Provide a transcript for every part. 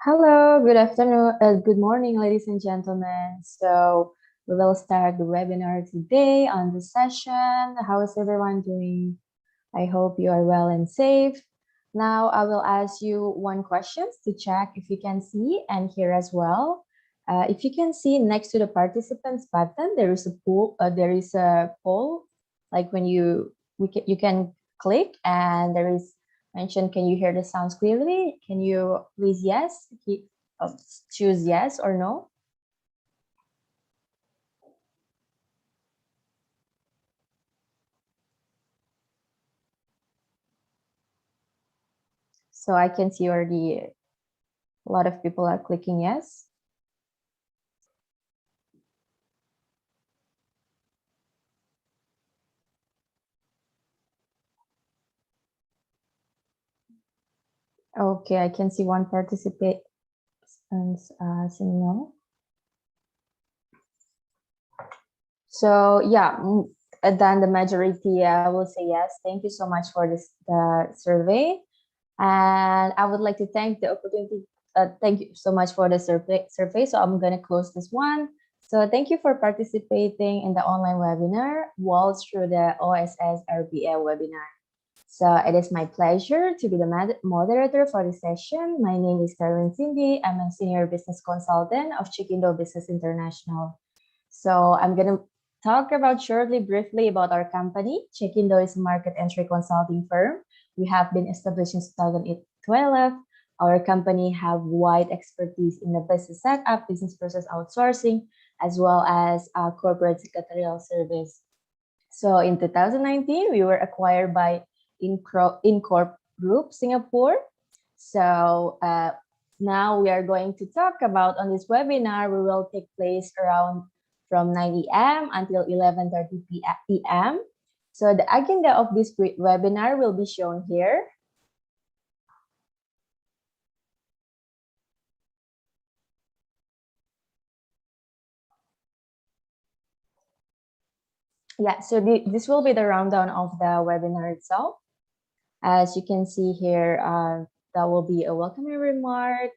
Hello, good afternoon, good morning, ladies and gentlemen. So we will start the webinar today on the session. How is everyone doing? I hope you are well and safe. Now I will ask you one question to check if you can see and hear as well. If you can see next to the participants button, there is a poll. There is a poll, like when you can click, and there is mentioned. Can you hear the sounds clearly? Can you please choose yes or no? So I can see already a lot of people are clicking yes. Okay, I can see one participant saying no. So yeah, then the majority will say yes. Thank you so much for the survey, and I would like to thank the opportunity. Thank you so much for the survey. So I'm gonna close this one. So thank you for participating in the online webinar, Waltz Through the OSS Rba webinar. So it is my pleasure to be the moderator for this session. My name is Carolyn Cindy. I'm a senior business consultant of Cekindo Business International. So I'm going to talk about briefly about our company. Cekindo is a market entry consulting firm. We have been established in 2012. Our company have wide expertise in the business setup, business process outsourcing, as well as corporate secretarial service. So in 2019, we were acquired by Incorp Group Singapore. So now we are going to talk about on this webinar, we will take place around from 9 a.m. until 11:30 p.m. So the agenda of this webinar will be shown here. Yeah, so this will be the rundown of the webinar itself. As you can see here, that will be a welcoming remark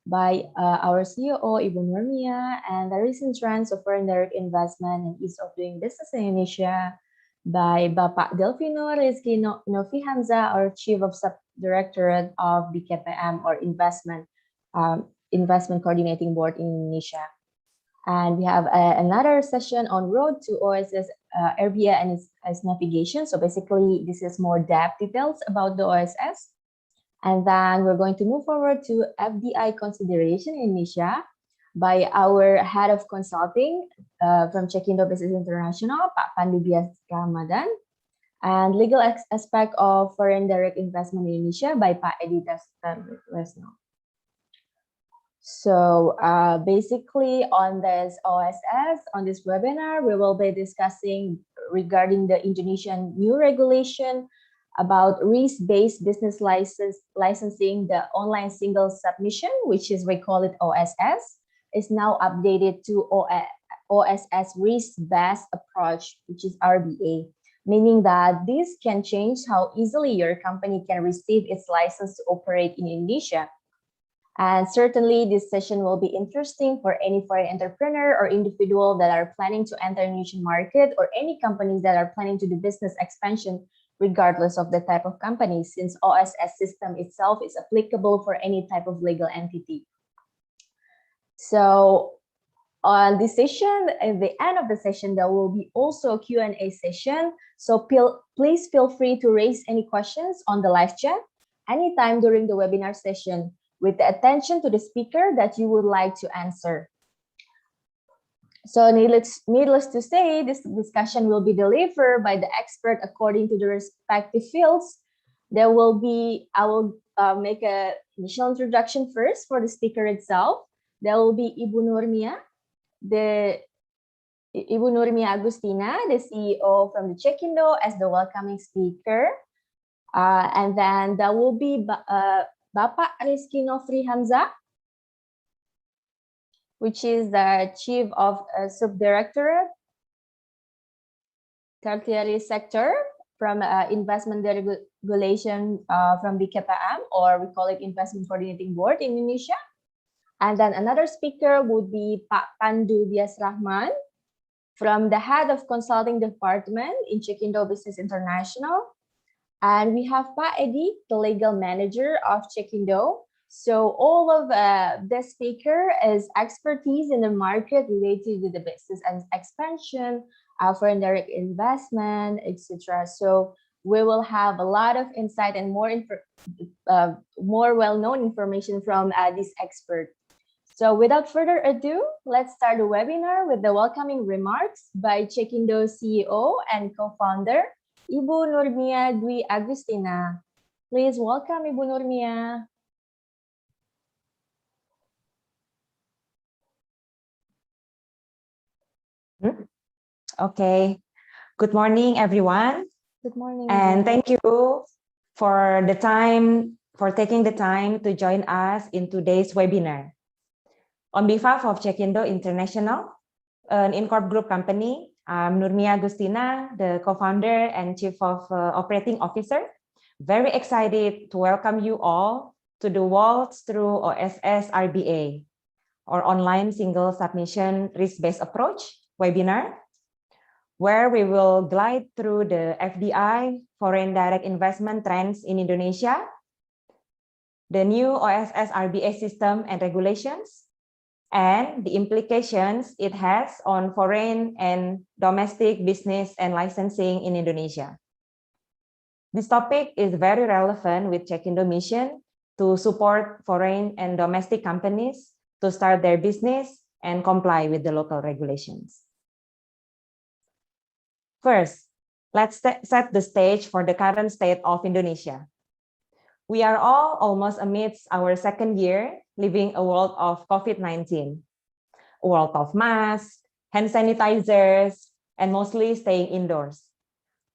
by our CEO, Ibu Nurmia, and the recent trends of foreign direct investment and ease of doing business in Indonesia by Bapak Delvino Rizky Novi Hamza, our Chief of Subdirectorate of BKPM or Investment Coordinating Board in Indonesia. And we have another session on Road to OSS Rba and its navigation. So basically, this is more depth details about the OSS. And then we're going to move forward to FDI consideration in Indonesia by our head of consulting from Cekindo Business International, Pak Pandu Biasramadhan, and legal aspect of foreign direct investment in Indonesia by Pak Edy Tarlesno. So basically on this OSS, on this webinar, we will be discussing regarding the Indonesian new regulation about risk-based business licensing, the online single submission, which is, we call it OSS, is now updated to OSS risk-based approach, which is RBA, meaning that this can change how easily your company can receive its license to operate in Indonesia. And certainly this session will be interesting for any foreign entrepreneur or individual that are planning to enter Indonesian market or any companies that are planning to do business expansion regardless of the type of company, since OSS system itself is applicable for any type of legal entity. So on this session, at the end of the session, there will be also a Q&A session. So please feel free to raise any questions on the live chat anytime during the webinar session, with the attention to the speaker that you would like to answer. So needless to say, this discussion will be delivered by the expert according to the respective fields. I will make an initial introduction first for the speaker itself. There will be Ibu Nurmia, Agustina, the CEO from the Cekindo, as the welcoming speaker. And then there will be Bapak Rizky Novi Hamza, which is the Chief of Subdirectorate, Tertiary Sector from Investment Regulation from BKPM, or we call it Investment Coordinating Board in Indonesia. And then another speaker would be Pandu Biasramadhan, from the head of consulting department in Cekindo Business International. And we have Edy, the legal manager of Cekindo. So all of this speaker is expertise in the market related to the business and expansion, foreign direct investment, etc. So we will have a lot of insight and more well-known information from this expert. So without further ado, let's start the webinar with the welcoming remarks by Cekindo CEO and co-founder, Ibu Nurmia Dwi Agustina. Please welcome Ibu Nurmia. Okay. Good morning, everyone. Good morning. And thank you for taking the time to join us in today's webinar. On behalf of Cekindo International, an Incorp Group company, I'm Nurmia Agustina, the co-founder and Chief of Operating Officer. Very excited to welcome you all to the Waltz Through OSS Rba, or Online Single Submission Risk-Based Approach webinar, where we will glide through the FDI, foreign direct investment trends in Indonesia, the new OSS Rba system and regulations, and the implications it has on foreign and domestic business and licensing in Indonesia. This topic is very relevant with Cekindo mission to support foreign and domestic companies to start their business and comply with the local regulations. First, let's set the stage for the current state of Indonesia. We are all almost amidst our second year living a world of COVID-19, a world of masks, hand sanitizers, and mostly staying indoors,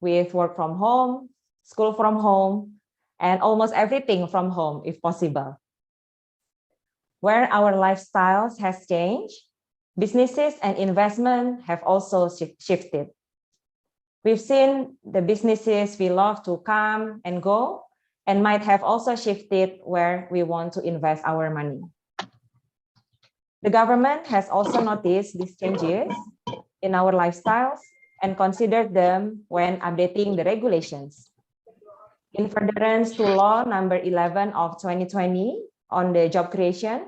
with work from home, school from home, and almost everything from home if possible. Where our lifestyles has changed, businesses and investment have also shifted. We've seen the businesses we love to come and go, and might have also shifted where we want to invest our money. The government has also noticed these changes in our lifestyles and considered them when updating the regulations. In furtherance to Law number 11 of 2020 on the job creation,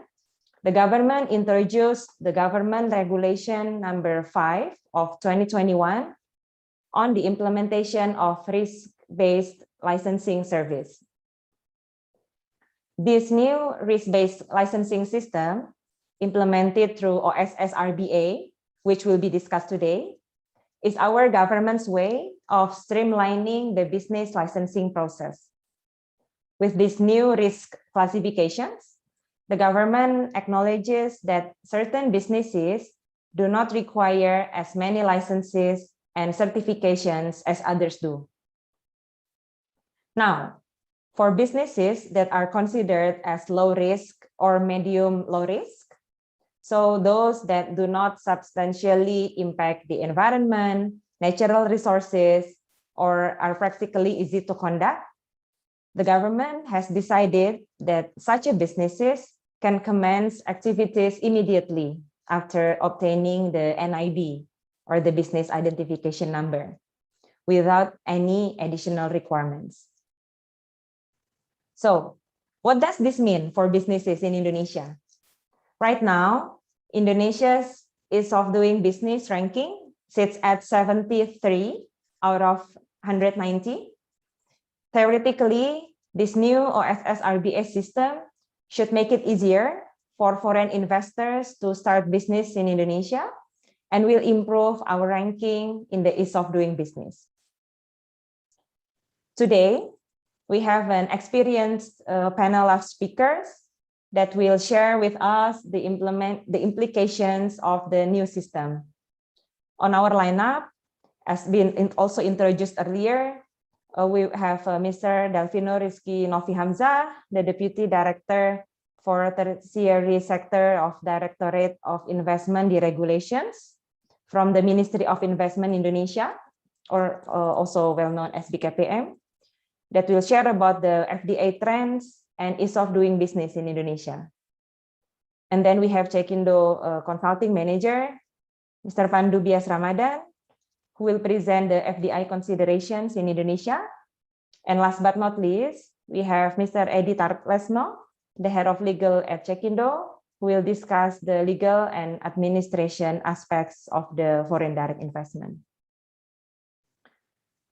the government introduced the Government Regulation number 5 of 2021 on the implementation of risk-based licensing service. This new risk-based licensing system, implemented through OSS Rba, which will be discussed today, is our government's way of streamlining the business licensing process. With these new risk classifications, the government acknowledges that certain businesses do not require as many licenses and certifications as others do. Now, for businesses that are considered as low risk or medium low risk, so those that do not substantially impact the environment, natural resources, or are practically easy to conduct, the government has decided that such businesses can commence activities immediately after obtaining the NID, or the business identification number, without any additional requirements. So, what does this mean for businesses in Indonesia? Right now, Indonesia's ease of doing business ranking sits at 73 out of 190. Theoretically, this new OSS Rba system should make it easier for foreign investors to start business in Indonesia and will improve our ranking in the ease of doing business. Today, we have an experienced panel of speakers that will share with us the implications of the new system. On our lineup, as been also introduced earlier, we have Mr. Delvino Rizky Novi Hamzah, the Deputy Director for Tertiary Sector of Directorate of Investment Deregulations from the Ministry of Investment Indonesia, or also well known as BKPM, that will share about the FDI trends and ease of doing business in Indonesia. And then we have Cekindo Consulting Manager, Mr. Pandu Biasramadhan, who will present the FDI considerations in Indonesia. And last but not least, we have Mr. Edy Tarlesno, the head of legal at Cekindo, who will discuss the legal and administration aspects of the foreign direct investment.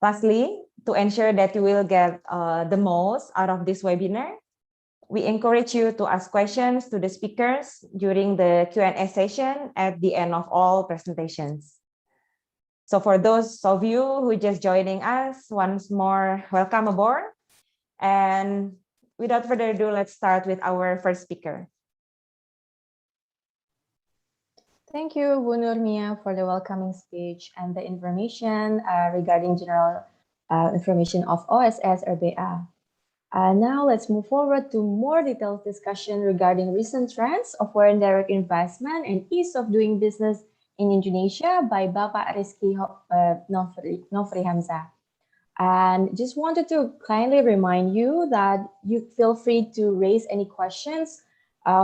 Lastly, to ensure that you will get the most out of this webinar, we encourage you to ask questions to the speakers during the Q&A session at the end of all presentations. So for those of you who just joining us, once more, welcome aboard. And without further ado, let's start with our first speaker. Thank you, Bu Nurmia, for the welcoming speech and the information regarding general information of OSS Rba. Now let's move forward to more detailed discussion regarding recent trends of foreign direct investment and ease of doing business in Indonesia by Bapak Rizky Nofri Hamzah. And just wanted to kindly remind you that you feel free to raise any questions,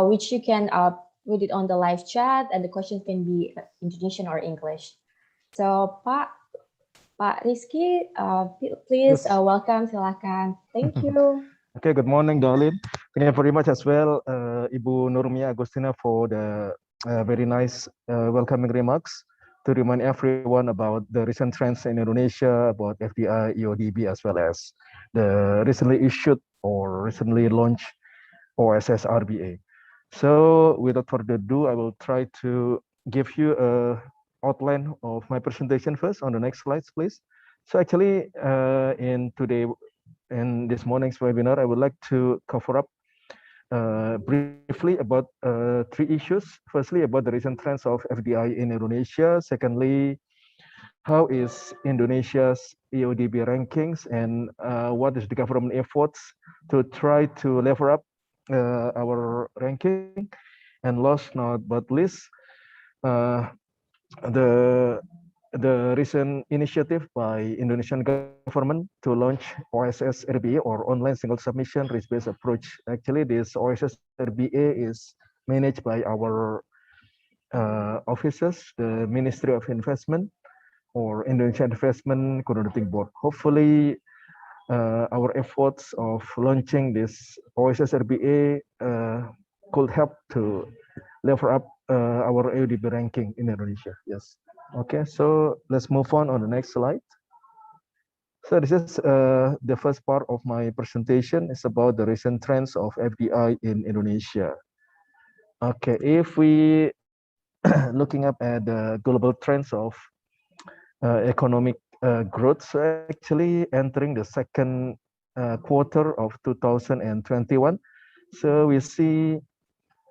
which you can put it on the live chat, and the questions can be Indonesian or English. So Pak Rizky, please Yes. welcome, silakan. Thank you. Okay, good morning, Darlene. Thank you very much as well, Ibu Nurmia Agustina, for the very nice welcoming remarks to remind everyone about the recent trends in Indonesia, about FDI, Eodb, as well as the recently issued or recently launched OSS Rba. So without further ado, I will try to give you an outline of my presentation first. On the next slides, please. So actually, in this morning's webinar, I would like to cover up briefly about three issues. Firstly, about the recent trends of FDI in Indonesia. Secondly, how is Indonesia's Eodb rankings, and what is the government efforts to try to level up our ranking? And last but least, the recent initiative by Indonesian government to launch OSS Rba, or online single submission risk-based approach. Actually, this OSS Rba is managed by our offices, the Ministry of Investment or Indonesian Investment Coordinating Board. Hopefully, our efforts of launching this OSS Rba could help to level up our Eodb ranking in Indonesia. Yes. Okay, so let's move on the next slide. So this is the first part of my presentation. It's about the recent trends of FDI in Indonesia. Okay, if we looking up at the global trends of economic growth, so actually entering the second quarter of 2021, so we see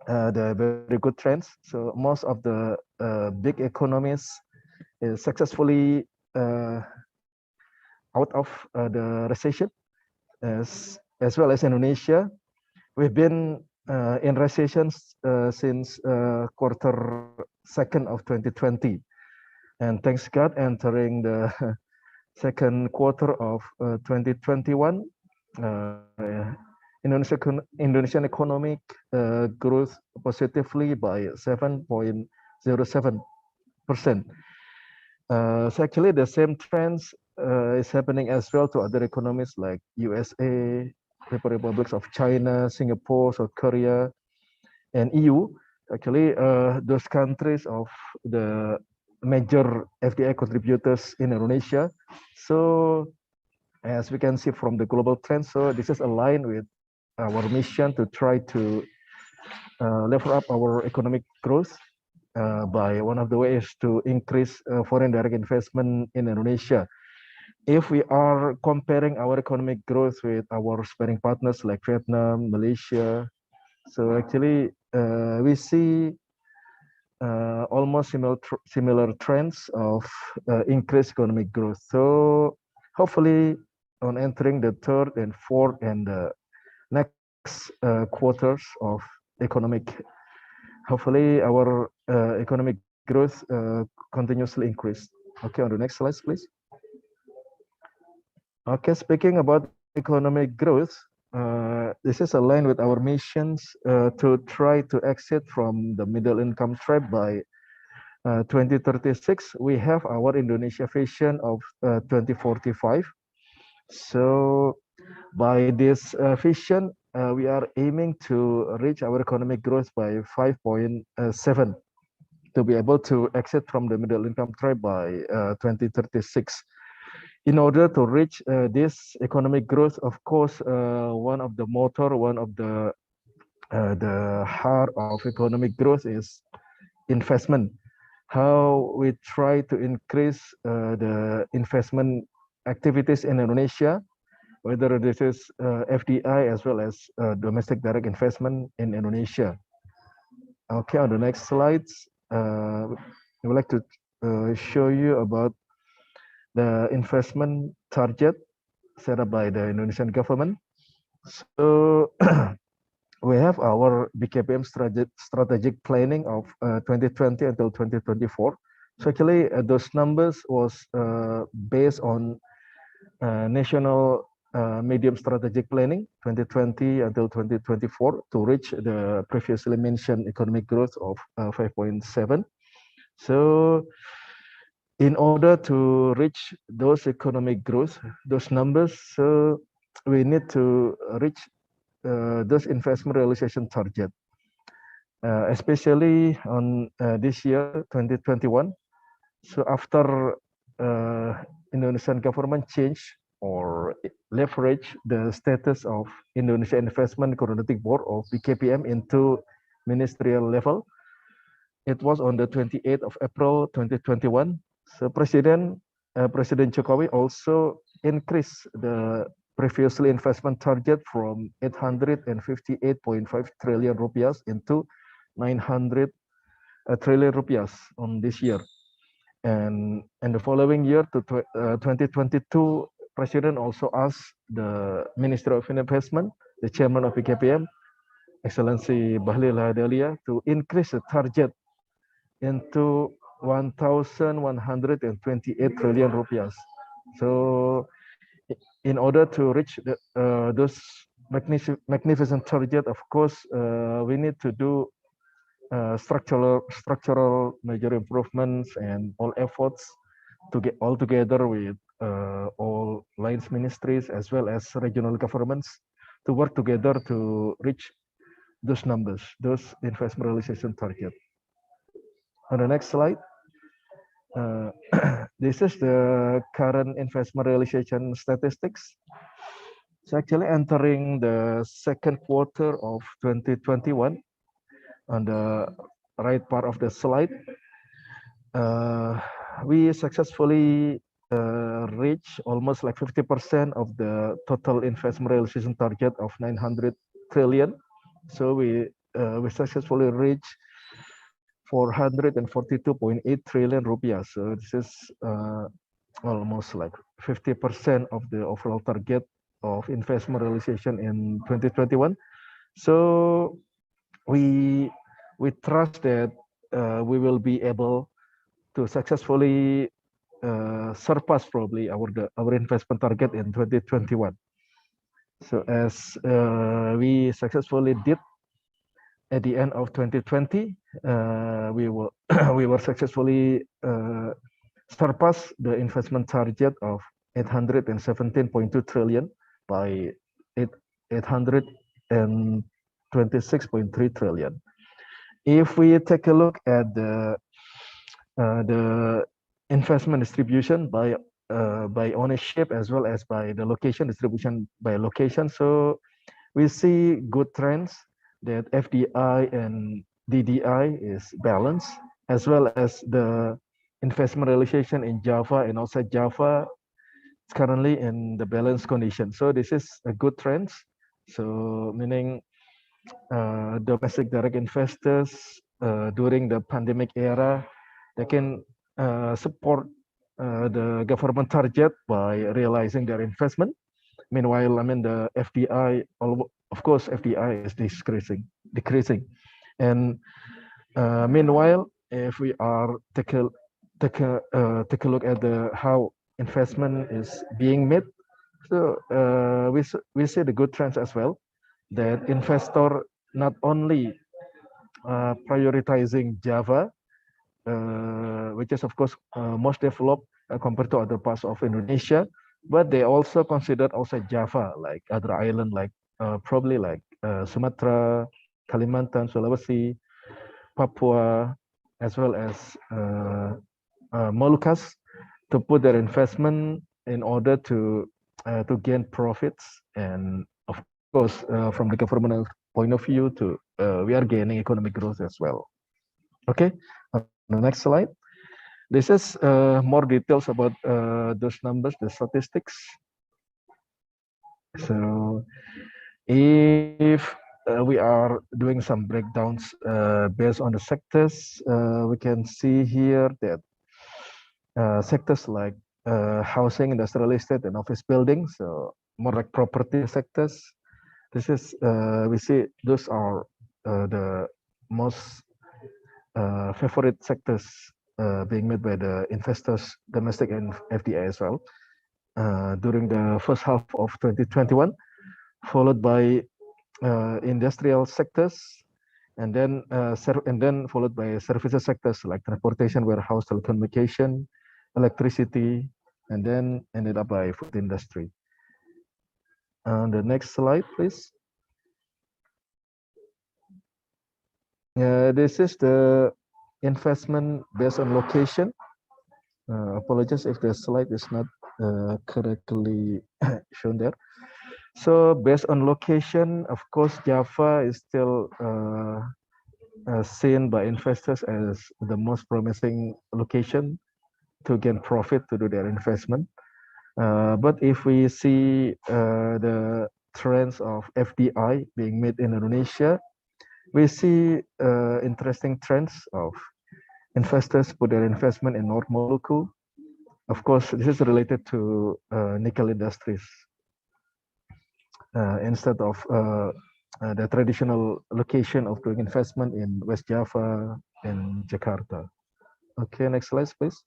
the very good trends. So most of the big economies is successfully out of the recession, as well as Indonesia. We've been in recessions since quarter second of 2020, and thanks God, entering the second quarter of 2021, Indonesian economic growth positively by 7.07%. So actually, the same trends is happening as well to other economies like USA, Republic of China, Singapore, South Korea, and EU. Actually, those countries of the major FDI contributors in Indonesia. So as we can see from the global trend, so this is aligned with our mission to try to level up our economic growth by one of the ways to increase foreign direct investment in Indonesia. If we are comparing our economic growth with our sparring partners like Vietnam, Malaysia, so actually we see almost similar trends of increased economic growth. So hopefully on entering the third and fourth and the next quarters of economic, hopefully our economic growth continuously increase. Okay, on the next slide, please. Okay, speaking about economic growth, this is aligned with our missions to try to exit from the middle income trap by 2036. We have our Indonesia vision of 2045. So by this vision, we are aiming to reach our economic growth by 5.7 to be able to exit from the middle income trap by 2036. In order to reach this economic growth, of course, one of the heart of economic growth is investment. How we try to increase the investment activities in Indonesia, whether this is FDI as well as domestic direct investment in Indonesia. Okay, on the next slides, I would like to show you about the investment target set up by the Indonesian government. So we have our BKPM strategic planning of 2020 until 2024. So actually those numbers was based on national medium strategic planning 2020 until 2024 to reach the previously mentioned economic growth of 5.7. So in order to reach those economic growth, those numbers, so we need to reach those investment realization target, especially on this year, 2021. So after Indonesian government change or leverage the status of Indonesia Investment Coordinating Board of BKPM into ministerial level, it was on the 28th of April 2021. So President Jokowi also increased the previously investment target from 858.5 trillion rupiah into 900 trillion rupiah on this year. And the following year to 2022, President also asked the Minister of Investment, the Chairman of BKPM, Excellency Bahlil Lahadalia, to increase the target into 1,128 trillion rupiah. So in order to reach those magnificent target, of course, we need to do structural major improvements and all efforts to get all together with all lines ministries as well as regional governments to work together to reach those numbers, those investment realization target. On the next slide, this is the current investment realization statistics. So actually entering the second quarter of 2021, on the right part of the slide, we successfully reach almost like 50% of the total investment realization target of 900 trillion. So we successfully reached 442.8 trillion rupiah. So this is almost like 50% of the overall target of investment realization in 2021. So we trust that we will be able to successfully surpass probably our investment target in 2021. So as we successfully did at the end of 2020, we were successfully surpass the investment target of 817.2 trillion by 826.3 trillion. If we take a look at the investment distribution by ownership as well as by the location distribution by location, so we see good trends that FDI and DDI is balanced, as well as the investment realization in Java and outside Java is currently in the balanced condition. So this is a good trend. So meaning domestic direct investors during the pandemic era, they can support the government target by realizing their investment. Meanwhile, I mean the FDI, of course, FDI is decreasing, and meanwhile, if we are take a look at how investment is being made, So we see the good trends as well, that investor not only prioritizing Java, which is of course most developed compared to other parts of Indonesia, but they also consider outside Java, like other island, like probably like Sumatra, Kalimantan, Sulawesi, Papua, as well as Moluccas, to put their investment in order to gain profits, and of course from the government point of view, to we are gaining economic growth as well. Okay, on the next slide. This is more details about those numbers, the statistics. So if we are doing some breakdowns based on the sectors, we can see here that sectors like housing, industrial estate, and office buildings, so more like property sectors. This is we see those are the most favorite sectors being made by the investors, domestic and FDI as well, during the first half of 2021, followed by industrial sectors, and then followed by services sectors like transportation, warehouse, telecommunication, electricity, and then ended up by food industry. On the next slide, please. This is the investment based on location. Apologize if the slide is not correctly shown there. So based on location, of course, Java is still seen by investors as the most promising location to gain profit to do their investment. But if we see the trends of FDI being made in Indonesia, we see interesting trends of investors put their investment in North Maluku. Of course, this is related to nickel industries instead of the traditional location of doing investment in West Java and Jakarta. Okay, next slide, please.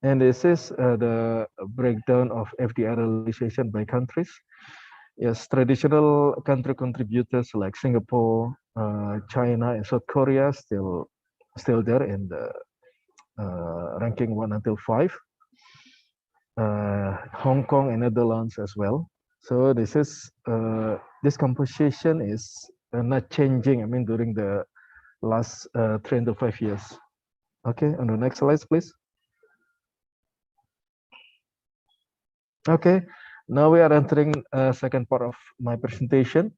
And this is the breakdown of FDI realization by countries. Yes, traditional country contributors like Singapore, China, and South Korea still there in the ranking 1 until 5. Hong Kong and Netherlands as well. So this is this composition is not changing. I mean, during the last 3 to 5 years. Okay, on the next slide, please. Okay, now we are entering second part of my presentation.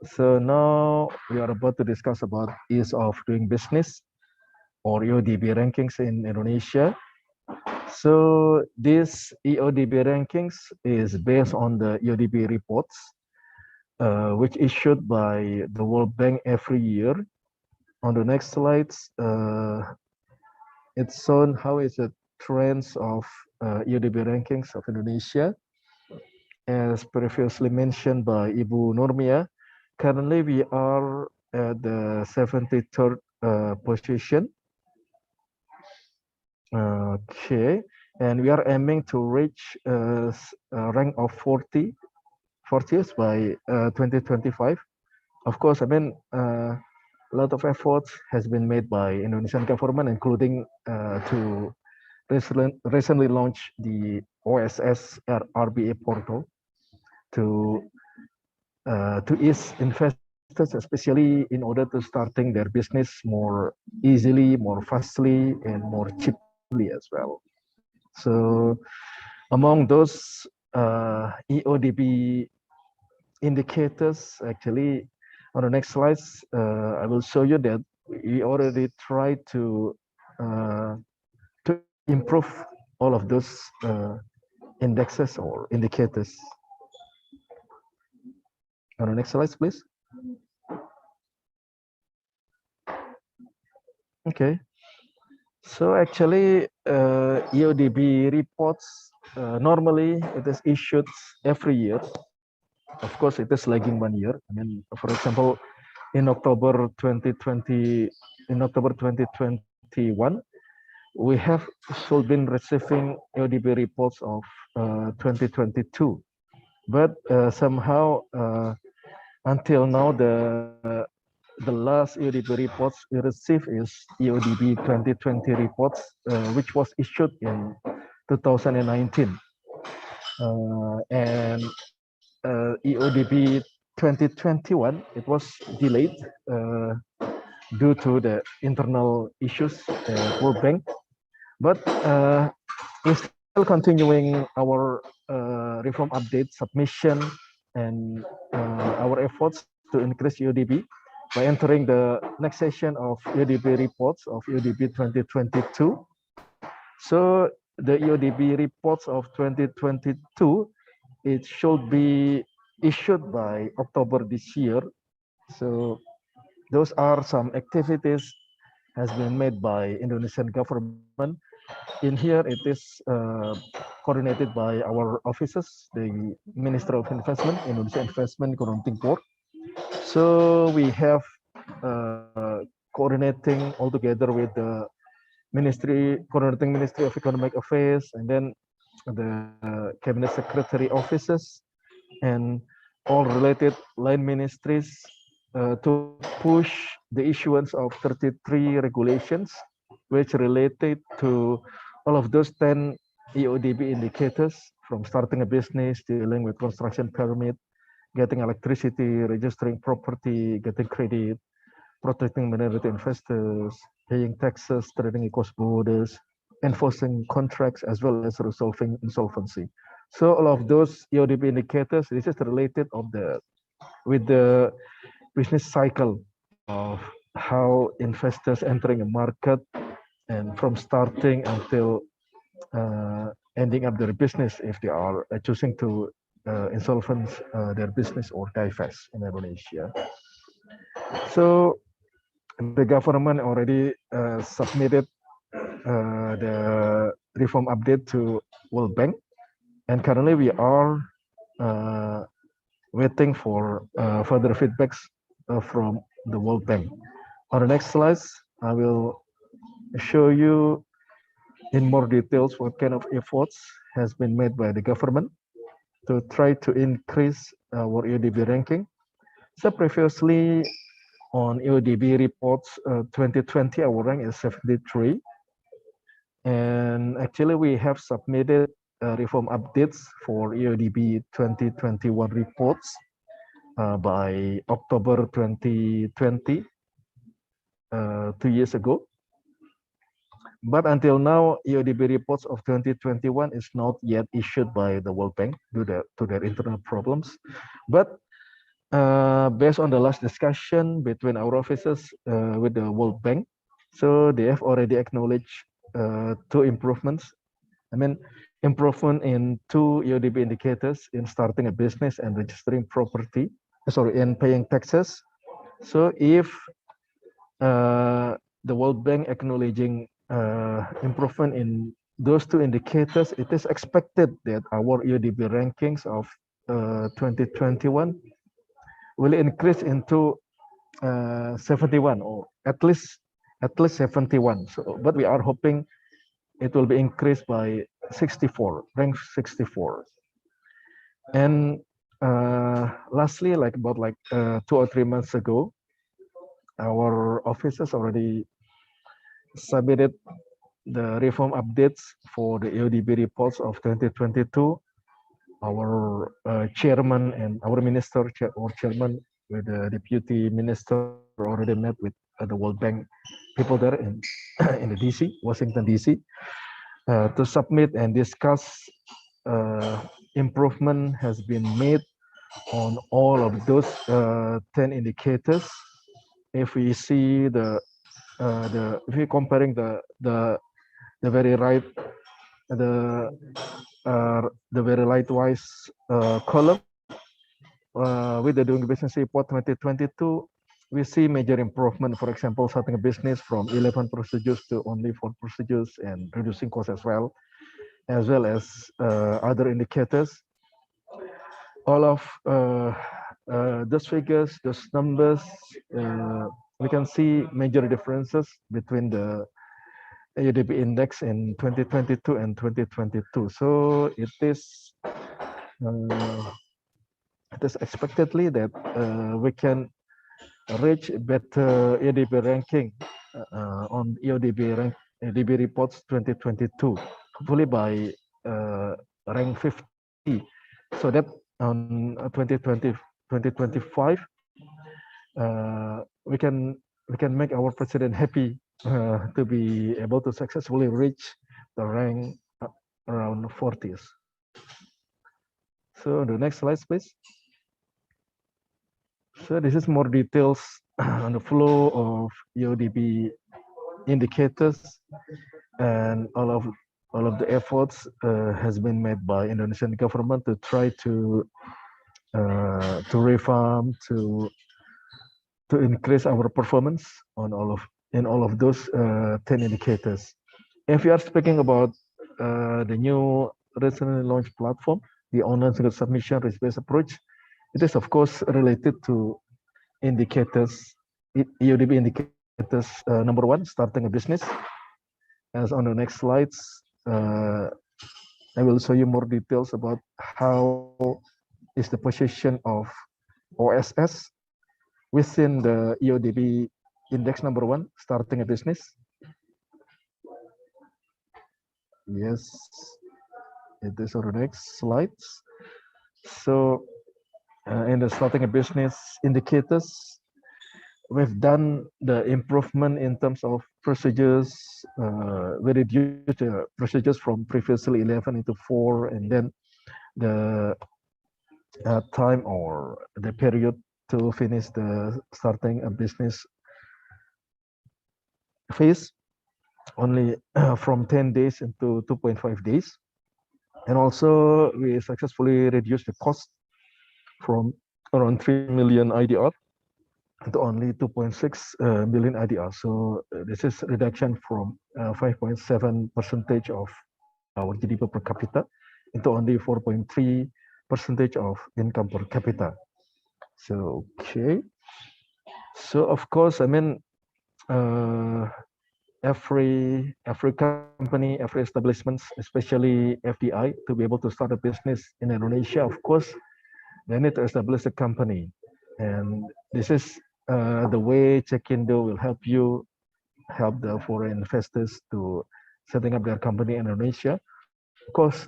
So now we are about to discuss about ease of doing business, or Eodb rankings in Indonesia. So this Eodb rankings is based on the Eodb reports, which issued by the World Bank every year. On the next slides, it's shown how is the trends of Eodb rankings of Indonesia. As previously mentioned by Ibu Nurmia, currently we are at the 73rd position. Okay, and we are aiming to reach a rank of 40 by 2025. Of course, I mean, a lot of efforts has been made by Indonesian government, including to recently launch the OSS Rba portal to ease investors, especially in order to starting their business more easily, more fastly, and more cheaply as well. So among those Eodb indicators, actually, on the next slides, I will show you that we already tried to improve all of those indexes or indicators. On the next slide, please. Okay. So actually, Eodb reports, normally it is issued every year. Of course, it is lagging 1 year. I mean, for example, in October 2021, we have still been receiving Eodb reports of 2022, but somehow until now the last Eodb reports we received is Eodb 2020 reports, which was issued in 2019, and Eodb 2021 it was delayed due to the internal issues at World Bank. But we're still continuing our reform update submission and our efforts to increase Eodb by entering the next session of Eodb reports of Eodb 2022. So the Eodb reports of 2022, it should be issued by October this year. So those are some activities has been made by Indonesian government. In here, it is coordinated by our offices, the Minister of Investment, Indonesia Investment Coordinating Board. So we have coordinating all together with the coordinating Ministry of Economic Affairs, and then the Cabinet Secretary offices, and all related line ministries to push the issuance of 33 regulations, which related to all of those 10 EODB indicators, from starting a business, dealing with construction permit, getting electricity, registering property, getting credit, protecting minority investors, paying taxes, trading across borders, enforcing contracts, as well as resolving insolvency. So all of those EODB indicators, this is related with the business cycle of how investors entering a market, and from starting until ending up their business if they are choosing to insolvent their business or divest in Indonesia. So the government already submitted the reform update to World Bank, and currently we are waiting for further feedbacks from the World Bank. On the next slides, I will show you in more details what kind of efforts has been made by the government to try to increase our EODB ranking. So previously on EODB reports 2020, our rank is 73. And actually we have submitted reform updates for EODB 2021 reports by October 2020, 2 years ago. But until now, EODB reports of 2021 is not yet issued by the World Bank due to their internal problems. But based on the last discussion between our officers with the World Bank, so they have already acknowledged 2 improvements. I mean, improvement in 2 EODB indicators in starting a business and registering property, and paying taxes. So if the World Bank acknowledging improvement in those 2 indicators, it is expected that our EODB rankings of 2021 will increase into 71, or at least 71. So, but we are hoping it will be increased by 64, rank 64. And lastly, about 2 or 3 months ago, our officers already submitted the reform updates for the EODB reports of 2022. Our chairman and our minister or chairman with the deputy minister already met with the World Bank people there in the DC, Washington DC, to submit and discuss improvement has been made on all of those 10 indicators. If we see if we comparing the very right, the very lightwise column with the doing business report 2022, we see major improvement. For example, starting a business from 11 procedures to only 4 procedures, and reducing costs as well as other indicators. All of those figures, those numbers, we can see major differences between the Eodb index in 2022 and 2022. So it is expectedly that we can reach better Eodb ranking on Eodb reports 2022, hopefully by rank 50, so that on 2025 we can make our president happy to be able to successfully reach the rank around 40s. So the next slide, please. So this is more details on the flow of Eodb indicators, and all of the efforts has been made by Indonesian government to try to reform, to increase our performance on all of those 10 indicators. If we are speaking about the new recently launched platform, the online single submission risk-based approach, it is of course related to indicators, Eodb indicators. Number one, starting a business. As on the next slides, I will show you more details about how is the position of OSS within the Eodb index number one, starting a business. Yes, it is on the next slides. So in the starting a business indicators, we've done the improvement in terms of procedures. We reduced the procedures from previously 11 into 4, and then the time or the period to finish the starting a business phase only from 10 days into 2.5 days. And also we successfully reduced the cost from around 3 million IDR to only 2.6 million IDR. So this is reduction from 5.7% of our GDP per capita into only 4.3% of income per capita. So okay. So of course, I mean, every company, every establishment, especially FDI, to be able to start a business in Indonesia, of course, they need to establish a company, and this is the way Cekindo will help the foreign investors to setting up their company in Indonesia.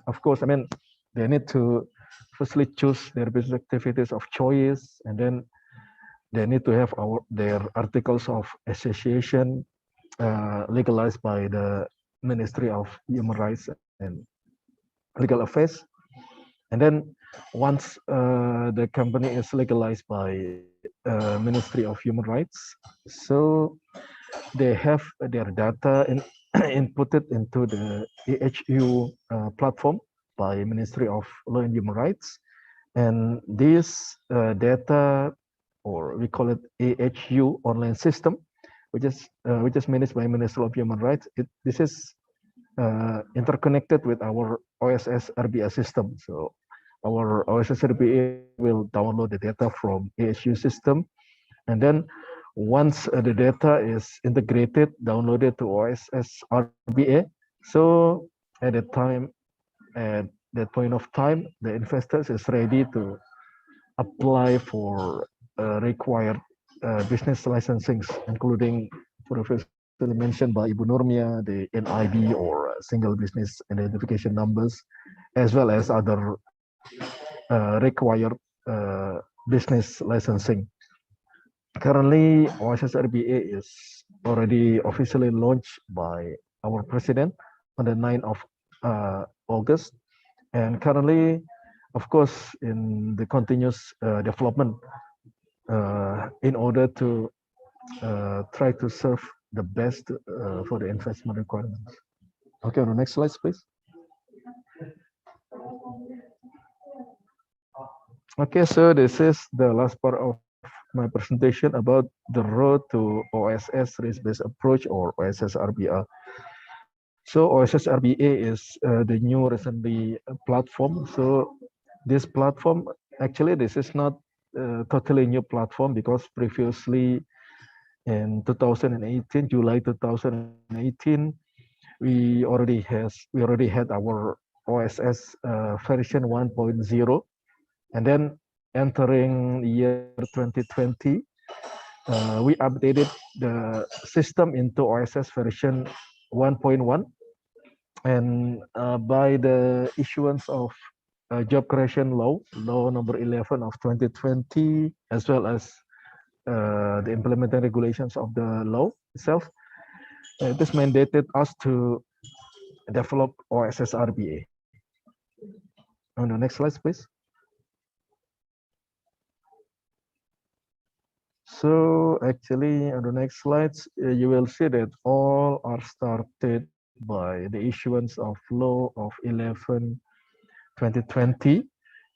Of course, I mean, they need to firstly choose their business activities of choice, and then they need to have their articles of association legalized by the Ministry of Human Rights and Legal Affairs. And then once the company is legalized by Ministry of Human Rights, so they have their data inputted into the AHU platform by Ministry of Law and Human Rights, and this data, or we call it AHU online system, which is managed by Ministry of Human Rights. This is interconnected with our Oss Rba system. So our Oss Rba will download the data from AHU system, and then once the data is integrated, downloaded to Oss Rba, so at that point of time, the investors is ready to apply for required business licensings, including previously mentioned by Ibu Nurmia, the NID or single business identification numbers, as well as other required business licensing. Currently, Oss Rba is already officially launched by our president on the 9th of August, and currently, of course, in the continuous development in order to try to serve the best for the investment requirements. Okay, on the next slide, please. Okay, so this is the last part of my presentation about the road to OSS risk-based approach, or Oss Rba. So Oss Rba is the new recently platform. So this platform, actually, this is not totally new platform, because previously in 2018, July 2018, we already had our OSS version 1.0, and then entering year 2020, we updated the system into OSS version 1.1, and by the issuance of job creation law number 11 of 2020, as well as the implementing regulations of the law itself, this mandated us to develop OSS Rba. On the next slide, please. So actually, on the next slides, you will see that all are started by the issuance of Law of 11 2020.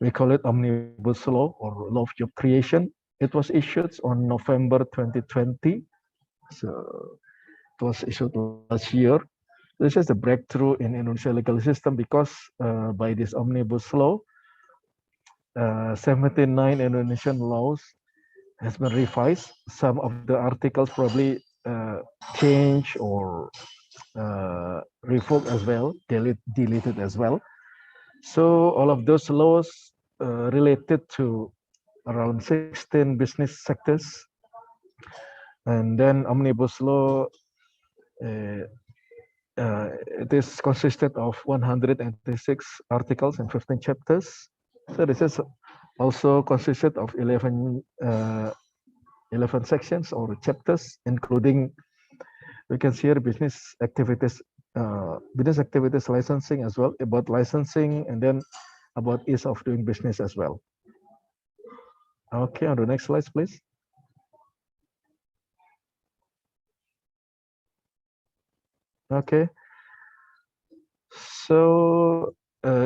We call it Omnibus Law or Law of Job Creation. It was issued on November 2020. So it was issued last year. This is a breakthrough in Indonesia legal system because by this Omnibus Law, 79 Indonesian laws has been revised. Some of the articles probably changed or revoked as well, deleted as well. So all of those laws related to around 16 business sectors. And then Omnibus Law, it is consisted of 186 articles and 15 chapters. So this is also consisted of 11 sections or chapters, including, we can see here business activities licensing as well, about licensing, and then about ease of doing business as well. Okay, on the next slide, please. Okay, so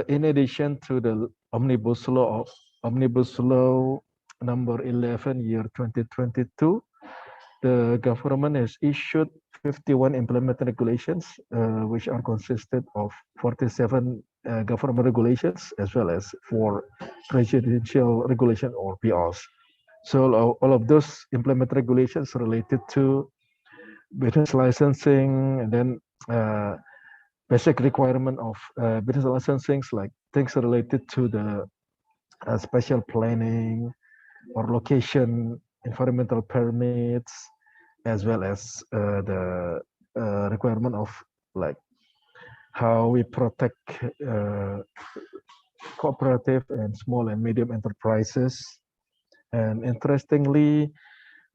in addition to the Omnibus Law number 11 year 2022, the government has issued 51 implementing regulations, which are consisted of 47 government regulations as well as 4 presidential regulation or PRs. So all of those implementing regulations related to business licensing, and then basic requirement of business licensing, like things related to the special planning or location, environmental permits, as well as the requirement of like how we protect cooperative and small and medium enterprises. And interestingly,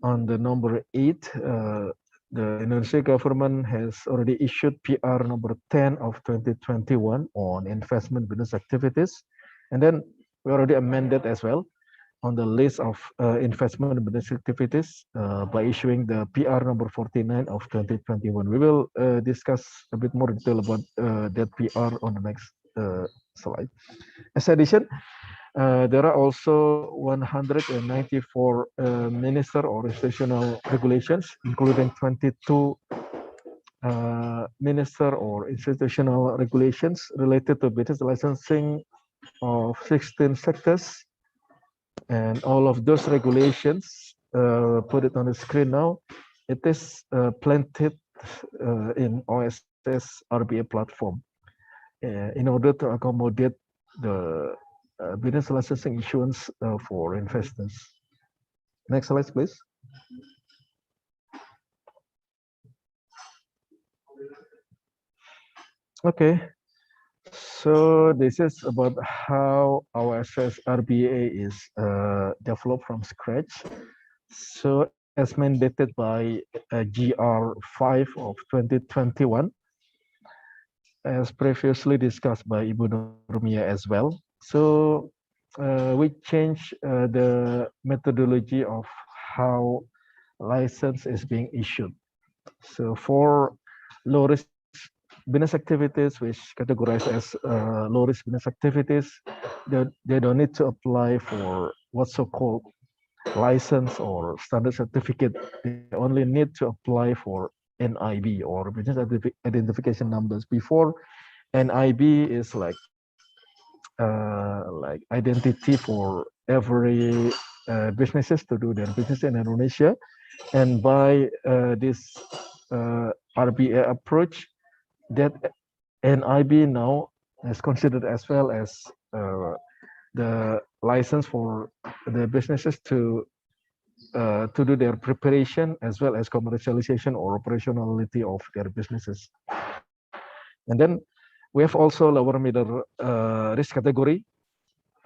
on the number 8, the Indonesia government has already issued PR number 10 of 2021 on investment business activities. And then we already amended as well on the list of investment business activities by issuing the PR number 49 of 2021. We will discuss a bit more detail about that PR on the next slide. As addition, there are also 194 minister or institutional regulations, including 22 minister or institutional regulations related to business licensing of 16 sectors. And all of those regulations, put it on the screen now, it is planted in OSS Rba platform in order to accommodate the business licensing issuance for investors. Next slide, please. Okay, so this is about how our OSS Rba is developed from scratch. So as mandated by GR5 of 2021, as previously discussed by Ibu Nurmia as well. So we changed the methodology of how license is being issued. So for low risk business activities, which categorized as low risk business activities, they don't need to apply for what's so-called license or standard certificate. They only need to apply for NIB or business identification numbers. Before, NIB is like identity for every businesses to do their business in Indonesia. And by this RBA approach, that NIB now is considered as well as the license for the businesses to do their preparation as well as commercialization or operationality of their businesses. And then we have also lower middle risk category.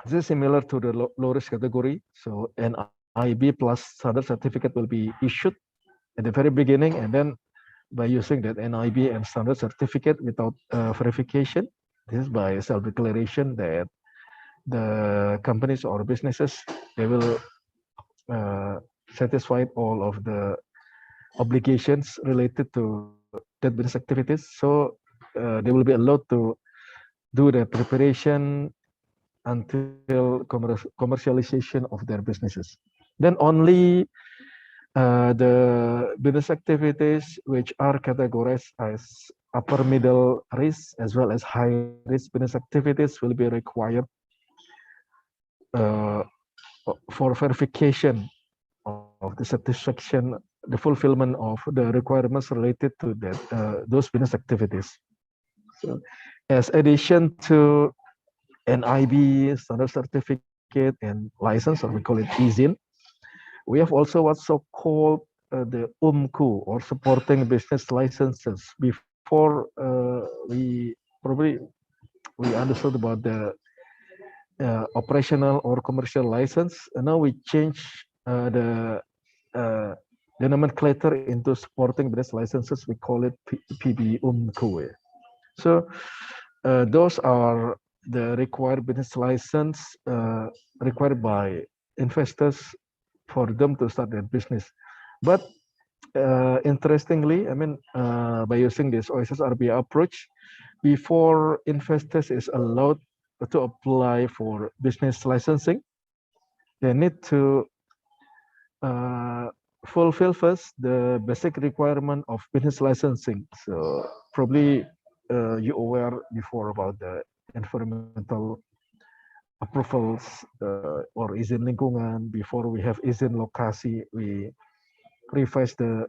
This is similar to the low risk category. So NIB plus standard certificate will be issued at the very beginning, and then by using that NIB and standard certificate without verification, this is by self-declaration that the companies or businesses, they will satisfy all of the obligations related to that business activities. So they will be allowed to do the preparation until commercialization of their businesses. Then only the business activities which are categorized as upper middle risk as well as high risk business activities will be required for verification of the satisfaction, the fulfillment of the requirements related to that those business activities. So, as addition to NIB, standard certificate, and license, or we call it IZIN, we have also what's so called the UMKU, or supporting business licenses. Before we understood about the operational or commercial license, and now we change the nomenclature into supporting business licenses. We call it PB UMKU. So those are the required business license required by investors for them to start their business. But interestingly, I mean, by using this OSS Rba approach, before investors is allowed to apply for business licensing, they need to fulfill first the basic requirement of business licensing. So probably you aware before about the environmental approvals or izin lingkungan. Before we have izin lokasi, we revise the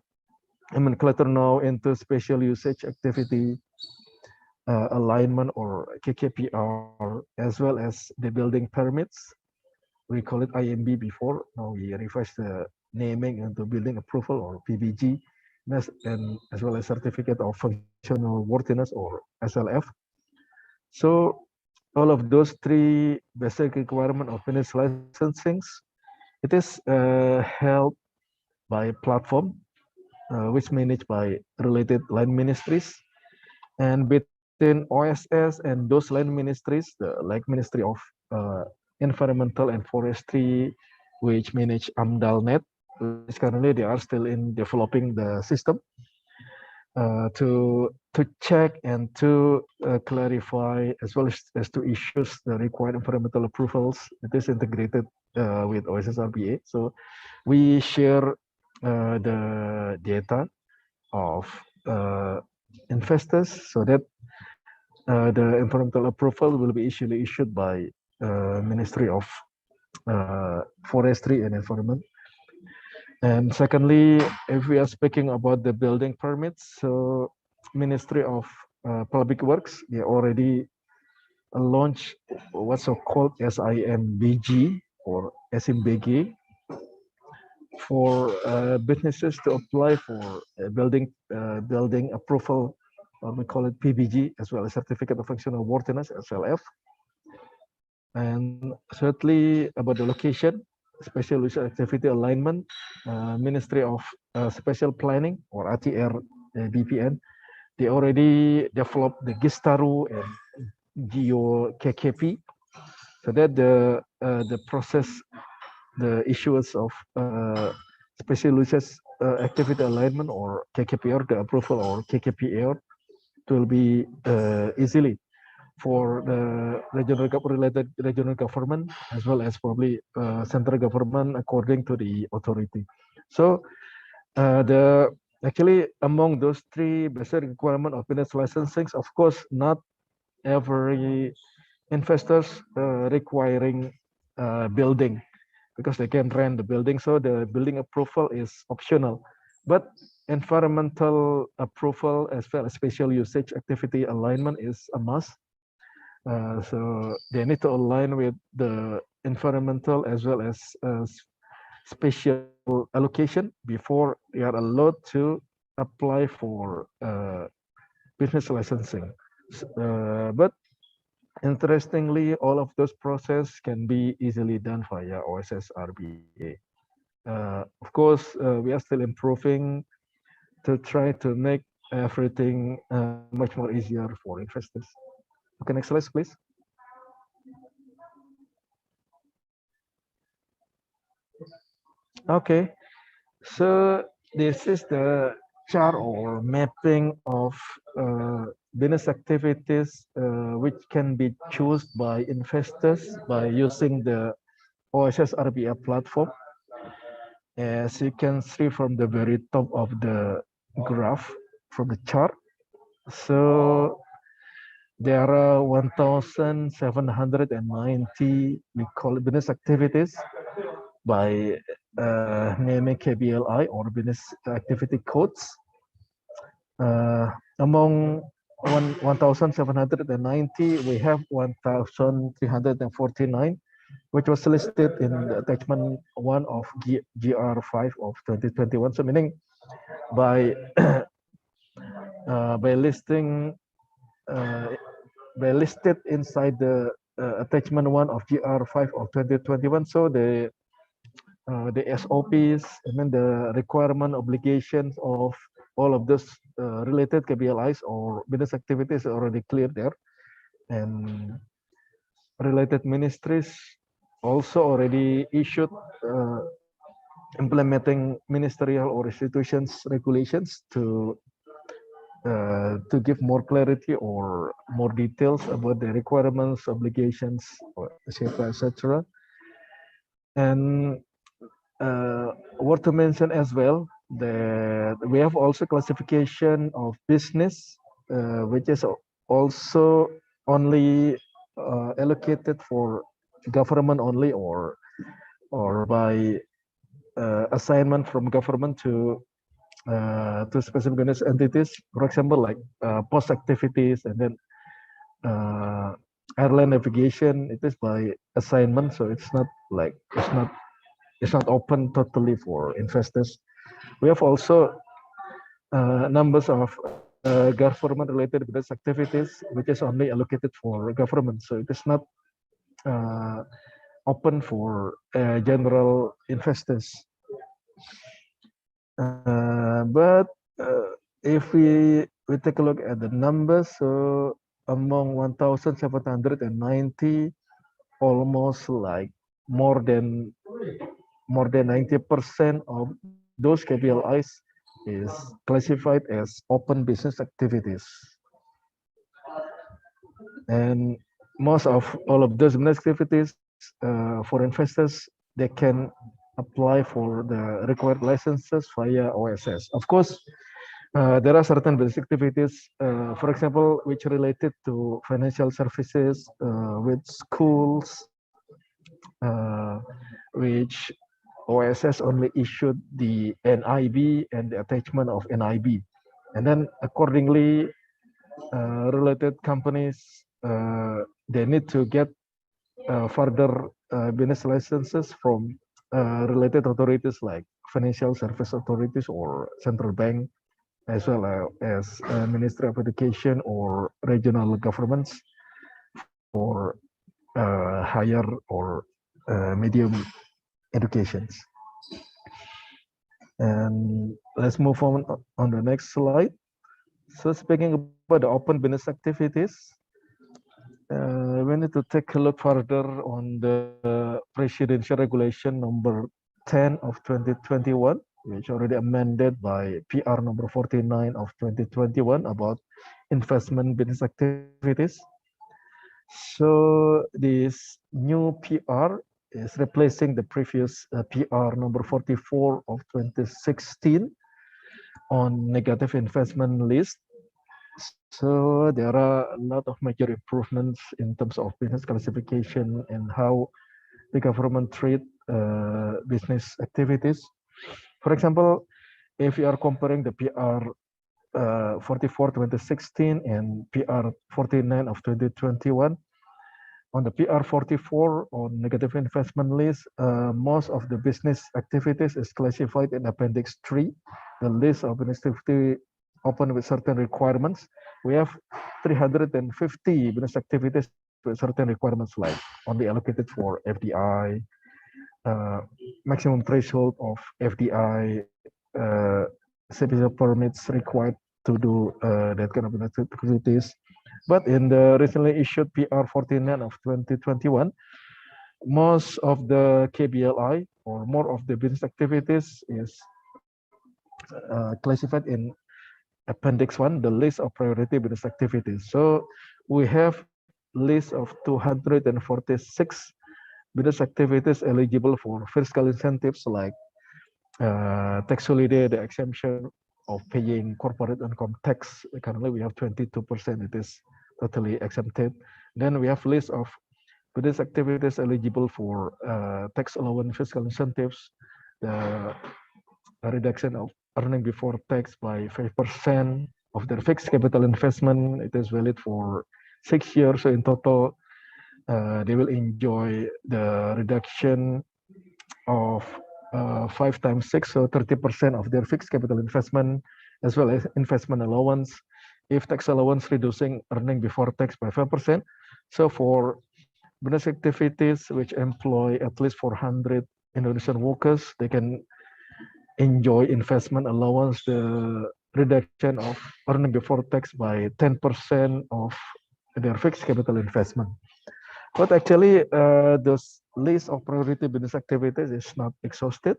nomenclature now into special usage activity, alignment or KKPR, as well as the building permits. We call it IMB before. Now we revise the naming into building approval or PBG, and as well as certificate of functional worthiness or SLF. So all of those three basic requirement of business licensings, it is held by a platform which managed by related line ministries, and between OSS and those line ministries, like Ministry of Environmental and Forestry, which manage AMDALNet, which currently they are still in developing the system to check and to clarify, as well as to issue the required environmental approvals. It is integrated with OSS Rba. So we share the data of investors so that the environmental approval will be issued by Ministry of Forestry and Environment. And secondly, if we are speaking about the building permits, so Ministry of Public Works, they already launched what's so called SIMBG or SIMBG for businesses to apply for building approval, or we call it PBG, as well as Certificate of Functional Worthiness, SLF. And thirdly, about the location, special user activity alignment, Ministry of Special Planning or ATR BPN, they already developed the Gistaru and Geo KKP, so that the process, the issuance of special users activity alignment or KKPR, the approval or KKPR, will be easily for the related regional government, as well as probably central government according to the authority. So actually among those three basic requirement of business licensing, of course, not every investors requiring building, because they can rent the building, so the building approval is optional. But environmental approval as well as special usage activity alignment is a must. So they need to align with the environmental as well as special allocation before they are allowed to apply for business licensing. But interestingly, all of those processes can be easily done via OSS Rba. Of course, we are still improving to try to make everything much more easier for investors. Okay, next slide, please. Okay, so this is the chart or mapping of business activities which can be chosen by investors by using the OSS Rba platform. As you can see from the very top of the graph from the chart, so there are 1,790 we call it business activities by naming KBLI or business activity codes. Among 1,790, we have 1,349, which was listed in the attachment 1 of GR5 of 2021. So meaning by listing by listed inside the attachment 1 of GR5 of 2021. So the SOPs and then the requirement obligations of all of those related KBLIs or business activities are already clear there, and related ministries also already issued implementing ministerial or institutions regulations to give more clarity or more details about the requirements, obligations, etc., etc. And worth to mention as well that we have also classification of business, which is also only allocated for government only or by assignment from government to specific business entities. For example, like post activities and then airline navigation. It is by assignment, so it's not like it's not open totally for investors. We have also numbers of government-related business activities, which is only allocated for government. So it is not open for general investors. But if we take a look at the numbers, so among 1,790, almost like more than 90% of those KPLIs is classified as open business activities. And most of all of those business activities for investors, they can apply for the required licenses via OSS. Of course, there are certain business activities, for example, which related to financial services with schools, which OSS only issued the NIB and the attachment of NIB. And then accordingly, related companies, they need to get further business licenses from related authorities like financial service authorities or central bank, as well as Ministry of Education or regional governments for higher or medium educations. And let's move on the next slide. So speaking about the open business activities, we need to take a look further on the Presidential Regulation number 10 of 2021, which already amended by PR number 49 of 2021 about investment business activities. So this new PR is replacing the previous PR number 44 of 2016 on negative investment list. So there are a lot of major improvements in terms of business classification and how the government treat business activities. For example, if you are comparing the PR 44 2016 and PR 49 of 2021, on the PR 44 on negative investment list, most of the business activities is classified in Appendix 3, the list of business activity open with certain requirements. We have 350 business activities with certain requirements, like only allocated for FDI, maximum threshold of FDI, special permits required to do that kind of activities. But in the recently issued PR 49 of 2021, most of the KBLI or more of the business activities is classified in Appendix 1, the list of priority business activities. So we have list of 246 business activities eligible for fiscal incentives, like tax holiday, the exemption of paying corporate income tax. Currently we have 22%, it is totally exempted. Then we have list of business activities eligible for tax allowance fiscal incentives, the reduction of earning before tax by 5% of their fixed capital investment. It is valid for 6 years. So in total, they will enjoy the reduction of 5 times 6, so 30% of their fixed capital investment, as well as investment allowance, if tax allowance reducing earning before tax by 5%. So for business activities which employ at least 400 Indonesian workers, they can enjoy investment allowance, the reduction of earning before tax by 10% of their fixed capital investment. But actually, those list of priority business activities is not exhausted.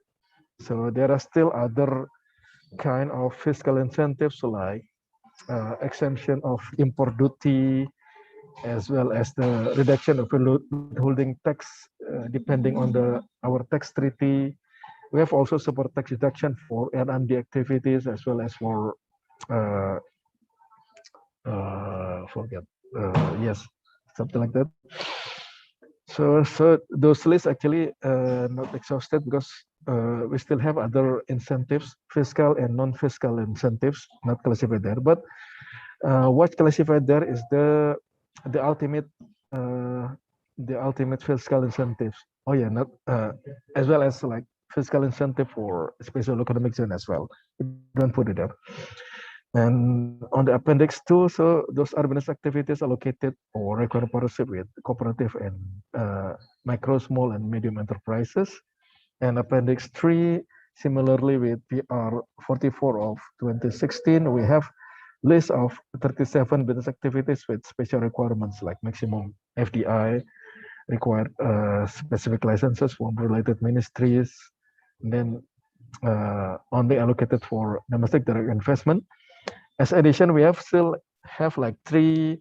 So there are still other kind of fiscal incentives, like exemption of import duty, as well as the reduction of withholding tax, depending on our tax treaty. We have also support tax deduction for R&D activities, as well as for yes, something like that. So those lists actually not exhausted, because we still have other incentives, fiscal and non-fiscal incentives, not classified there. But what's classified there is the ultimate fiscal incentives. Oh yeah, not as well as like fiscal incentive for special economic zone as well. We don't put it there. And on the Appendix 2, so those are business activities allocated or required partnership with cooperative and micro, small, and medium enterprises. And Appendix 3, similarly with PR 44 of 2016, we have list of 37 business activities with special requirements, like maximum FDI, required specific licenses from related ministries, and then only allocated for domestic direct investment. As addition, we still have like 3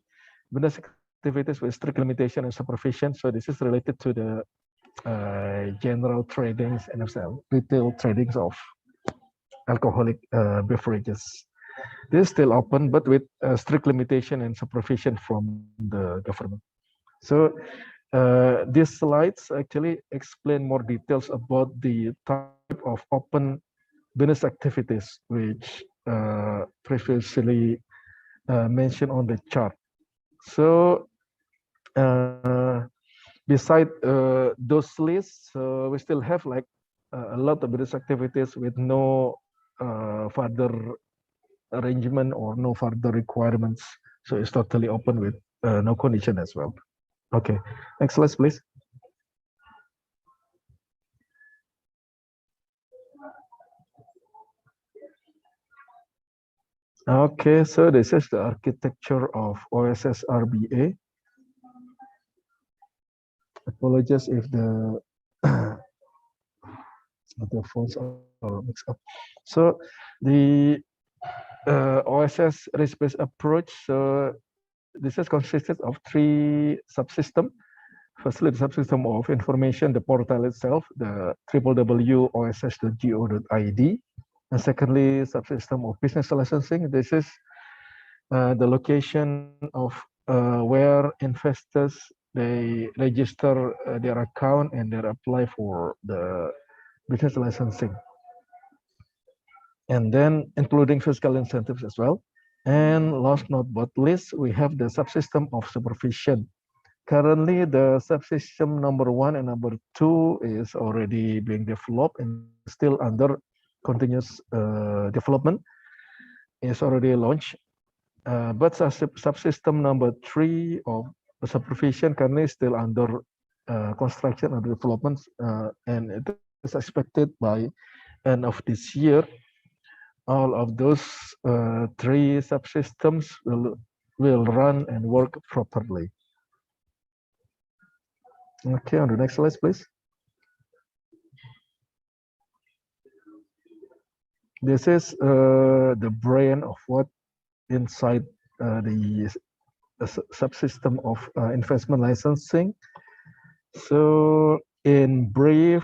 business activities with strict limitation and supervision. So this is related to the general tradings and retail tradings of alcoholic beverages. This is still open, but with strict limitation and supervision from the government. So these slides actually explain more details about the type of open business activities, which previously mentioned on the chart. So beside those lists, we still have like a lot of business activities with no further arrangement or no further requirements. So it's totally open with no condition as well. Okay, next slide, please. Okay, so this is the architecture of OSS RBA. Apologies if the fonts are mixed up. So the OSS risk-based approach. So this is consisted of 3 subsystems. Firstly, the subsystem of information, the portal itself, the www.oss.go.id. And secondly, subsystem of business licensing. This is the location of where investors, they register their account and they apply for the business licensing. and then including fiscal incentives as well. And last not but least, we have the subsystem of supervision. Currently, the subsystem number 1 and number 2 is already being developed and still under continuous development. It's already launched. But subsystem number 3 of supervision currently is still under construction and development, and it is expected by end of this year. All of those 3 subsystems will run and work properly. Okay, on the next slide, please. This is the brain of what inside the subsystem of investment licensing. So in brief,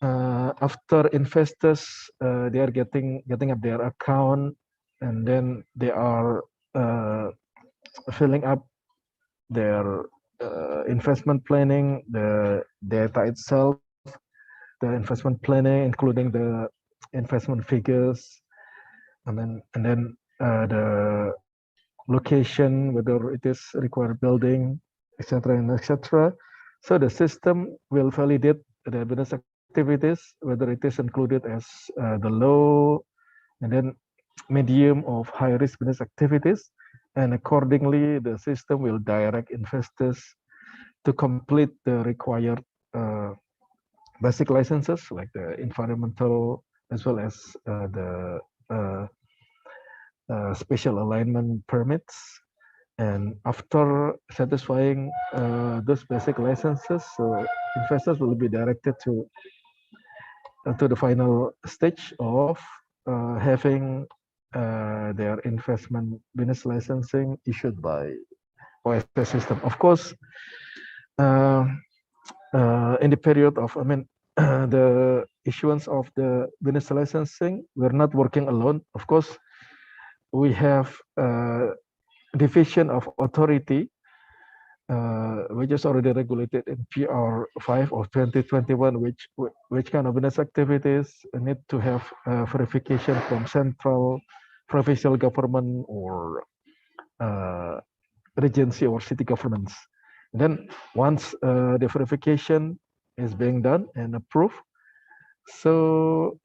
after investors they are getting up their account, and then they are filling up their investment planning, the data itself, the investment planning, including the investment figures, and then the location, whether it is required building, etc. and etc. So the system will validate the business activities, whether it is included as the low and then medium of high risk business activities, and accordingly the system will direct investors to complete the required basic licenses like the environmental as well as the special alignment permits. And after satisfying those basic licenses, so investors will be directed to the final stage of having their investment business licensing issued by OSS system. Of course, in the period of, the issuance of the business licensing, we're not working alone. Of course, we have division of authority, which is already regulated in PR 5 of 2021, which kind of business activities need to have verification from central provincial government or regency or city governments. And then once the verification is being done and approved, so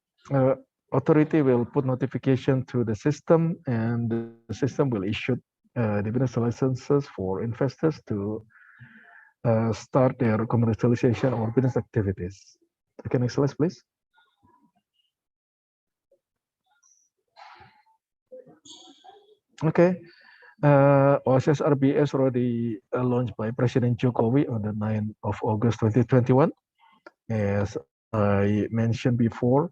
authority will put notification to the system, and the system will issue the business licenses for investors to start their commercialization or business activities. Okay, next slide, please. Okay, OSS Rba is already launched by President Jokowi on the 9th of August 2021. As I mentioned before,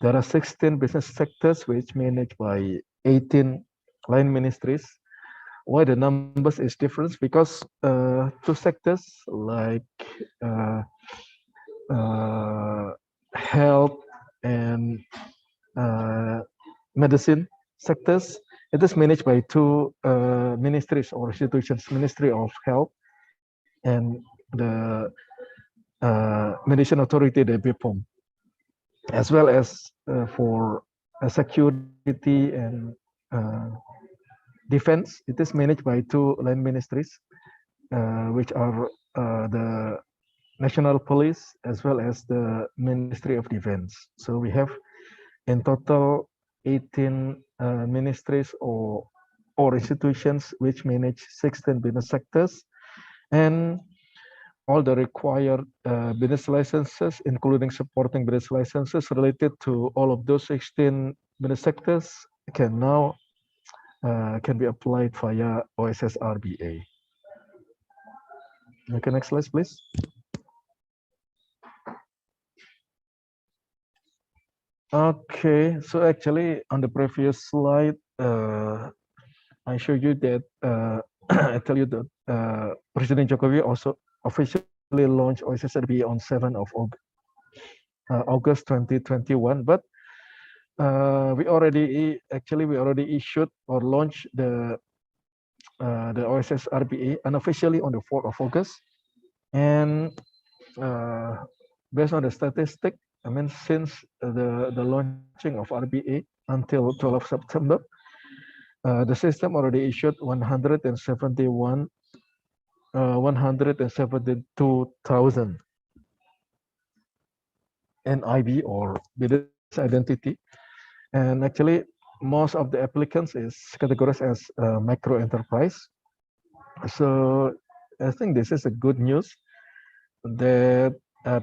there are 16 business sectors which managed by 18 line ministries. Why the numbers is different? Because 2 sectors like health and medicine sectors, it is managed by 2 ministries or institutions, Ministry of Health and the Medicine Authority, the BPKM, as well as for security and defense, it is managed by 2 line ministries, which are the National Police as well as the Ministry of Defense. So we have in total 18 ministries or institutions which manage 16 business sectors, and all the required business licenses, including supporting business licenses related to all of those 16 business sectors, can now can be applied via OSS Rba. Okay, next slide, please. Okay, so actually on the previous slide, I showed you that I tell you that President Jokowi also officially launched OSS Rba on 7th of August 2021, but we already issued or launched the OSS Rba unofficially on the 4th of August, and based on the statistic, I mean, since the launching of RBA until 12 of September, the system already issued 172,000 NIB or business identity, and actually most of the applicants is categorized as micro enterprise. So I think this is a good news that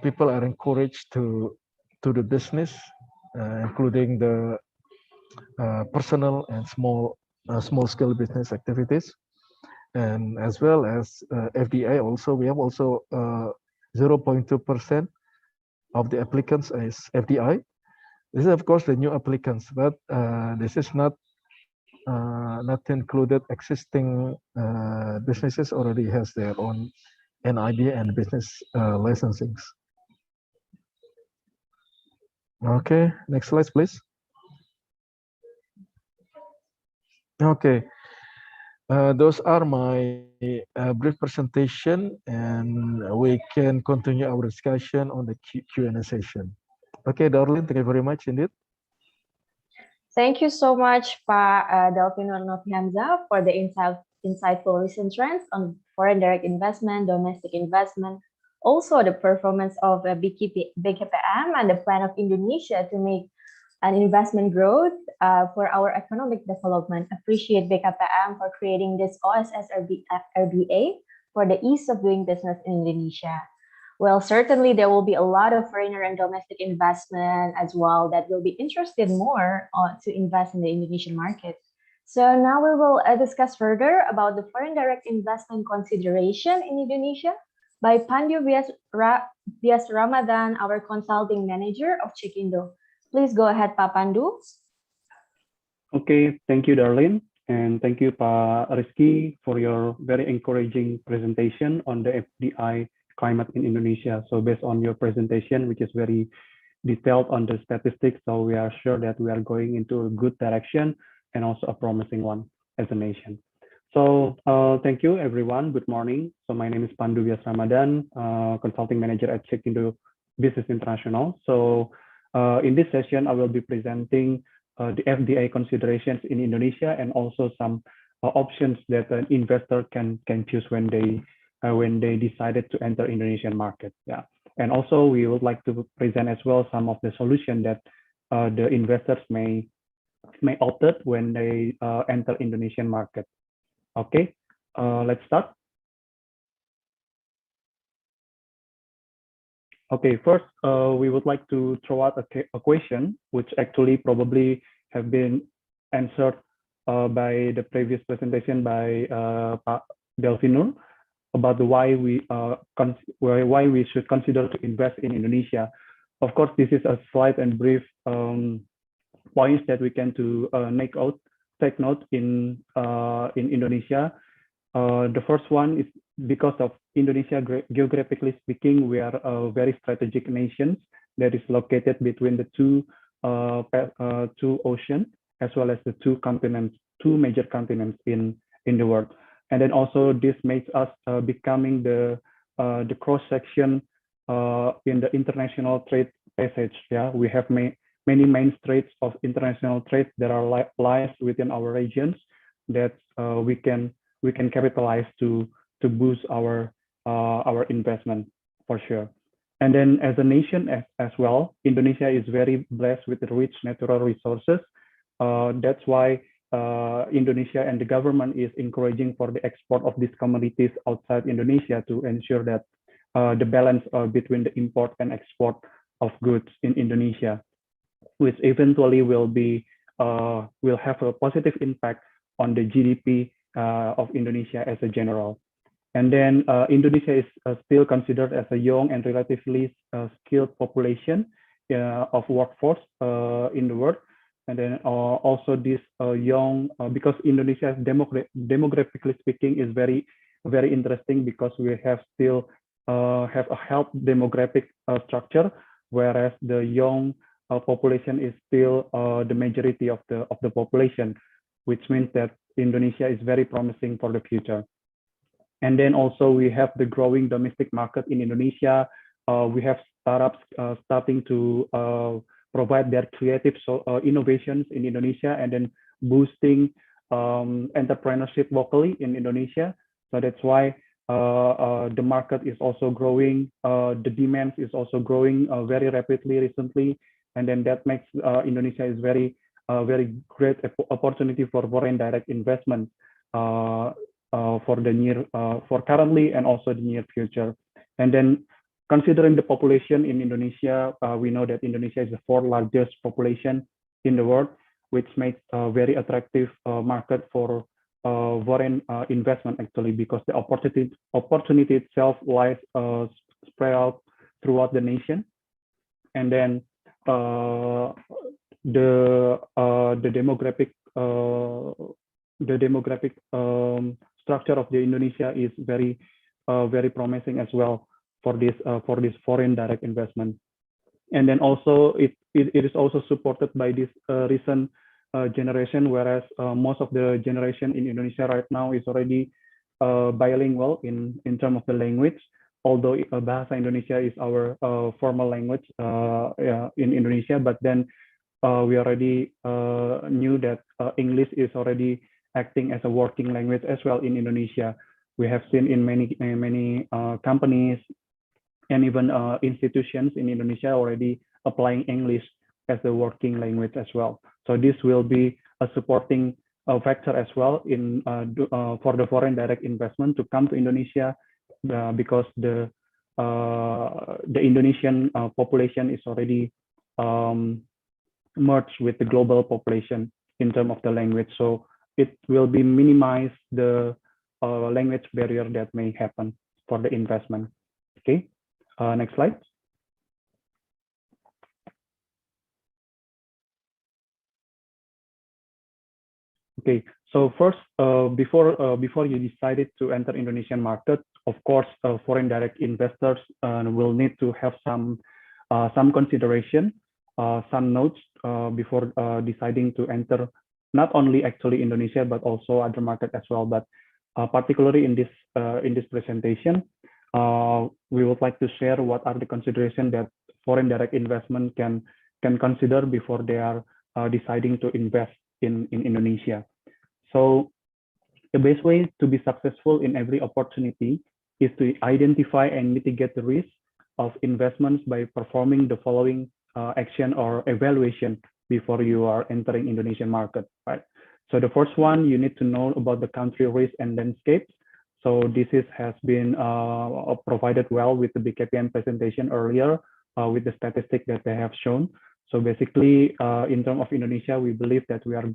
people are encouraged to do business, including the personal and small scale business activities, and as well as FDI. Also, we have also 0.2% of the applicants is FDI. This is of course the new applicants, but this is not included existing businesses already has their own NIB and business licensings. Okay, next slide, please. Okay, those are my brief presentation, and we can continue our discussion on the Q&A session. Okay, Darlene, thank you very much indeed. Thank you so much, Pak Delvino Novihamza, for the insightful recent trends on foreign direct investment, domestic investment, also the performance of BKPM and the plan of Indonesia to make an investment growth for our economic development. Appreciate BKPM for creating this OSS Rba for the ease of doing business in Indonesia. Well, certainly there will be a lot of foreign and domestic investment as well that will be interested more to invest in the Indonesian market. So now we will discuss further about the foreign direct investment consideration in Indonesia by Pandu Biasramadhan, our consulting manager of Cekindo. Please go ahead, Pak Pandu. Okay, thank you, Darlene. And thank you, Pak Rizky, for your very encouraging presentation on the FDI climate in Indonesia. So based on your presentation, which is very detailed on the statistics, so we are sure that we are going into a good direction and also a promising one as a nation. So thank you, everyone. Good morning. So my name is Pandu Biasramadhan, consulting manager at Cekindo Business International. So in this session, I will be presenting the FDI considerations in Indonesia and also some options that an investor can choose when they decided to enter Indonesian market. Yeah, and also we would like to present as well some of the solution that the investors may opt when they enter Indonesian market. Okay, let's start. Okay, first we would like to throw out a question which actually probably have been answered by the previous presentation by Pak Delvino about the why we should consider to invest in Indonesia. Of course, this is a slight and brief points that we can take note in Indonesia. The first one is because of Indonesia, geographically speaking, we are a very strategic nation that is located between the two oceans as well as the two major continents in the world. And then also this makes us becoming the cross section in the international trade passage. Yeah, we have many main streets of international trade that are lies within our regions that we can capitalize to boost our investment for sure. And then as a nation as well, Indonesia is very blessed with rich natural resources. That's why Indonesia and the government is encouraging for the export of these commodities outside Indonesia to ensure that the balance between the import and export of goods in Indonesia, which eventually will have a positive impact on the GDP of Indonesia as a general. And then Indonesia is still considered as a young and relatively skilled population of workforce in the world. And then also this young, because Indonesia demographically speaking is very, very interesting because we have still have a health demographic structure, whereas the young population is still the majority of the population, which means that Indonesia is very promising for the future. And then also we have the growing domestic market in Indonesia. We have startups starting to provide their creative innovations in Indonesia, and then boosting entrepreneurship locally in Indonesia. So that's why the market is also growing. The demand is also growing very rapidly recently, and then that makes Indonesia is very great opportunity for foreign direct investment for currently and also the near future. And then considering the population in Indonesia, we know that Indonesia is the fourth largest population in the world, which makes a very attractive market for foreign investment actually, because the opportunity itself lies spread out throughout the nation. And then the demographic structure of the Indonesia is very promising as well for this foreign direct investment. And then also it is also supported by this recent generation, whereas most of the generation in Indonesia right now is already bilingual in terms of the language. Although Bahasa Indonesia is our formal language in Indonesia, but then we already knew that English is already acting as a working language as well in Indonesia. We have seen in many companies and even institutions in Indonesia already applying English as the working language as well. So this will be a supporting factor as well in for the foreign direct investment to come to Indonesia, because the Indonesian population is already merged with the global population in terms of the language. So it will be minimize the language barrier that may happen for the investment. Okay, next slide. Okay, so first, before you decided to enter Indonesian market, of course, foreign direct investors will need to have some consideration, some notes before deciding to enter not only actually Indonesia but also other market as well. But particularly in this presentation, we would like to share what are the considerations that foreign direct investment can consider before they are deciding to invest in Indonesia. So the best way to be successful in every opportunity is to identify and mitigate the risk of investments by performing the following action or evaluation before you are entering Indonesian market, right? So the first one, you need to know about the country risk and landscape. So this has been provided well with the BKPM presentation earlier with the statistic that they have shown. So basically, in terms of Indonesia, we believe that we are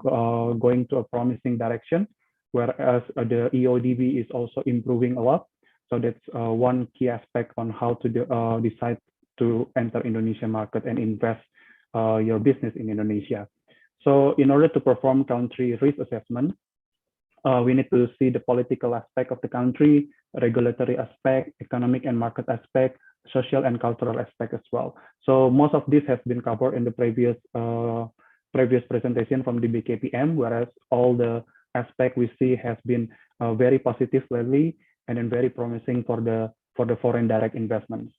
going to a promising direction, whereas the Eodb is also improving a lot. So that's one key aspect on how to decide to enter Indonesian market and invest your business in Indonesia. So in order to perform country risk assessment, we need to see the political aspect of the country, regulatory aspect, economic and market aspect, social and cultural aspect as well. So most of this has been covered in the previous presentation from the BKPM, whereas all the aspect we see has been very positive lately and then very promising for the foreign direct investments.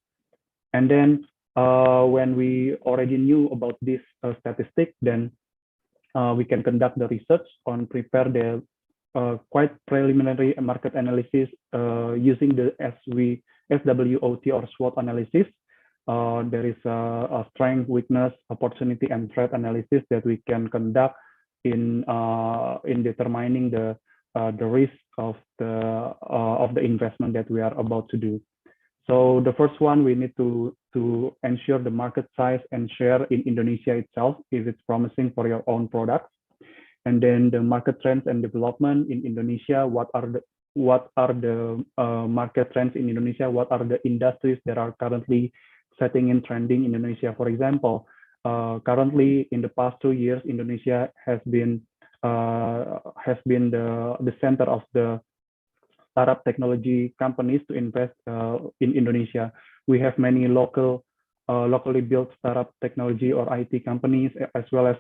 And then when we already knew about this statistic, then we can conduct the research on prepare the quite preliminary market analysis using the SWOT or SWOT analysis. There is a strength, weakness, opportunity, and threat analysis that we can conduct in determining the risk of the investment that we are about to do. So the first one, we need to ensure the market size and share in Indonesia itself, if it's promising for your own products. And then the market trends and development in Indonesia. What are the market trends in Indonesia? What are the industries that are currently setting in trending in Indonesia? For example, currently in the past 2 years, Indonesia has been the center of the startup technology companies to invest in Indonesia. We have many locally built startup technology or IT companies, as well as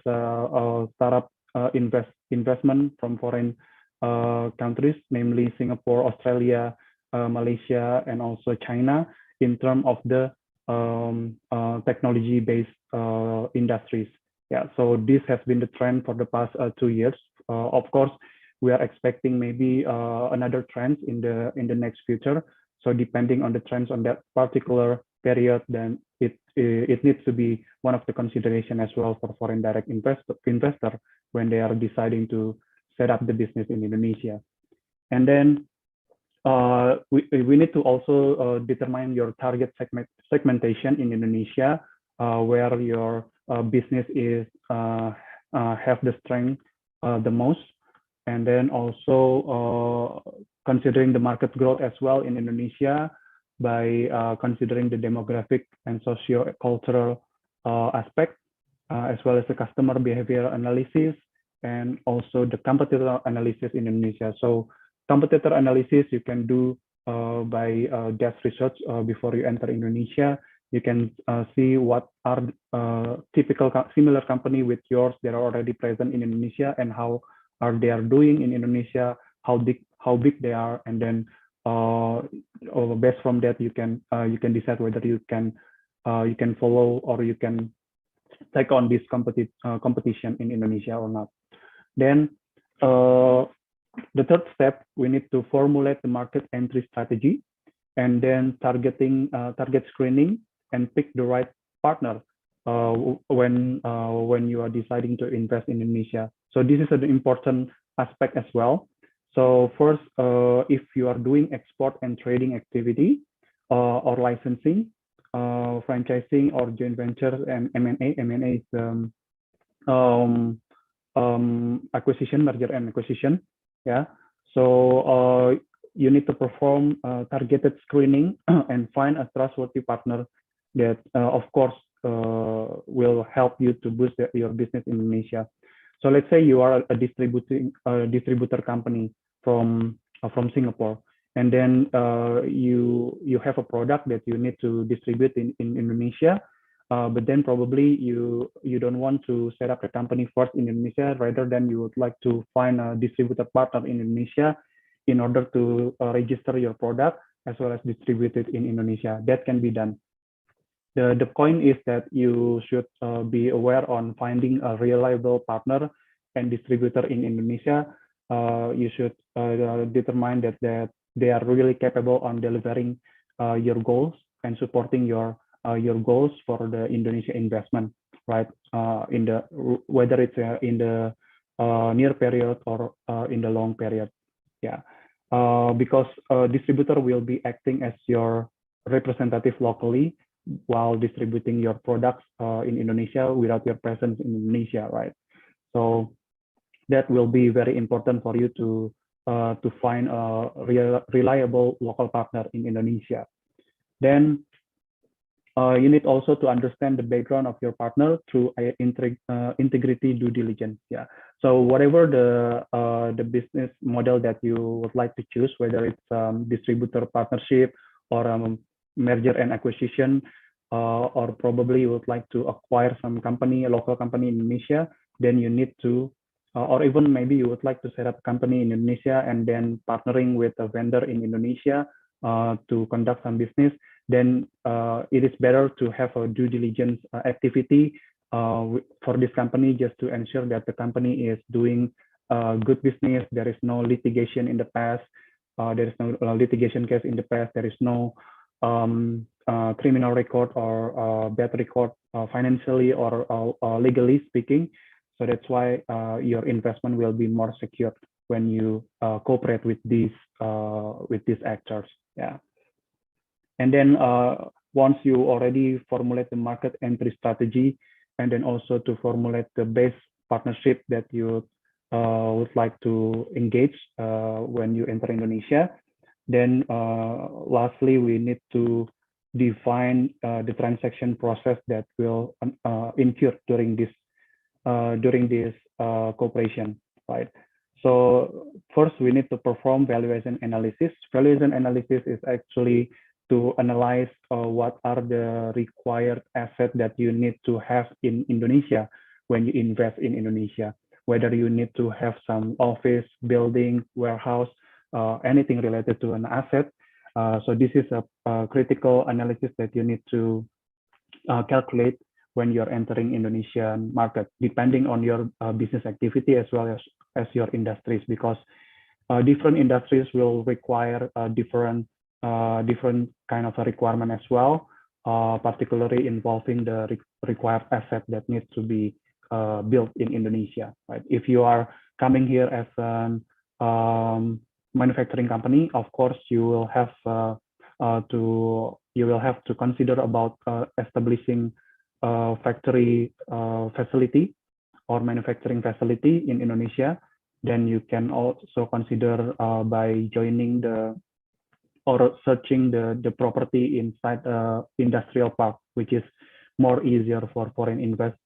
startup investment from foreign countries, namely Singapore, Australia, Malaysia, and also China, in terms of the technology-based industries. Yeah, so this has been the trend for the past 2 years. Of course, we are expecting maybe another trend in the next future. So depending on the trends on that particular period, then it needs to be one of the consideration as well for foreign direct investor when they are deciding to set up the business in Indonesia. And then we need to also determine your target segmentation in Indonesia, where your business is have the strength the most, and then also considering the market growth as well in Indonesia by considering the demographic and socio-cultural aspect, as well as the customer behavior analysis, and also the competitor analysis in Indonesia. So competitor analysis you can do by desk research before you enter Indonesia. You can see what are typical similar company with yours that are already present in Indonesia and how are they are doing in Indonesia, how big they are, and then based from that you can decide whether you can follow or you can take on this competition in Indonesia or not. Then the third step, we need to formulate the market entry strategy, and then target screening and pick the right partner when you are deciding to invest in Indonesia. So this is an important aspect as well. So first, if you are doing export and trading activity or licensing, franchising or joint ventures and M&A. M&A is acquisition, merger and acquisition. Yeah. So you need to perform targeted screening and find a trustworthy partner that, of course, will help you to boost your business in Indonesia. So let's say you are a distributor company from Singapore, and then you have a product that you need to distribute in Indonesia, but then probably you don't want to set up a company first in Indonesia, rather than you would like to find a distributor partner in Indonesia in order to register your product as well as distribute it in Indonesia. That can be done. The point is that you should be aware on finding a reliable partner and distributor in Indonesia. You should determine that they are really capable on delivering your goals and supporting your goals for the Indonesia investment, right? Whether it's in the near period or in the long period, yeah. Because a distributor will be acting as your representative locally while distributing your products in Indonesia without your presence in Indonesia, right? So that will be very important for you to find a reliable local partner in Indonesia. Then you need also to understand the background of your partner through integrity due diligence. Yeah. So whatever the business model that you would like to choose, whether it's distributor partnership or merger and acquisition, or probably you would like to acquire some company, a local company in Indonesia, then you need to, or even maybe you would like to set up a company in Indonesia and then partnering with a vendor in Indonesia to conduct some business, then it is better to have a due diligence activity for this company, just to ensure that the company is doing good business. There is no litigation in the past. There is no litigation case in the past. There is no criminal record or bad record financially or legally speaking. So that's why your investment will be more secure when you cooperate with these actors. Yeah. And then once you already formulate the market entry strategy, and then also to formulate the base partnership that you would like to engage when you enter Indonesia, then lastly, we need to define the transaction process that will incur during this cooperation, right? So first, we need to perform valuation analysis. Valuation analysis is actually to analyze what are the required assets that you need to have in Indonesia when you invest in Indonesia, whether you need to have some office, building, warehouse, anything related to an asset. So this is a critical analysis that you need to calculate when you're entering Indonesian market, depending on your business activity as well as your industries, because different industries will require different kind of a requirement as well, particularly involving the required asset that needs to be built in Indonesia. Right? If you are coming here as a manufacturing company, of course you will have to consider about establishing a factory facility or manufacturing facility in Indonesia. Then you can also consider by joining or searching the property inside industrial park, which is more easier for foreign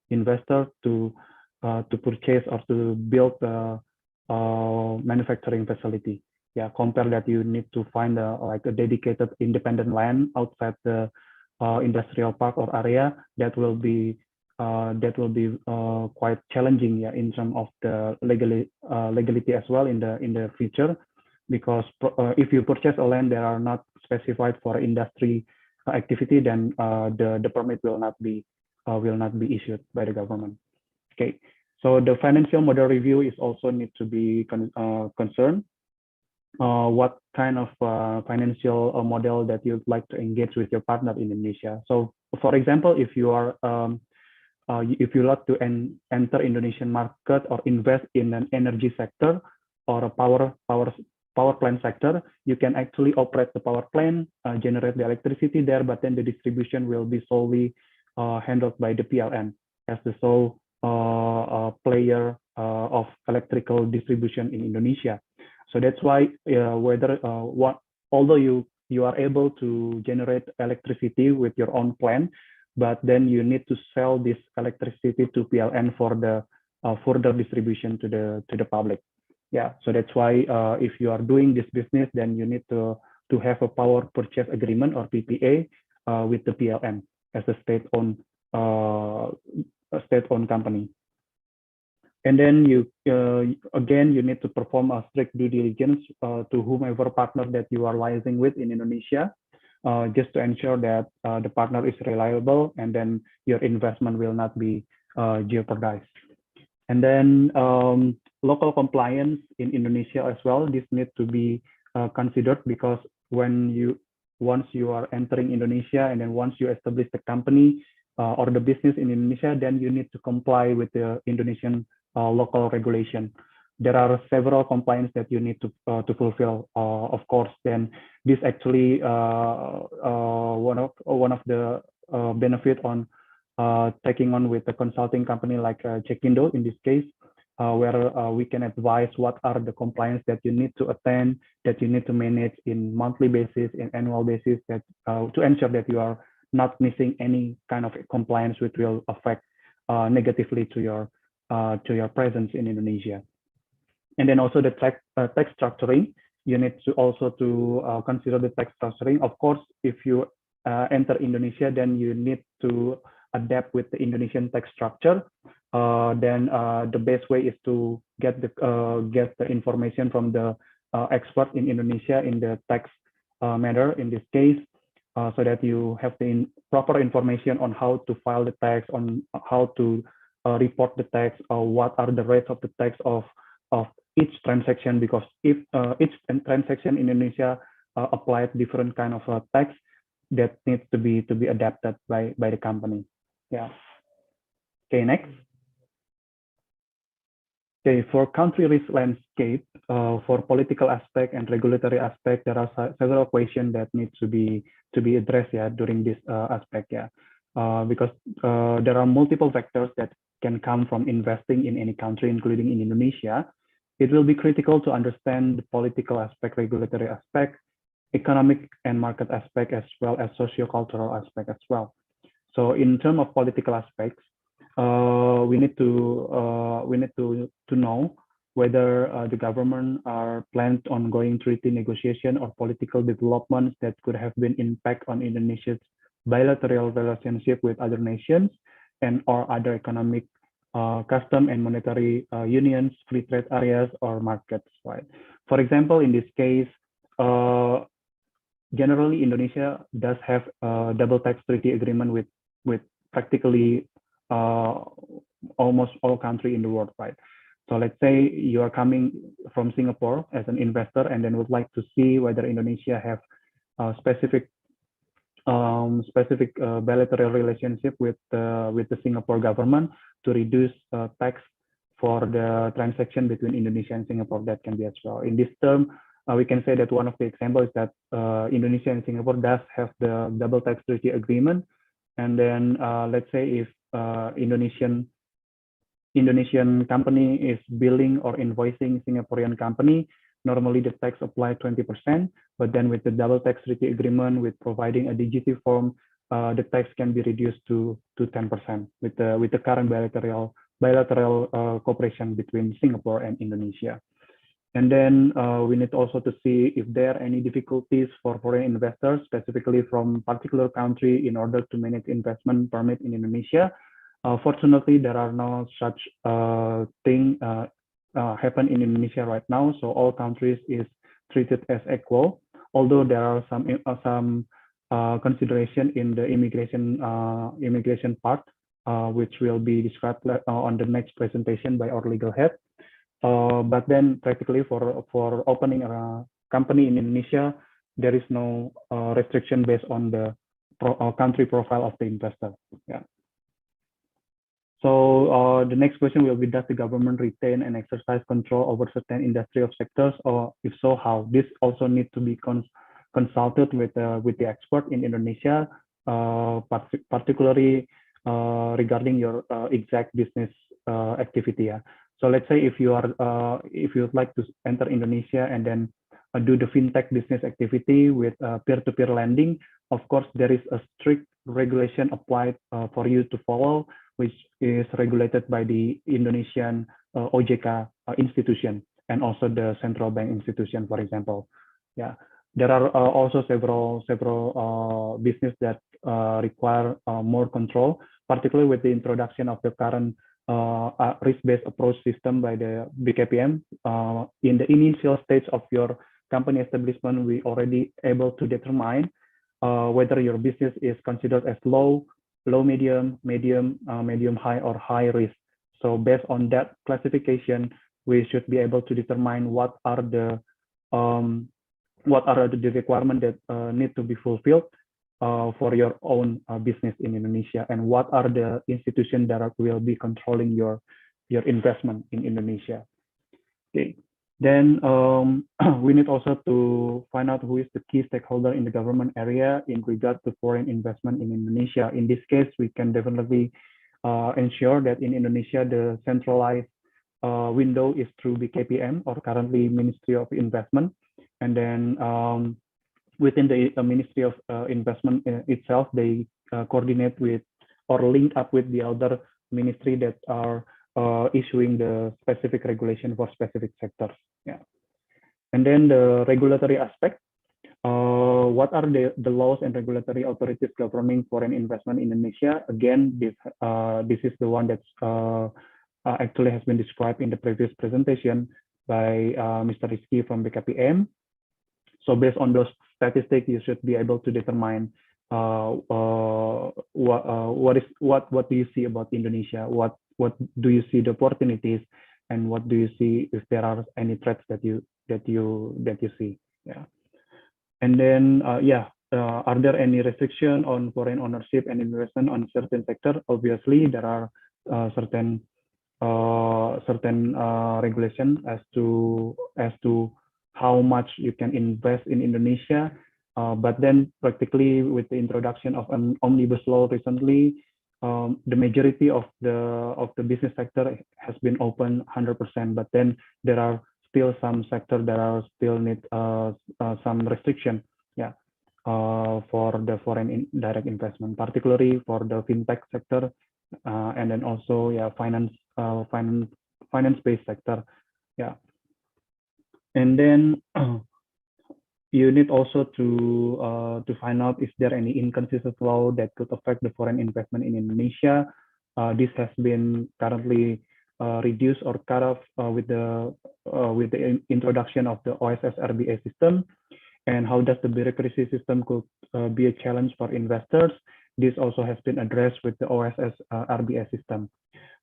investor to purchase or to build a manufacturing facility. Yeah, compare that you need to find like a dedicated independent land outside the industrial park or area. That will be quite challenging, yeah, in terms of the legality as well in the future, because if you purchase a land that are not specified for industry activity, then the permit will not be issued by the government. Okay, so the financial model review is also need to be concerned. What kind of financial model that you'd like to engage with your partner in Indonesia. So, for example, if you are if you like to enter Indonesian market or invest in an energy sector or a power plant sector, you can actually operate the power plant, generate the electricity there, but then the distribution will be solely handled by the PLN as the sole player of electrical distribution in Indonesia. So that's why although you are able to generate electricity with your own plant, but then you need to sell this electricity to PLN for the further distribution to the public. Yeah, so that's why if you are doing this business, then you need to have a power purchase agreement or PPA with the PLN as a state-owned company. And then you need to perform a strict due diligence to whomever partner that you are liaising with in Indonesia, just to ensure that the partner is reliable, and then your investment will not be jeopardized. And then local compliance in Indonesia as well. This needs to be considered, because once you are entering Indonesia, and then once you establish the company or the business in Indonesia, then you need to comply with the Indonesian local regulation. There are several compliance that you need to fulfill, of course. Then this actually one of the benefit on taking on with a consulting company like Cekindo in this case, where we can advise what are the compliance that you need to attend, that you need to manage in monthly basis, in annual basis, that to ensure that you are not missing any kind of compliance which will affect negatively to your presence in Indonesia. And then also the tax structuring. You need to also consider the tax structuring. Of course, if you enter Indonesia, then you need to adapt with the Indonesian tax structure. Then the best way is to get the information from the expert in Indonesia in the tax matter in this case, so that you have the proper information on how to file the tax, on how to report the tax, or what are the rates of the tax of each transaction, because if each transaction in Indonesia applied different kind of tax that needs to be adapted by the company. Yeah. Okay, next. Okay, for country risk landscape, for political aspect and regulatory aspect, there are several questions that need to be addressed, yeah, during this aspect, yeah, because there are multiple factors that can come from investing in any country, including in Indonesia. It will be critical to understand the political aspect, regulatory aspect, economic and market aspect, as well as socio-cultural aspect as well. So in terms of political aspects, we need to know whether the government are planned on ongoing treaty negotiation or political developments that could have been impact on Indonesia's bilateral relationship with other nations and or other economic, custom and monetary unions, free trade areas or markets. Right. For example, in this case, generally Indonesia does have a double tax treaty agreement with with practically almost all countries in the world, right? So let's say you are coming from Singapore as an investor and then would like to see whether Indonesia have specific bilateral relationship with the Singapore government to reduce tax for the transaction between Indonesia and Singapore. That can be as well. In this term, we can say that one of the examples is that Indonesia and Singapore does have the double tax treaty agreement. And then let's say if Indonesian company is billing or invoicing Singaporean company, normally the tax apply 20%, but then with the double tax treaty agreement with providing a digital form, the tax can be reduced to 10% with the current bilateral cooperation between Singapore and Indonesia. And then we need also to see if there are any difficulties for foreign investors, specifically from particular country, in order to manage investment permit in Indonesia. Fortunately, there are no such thing happen in Indonesia right now. So all countries is treated as equal, although there are some consideration in the immigration part, which will be described on the next presentation by our legal head. But then practically for opening a company in Indonesia, there is no restriction based on the country profile of the investor. Yeah. So the next question will be, does the government retain and exercise control over certain industrial sectors, or if so, how? This also needs to be consulted with the expert in Indonesia, particularly regarding your exact business activity. Yeah. So let's say if you would like to enter Indonesia and then do the fintech business activity with peer-to-peer lending, of course there is a strict regulation applied for you to follow, which is regulated by the Indonesian OJK institution and also the central bank institution, for example. Yeah, there are also several business that require more control, particularly with the introduction of the current risk-based approach system by the BKPM. In the initial stage of your company establishment, we already able to determine whether your business is considered as low, medium, high, or high risk. So based on that classification, we should be able to determine what are the requirements that need to be fulfilled for your own business in Indonesia, and what are the institutions that will be controlling your investment in Indonesia. Okay. Then we need also to find out who is the key stakeholder in the government area in regard to foreign investment in Indonesia. In this case, we can definitely ensure that in Indonesia, the centralized window is through BKPM, or currently Ministry of Investment. And then within the Ministry of Investment itself, they coordinate with or link up with the other ministry that are issuing the specific regulation for specific sectors. Yeah. And then the regulatory aspect, what are the laws and regulatory authorities governing foreign investment in Indonesia? Again, this is the one that's actually has been described in the previous presentation by Mr. Rizky from BKPM. So based on those statistics, you should be able to determine what do you see about Indonesia, what do you see the opportunities, and what do you see if there are any threats that you see. Yeah. And then are there any restriction on foreign ownership and investment on certain sector? Obviously, there are certain regulation as to how much you can invest in Indonesia. But then practically with the introduction of an Omnibus Law recently, the majority of the business sector has been open 100%, but then there are still some sectors that are still need some restriction, for the foreign direct investment, particularly for the fintech sector, and then also finance-based sector, and then you need also to find out if there are any inconsistent law that could affect the foreign investment in Indonesia. This has been currently reduced or cut off with the introduction of the OSS Rba system, and how does the bureaucracy system could be a challenge for investors, this also has been addressed with the OSS RBA system.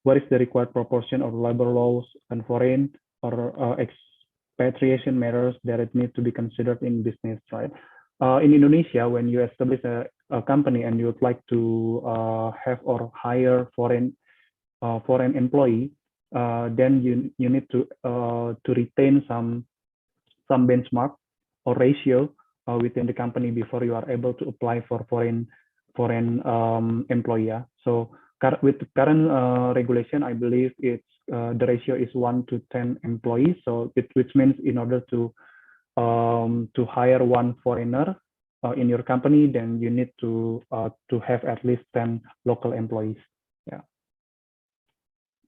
What is the required proportion of labor laws and foreign or expatriation matters that it needs to be considered in business, right? In Indonesia, when you establish a company and you would like to have or hire foreign employee, then you need to retain some benchmark or ratio within the company before you are able to apply for foreign employee. Yeah? So with the current regulation, I believe it's the ratio is 1 to 10 employees. So which means in order to hire one foreigner in your company, then you need to have at least 10 local employees. Yeah.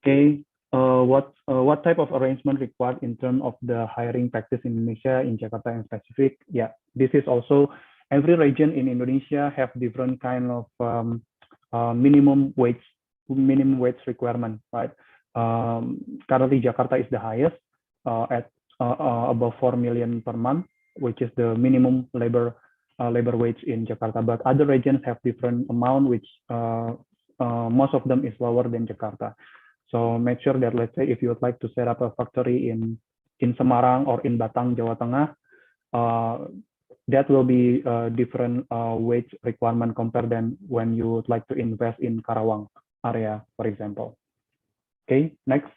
Okay. What type of arrangement required in terms of the hiring practice in Indonesia, in Jakarta in specific? Yeah, this is also every region in Indonesia have different kind of minimum wage requirement, right? Currently, Jakarta is the highest at above 4 million per month, which is the minimum labor wage in Jakarta. But other regions have different amount, which most of them is lower than Jakarta. So make sure that, let's say, if you would like to set up a factory in Semarang or in Batang, Jawa Tengah, that will be a different wage requirement compared than when you would like to invest in Karawang area, for example. Okay, next.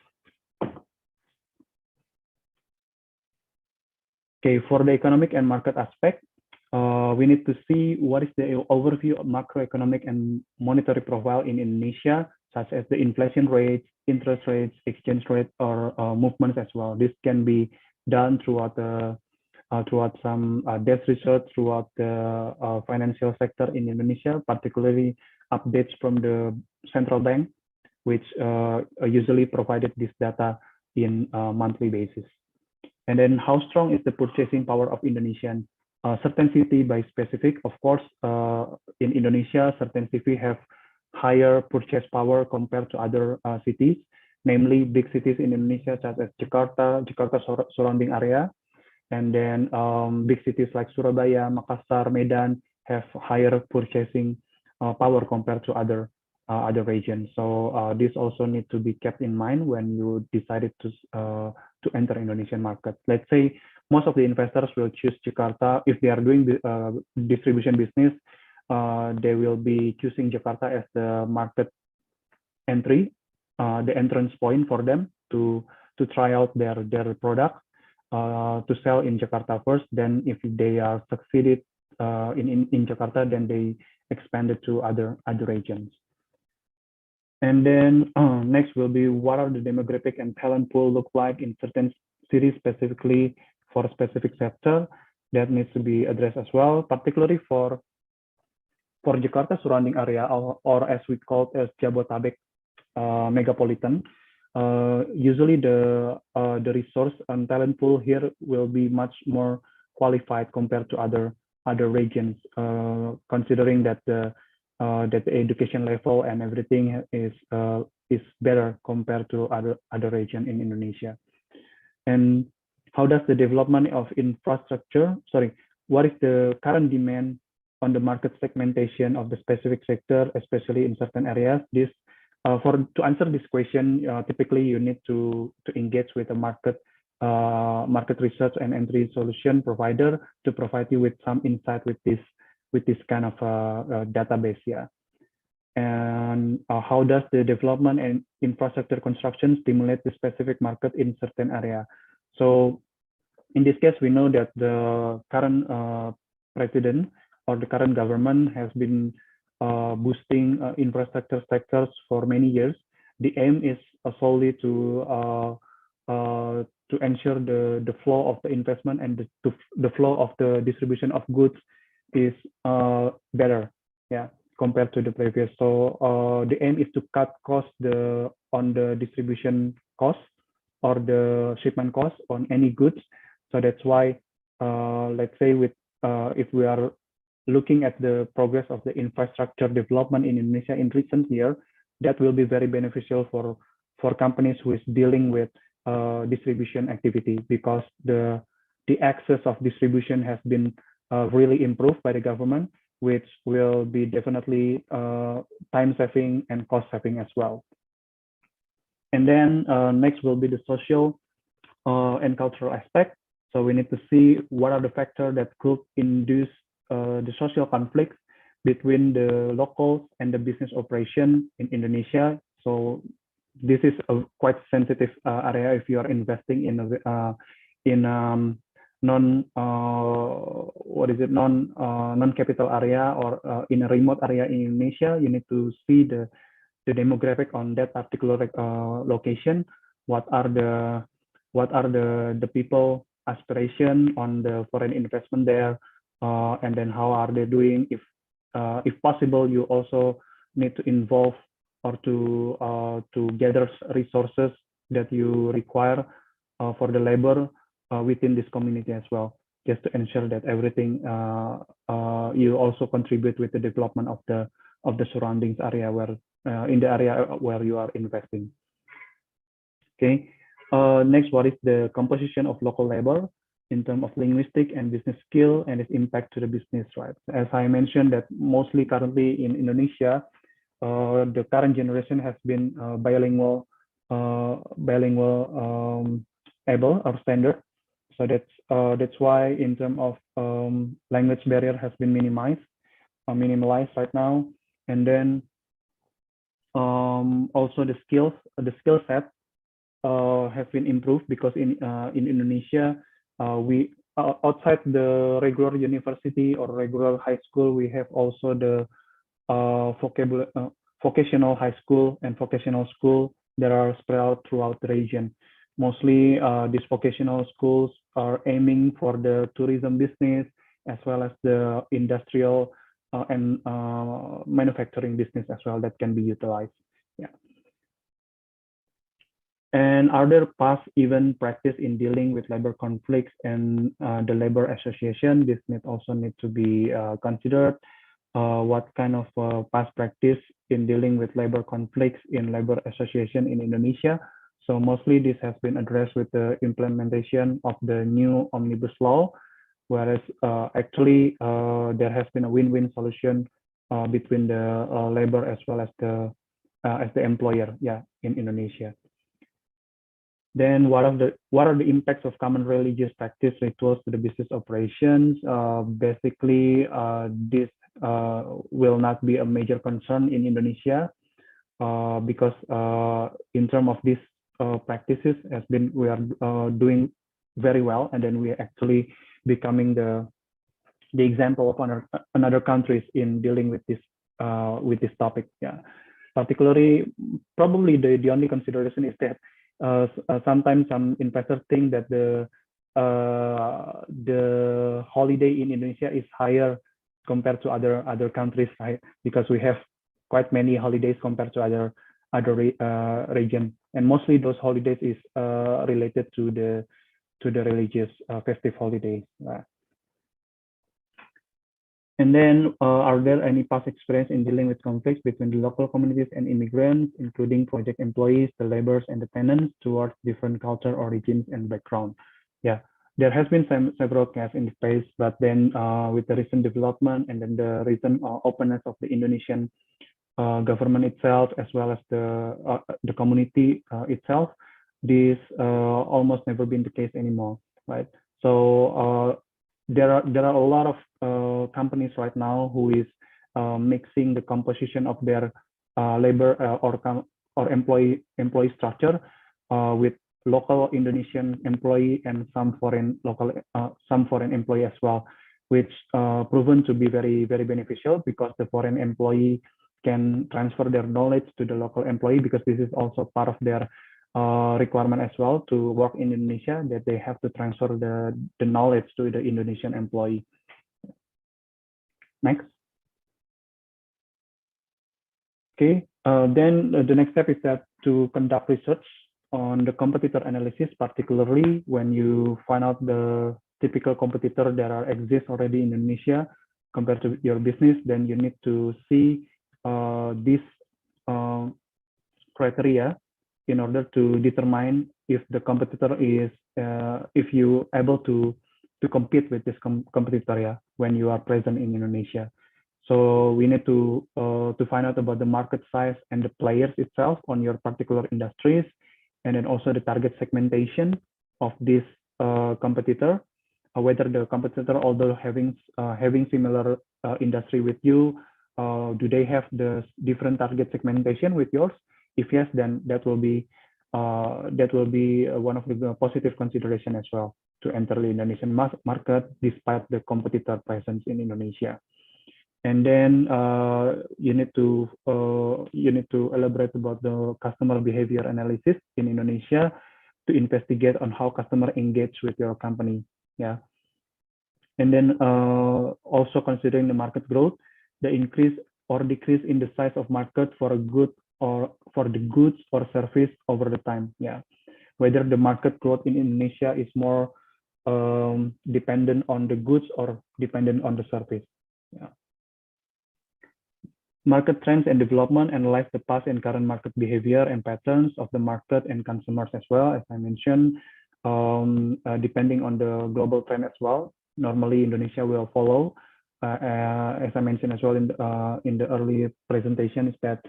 Okay, for the economic and market aspect, we need to see what is the overview of macroeconomic and monetary profile in Indonesia, such as the inflation rate, interest rates, exchange rate, or movements as well. This can be done throughout some desk research throughout the financial sector in Indonesia, particularly updates from the central bank, which usually provided this data in monthly basis. And then how strong is the purchasing power of Indonesian? Certain city by specific, of course, in Indonesia, certain cities have higher purchase power compared to other cities, namely big cities in Indonesia such as Jakarta surrounding area, and then big cities like Surabaya, Makassar, Medan have higher purchasing power compared to other regions. So this also needs to be kept in mind when you decided to enter Indonesian market. Let's say most of the investors will choose Jakarta if they are doing the distribution business. They will be choosing Jakarta as the market entry, the entrance point for them to try out their product, to sell in Jakarta first. Then if they are succeeded in Jakarta, then they expanded to other regions. And then next will be what are the demographic and talent pool look like in certain cities, specifically for a specific sector. That needs to be addressed as well, particularly for Jakarta surrounding area, or as we call it as Jabotabek megapolitan. Usually the resource and talent pool here will be much more qualified compared to other regions, considering that the education level and everything is better compared to other region in Indonesia. And how does the development of infrastructure, what is the current demand on the market segmentation of the specific sector, especially in certain areas? This to answer this question, typically you need to engage with a market research and entry solution provider to provide you with some insight with this kind of database. Yeah. And how does the development and infrastructure construction stimulate the specific market in certain area? So in this case, we know that the current president or the current government has been boosting infrastructure sectors for many years. The aim is solely to ensure the flow of the investment and the flow of the distribution of goods is better, yeah, compared to the previous. So the aim is to cut costs on the distribution cost or the shipment cost on any goods. So that's why, let's say, if we are looking at the progress of the infrastructure development in Indonesia in recent years, that will be very beneficial for companies who is dealing with distribution activity, because the access of distribution has been really improved by the government, which will be definitely time saving and cost saving as well. And then next will be the social and cultural aspect. So we need to see what are the factors that could induce the social conflicts between the locals and the business operation in Indonesia. So this is a quite sensitive area if you are investing in non-capital area or in a remote area in Indonesia. You need to see the demographic on that particular location. What are the people aspiration on the foreign investment there, and then how are they doing? If possible, you also need to involve or to gather resources that you require for the labor within this community as well, just to ensure that everything you also contribute with the development of the surroundings area where in the area where you are investing. Okay. Next, what is the composition of local labor in terms of linguistic and business skill and its impact to the business, right? As I mentioned, that mostly currently in Indonesia, the current generation has been bilingual able or standard. So that's why in terms of language barrier has been minimalized right now. And then also the skill set have been improved, because in Indonesia, we outside the regular university or regular high school, we have also the vocational high school and vocational school that are spread out throughout the region. Mostly these vocational schools are aiming for the tourism business as well as the industrial and manufacturing business as well that can be utilized. Yeah. And are there past even practice in dealing with labor conflicts and the labor association? This also need to be considered. What kind of past practice in dealing with labor conflicts in labor association in Indonesia? So mostly this has been addressed with the implementation of the new Omnibus Law, whereas actually there has been a win-win solution between the labor as well as the employer, yeah, in Indonesia. Then what are the impacts of common religious practice rituals to the business operations? Basically, this will not be a major concern in Indonesia because in terms of these practices, we are doing very well, and then we are actually becoming the example of another countries in dealing with this topic. Yeah, particularly probably the only consideration is that sometimes some investors think that the holiday in Indonesia is higher compared to other countries, right? Because we have quite many holidays compared to other region, and mostly those holidays is related to the religious festive holidays. Right? And then, are there any past experience in dealing with conflicts between the local communities and immigrants, including project employees, the laborers, and the tenants towards different culture, origins, and background? Yeah, there has been several cases in the past, but then with the recent development and then the recent openness of the Indonesian government itself, as well as the community itself, this almost never been the case anymore, right? So there are a lot of companies right now who is mixing the composition of their labor or employee structure with local Indonesian employee and some foreign employee as well, which proven to be very, very beneficial, because the foreign employee can transfer their knowledge to the local employee, because this is also part of their requirement as well to work in Indonesia, that they have to transfer the knowledge to the Indonesian employee. Next. Okay, then the next step is that to conduct research on the competitor analysis, particularly when you find out the typical competitor that exists already in Indonesia compared to your business, then you need to see this criteria in order to determine if the competitor is, if you able to compete with this competitor, yeah, when you are present in Indonesia. So we need to find out about the market size and the players itself on your particular industries, and then also the target segmentation of this competitor, whether the competitor, although having similar industry with you, do they have the different target segmentation with yours? If yes, then that will be one of the positive consideration as well to enter the Indonesian market despite the competitor presence in Indonesia. And then you need to elaborate about the customer behavior analysis in Indonesia to investigate on how customer engage with your company. Yeah. And then also considering the market growth, the increase or decrease in the size of market for a good or for the goods or service over the time. Yeah. Whether the market growth in Indonesia is more dependent on the goods or dependent on the service. Yeah. Market trends and development, analyze the past and current market behavior and patterns of the market and consumers as well, as I mentioned, depending on the global trend as well. Normally, Indonesia will follow, as I mentioned as well in the early presentation, is that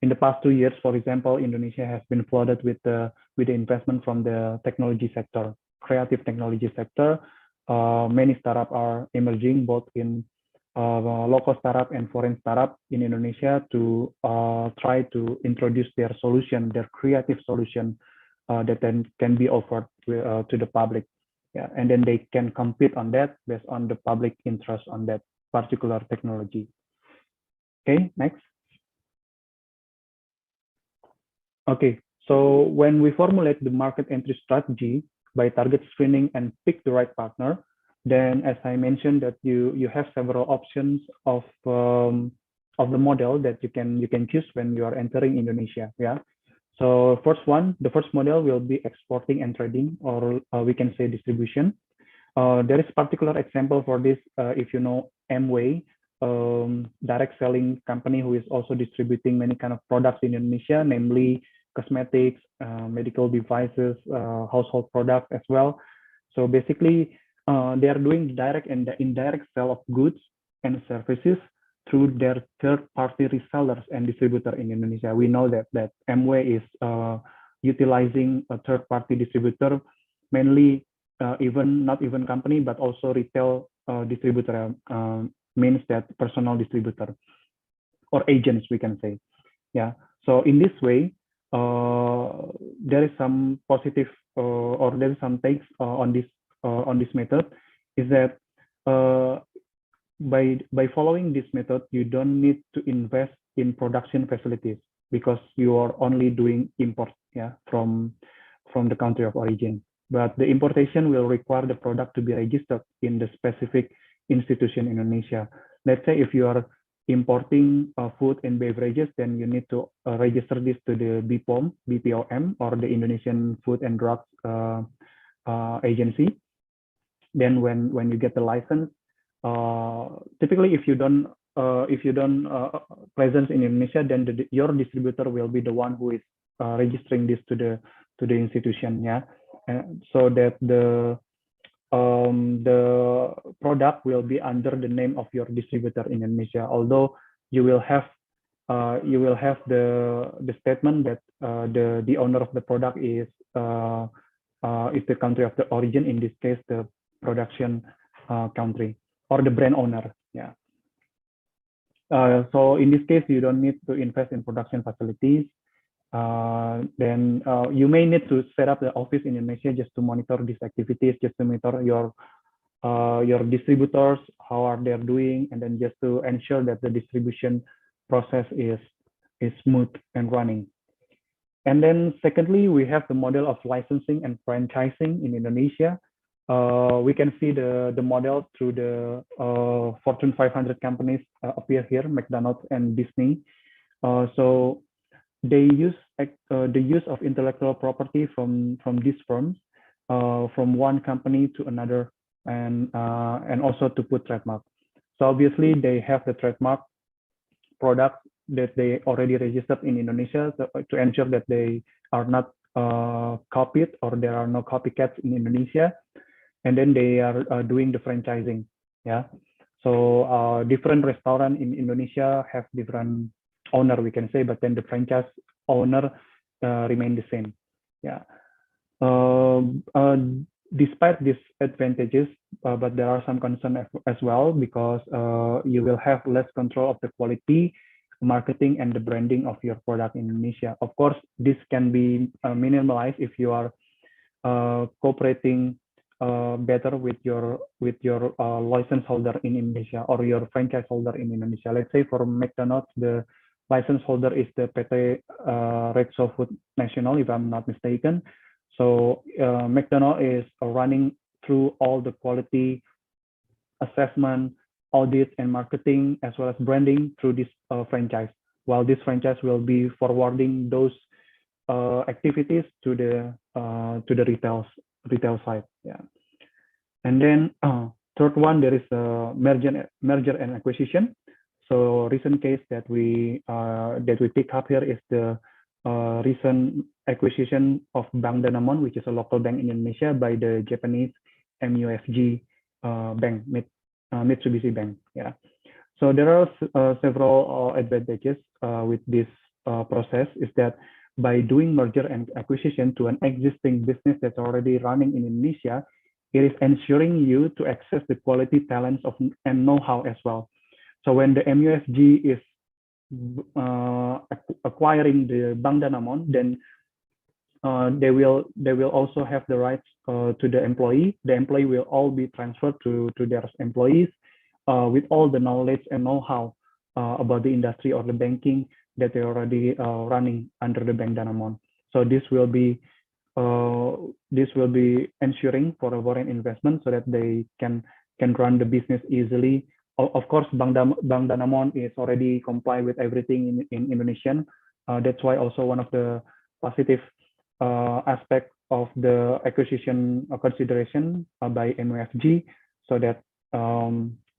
in the past 2 years, for example, Indonesia has been flooded with the investment from the technology sector, creative technology sector. Many startups are emerging, both in local startup and foreign startup in Indonesia, to try to introduce their solution, their creative solution that then can be offered to the public. Yeah, and then they can compete on that based on the public interest on that particular technology. Okay, next. Okay, so when we formulate the market entry strategy by target screening and pick the right partner, then as I mentioned that you have several options of the model that you can choose when you are entering Indonesia. Yeah. So the first model will be exporting and trading, or we can say distribution. There is particular example for this if you know Amway, direct selling company who is also distributing many kind of products in Indonesia, namely cosmetics, medical devices, household products as well. So basically, they are doing direct and the indirect sale of goods and services through their third-party resellers and distributor in Indonesia. We know that Amway is utilizing a third-party distributor, mainly not even company, but also retail distributor, means that personal distributor or agents, we can say. Yeah. So in this way, there is some positive or there is some takes on this method, is that by following this method, you don't need to invest in production facilities because you are only doing import, yeah, from the country of origin. But the importation will require the product to be registered in the specific institution in Indonesia. Let's say if you are importing food and beverages, then you need to register this to the BPKM, or the Indonesian Food and Drugs Agency. Then when you get the license, typically if you don't presence in Indonesia, then your distributor will be the one who is registering this to the institution. Yeah, so that the product will be under the name of your distributor in Indonesia. Although you will have the statement that the owner of the product is the country of the origin, in this case the production country, or the brand owner. Yeah. So in this case, you don't need to invest in production facilities. Then you may need to set up the office in Indonesia just to monitor these activities, just to monitor your distributors, how are they doing, and then just to ensure that the distribution process is smooth and running. And then secondly, we have the model of licensing and franchising in Indonesia. We can see the model through the Fortune 500 companies appear here, McDonald's and Disney. So they use the use of intellectual property from these firms, from one company to another, and also to put trademark. So obviously they have the trademark products that they already registered in Indonesia to ensure that they are not copied, or there are no copycats in Indonesia. And then they are doing the franchising. Yeah. So different restaurants in Indonesia have different owner, we can say, but then the franchise owner remain the same. Yeah. Despite these advantages, but there are some concerns as well, because you will have less control of the quality, marketing, and the branding of your product in Indonesia. Of course, this can be minimalized if you are cooperating better with your license holder in Indonesia or your franchise holder in Indonesia. Let's say for McDonald's, the license holder is the PT Rekso Food National, if I'm not mistaken. So McDonald's is running through all the quality assessment, audit, and marketing, as well as branding through this franchise. While this franchise will be forwarding those activities to the retail side. Yeah. And then third one, there is a merger and acquisition. So recent case that we pick up here is the recent acquisition of Bank Danamon, which is a local bank in Indonesia, by the Japanese MUFG bank, Mitsubishi Bank. Yeah. So there are several advantages with this process. Is that by doing merger and acquisition to an existing business that's already running in Indonesia, it is ensuring you to access the quality talents and know-how as well. So when the MUFG is acquiring the Bank Danamon, then they will also have the rights to the employee. The employee will all be transferred to their employees with all the knowledge and know-how about the industry or the banking that they're already running under the Bank Danamon. So this will be ensuring for a foreign investment so that they can run the business easily. Of course, Bank Danamon is already comply with everything in Indonesian. That's why also one of the positive aspect of the acquisition consideration by MUFG, so that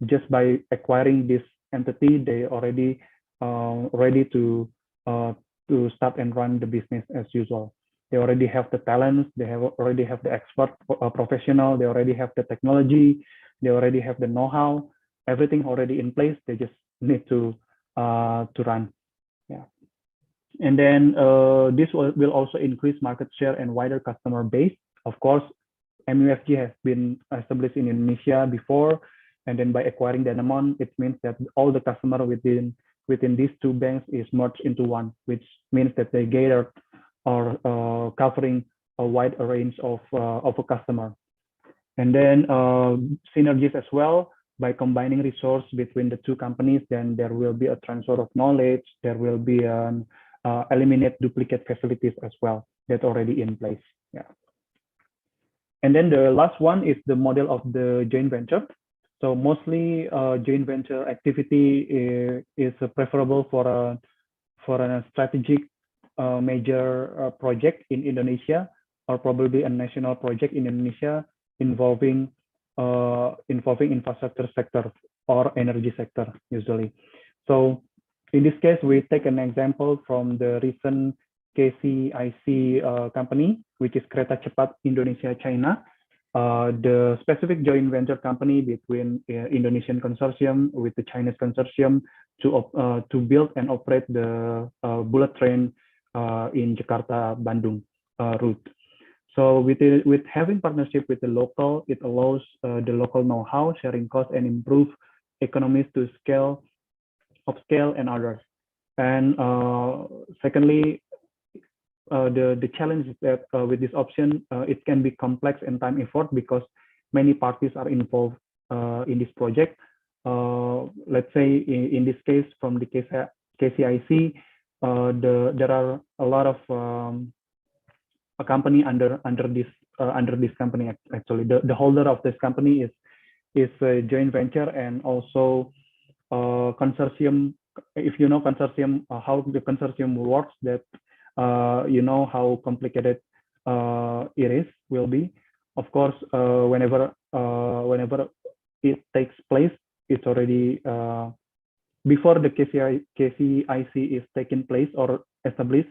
just by acquiring this entity, they already ready to start and run the business as usual. They already have the talents, already have the expert professional, they already have the technology, they already have the know-how, everything already in place. They just need to run. Yeah. And then this will also increase market share and wider customer base. Of course, MUFG has been established in Indonesia before, and then by acquiring Danamon, it means that all the customer within these two banks is merged into one, which means that they gather or covering a wide range of a customer. And then synergies as well. By combining resource between the two companies, then there will be a transfer of knowledge. There will be an eliminate duplicate facilities as well that already in place. Yeah. And then the last one is the model of the joint venture. So mostly joint venture activity is preferable for a strategic major project in Indonesia, or probably a national project in Indonesia involving infrastructure sector or energy sector usually. So in this case, we take an example from the recent KCIC company, which is Kereta Cepat Indonesia China. The specific joint venture company between Indonesian consortium with the Chinese consortium to build and operate the bullet train in Jakarta-Bandung route. So with having partnership with the local, it allows the local know-how, sharing costs, and improve economies to scale and others. And secondly, the challenge is that with this option, it can be complex and time effort because many parties are involved in this project. Let's say in this case, from the KCIC, there are a lot of a company under this company. Actually, the holder of this company is a joint venture and also consortium. If you know consortium, how the consortium works, that you know how complicated it will be. Of course, whenever it takes place, it's already before the KCIC is taking place or established.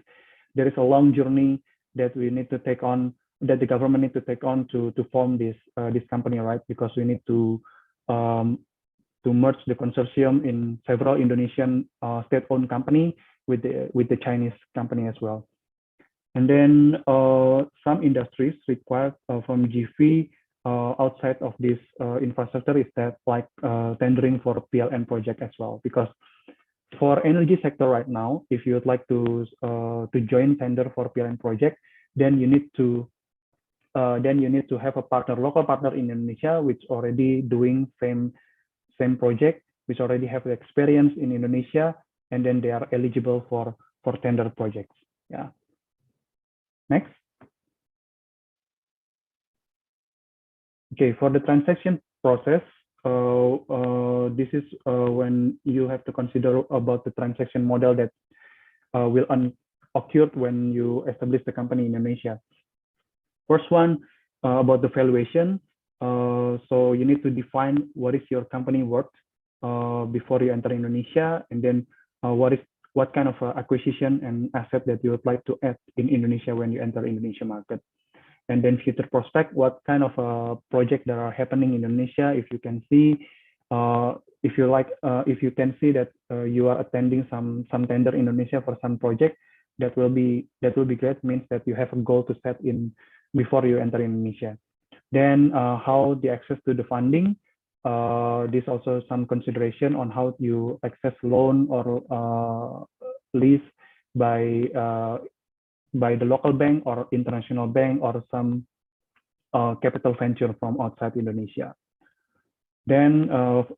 There is a long journey that we need to take on, that the government need to take on to form this company, right? Because we need to to merge the consortium in several Indonesian state-owned company with the Chinese company as well. And then some industries require from GV outside of this infrastructure is that like tendering for PLN project as well. Because for energy sector right now, if you would like to join tender for PLN project, then you need to have a partner, local partner in Indonesia, which already doing same project, which already have the experience in Indonesia, and then they are eligible for tender projects. Yeah. Next. Okay, for the transaction process, this is when you have to consider about the transaction model that will occur when you establish the company in Indonesia. First one, about the valuation. So you need to define what is your company worth before you enter Indonesia, and then what kind of acquisition and asset that you would like to add in Indonesia when you enter Indonesia market. And then future prospect, what kind of project that are happening in Indonesia. If you can see, if you can see that you are attending some tender in Indonesia for some project, that will be great. Means that you have a goal to set in before you enter Indonesia. Then how the access to the funding. This also some consideration on how you access loan or lease by the local bank or international bank or some capital venture from outside Indonesia. Then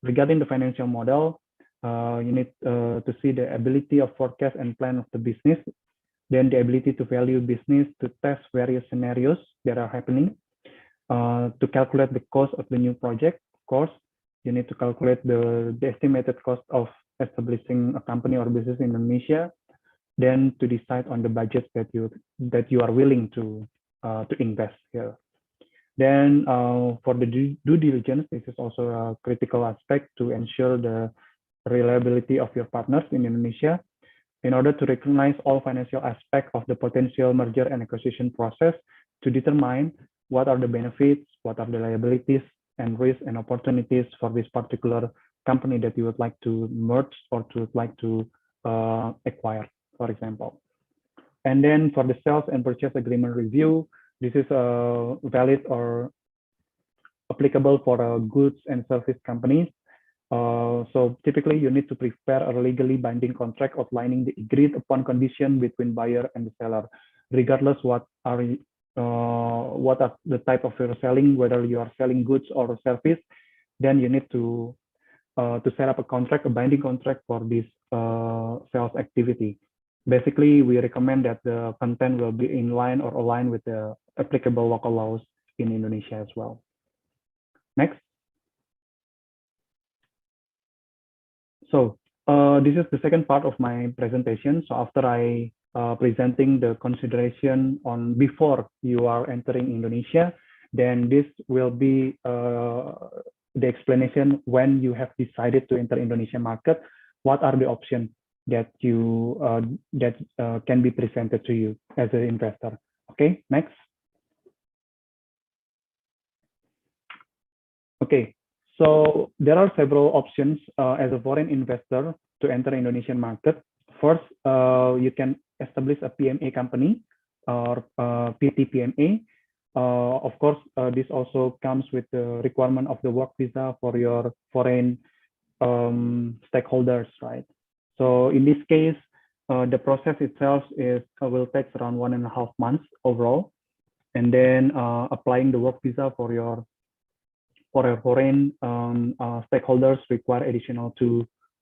regarding the financial model, you need to see the ability of forecast and plan of the business, then the ability to value business, to test various scenarios that are happening, to calculate the cost of the new project. Of course, you need to calculate the estimated cost of establishing a company or business in Indonesia, then to decide on the budget that you are willing to invest here. Then for the due diligence, this is also a critical aspect to ensure the reliability of your partners in Indonesia in order to recognize all financial aspects of the potential merger and acquisition process to determine what are the benefits, what are the liabilities and risks and opportunities for this particular company that you would like to merge or to like to acquire, for example. And then for the sales and purchase agreement review, this is valid or applicable for goods and service companies. So typically you need to prepare a legally binding contract outlining the agreed upon condition between buyer and the seller, regardless what are the type of you're selling, whether you are selling goods or service. Then you need to set up a contract, a binding contract for this sales activity. Basically, we recommend that the content will be in line or aligned with the applicable local laws in Indonesia as well. Next. So this is the second part of my presentation. So after I presenting the consideration on before you are entering Indonesia, then this will be the explanation when you have decided to enter Indonesia market. What are the options that you can be presented to you as an investor? Okay, next. Okay, so there are several options as a foreign investor to enter Indonesian market. First, you can establish a PMA company or PTPMA. Of course, this also comes with the requirement of the work visa for your foreign stakeholders, right? So in this case, the process itself will take around 1.5 months overall, and then applying the work visa for your foreign stakeholders require additional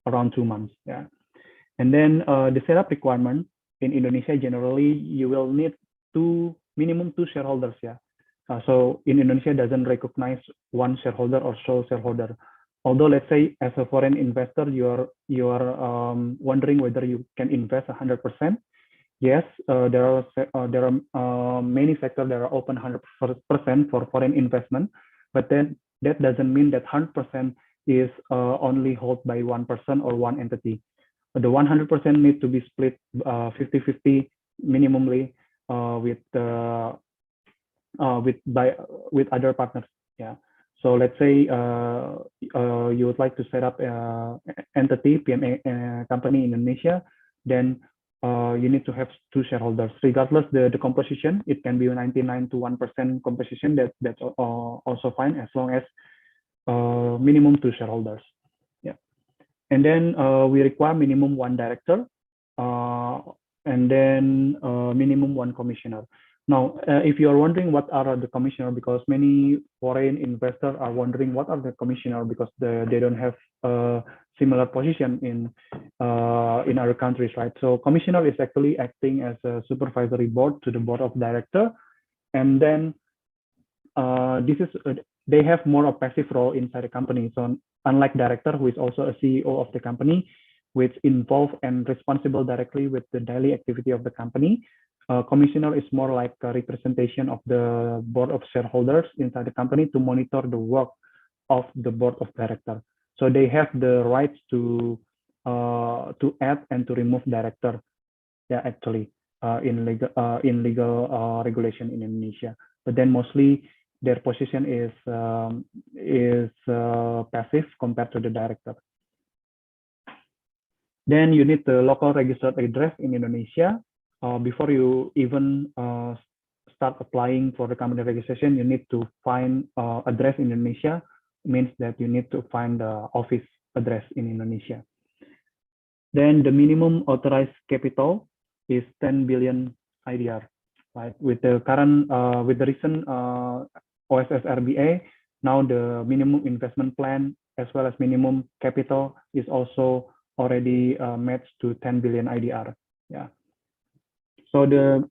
around 2 months. Yeah, and then the setup requirement in Indonesia generally you will need minimum two shareholders. Yeah, so in Indonesia doesn't recognize one shareholder or sole shareholder. Although let's say as a foreign investor you are wondering whether you can invest 100%. Yes, there are many sectors that are open 100% for foreign investment, but then that doesn't mean that 100% is only held by one person or one entity. The 100% need to be split 50-50 minimally with other partners. Yeah. So let's say you would like to set up an entity, PMA company in Indonesia, then you need to have 2 shareholders, regardless the composition. It can be 99 to 1% composition. That's also fine, as long as minimum 2 shareholders. Yeah, and then we require minimum 1 director, and then minimum 1 commissioner. Now, if you are wondering what are the commissioner, because many foreign investors are wondering what are the commissioner, because they don't have a similar position in other countries, right? So commissioner is actually acting as a supervisory board to the board of director, and then they have more of passive role inside the company. So unlike director, who is also a CEO of the company, which involved and responsible directly with the daily activity of the company, commissioner is more like a representation of the board of shareholders inside the company to monitor the work of the board of director. So they have the rights to add and to remove director. Yeah, actually, in legal regulation in Indonesia. But then mostly their position is passive compared to the director. Then you need the local registered address in Indonesia. Before you even start applying for the company registration, you need to find address in Indonesia. Means that you need to find the office address in Indonesia. Then the minimum authorized capital is 10 billion IDR. Right? With the current, with the recent OSS Rba, now the minimum investment plan as well as minimum capital is also already matched to 10 billion IDR. Yeah. So the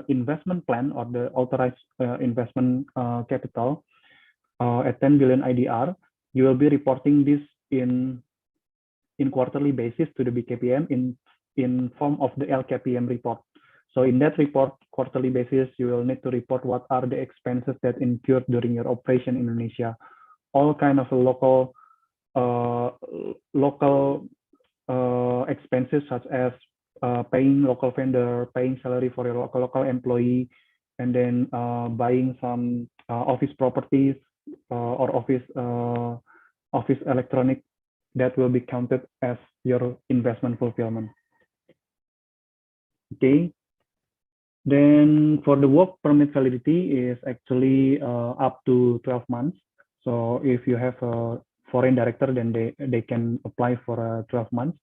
investment plan or the authorized investment capital at 10 billion IDR, you will be reporting this in quarterly basis to the BKPM in form of the LKPM report. So in that report, quarterly basis, you will need to report what are the expenses that incurred during your operation in Indonesia, all kind of local expenses such as paying local vendor, paying salary for your local employee, and then buying some office properties or office electronic that will be counted as your investment fulfillment. Okay. Then for the work permit validity is actually up to 12 months. So if you have a foreign director, then they can apply for 12 months.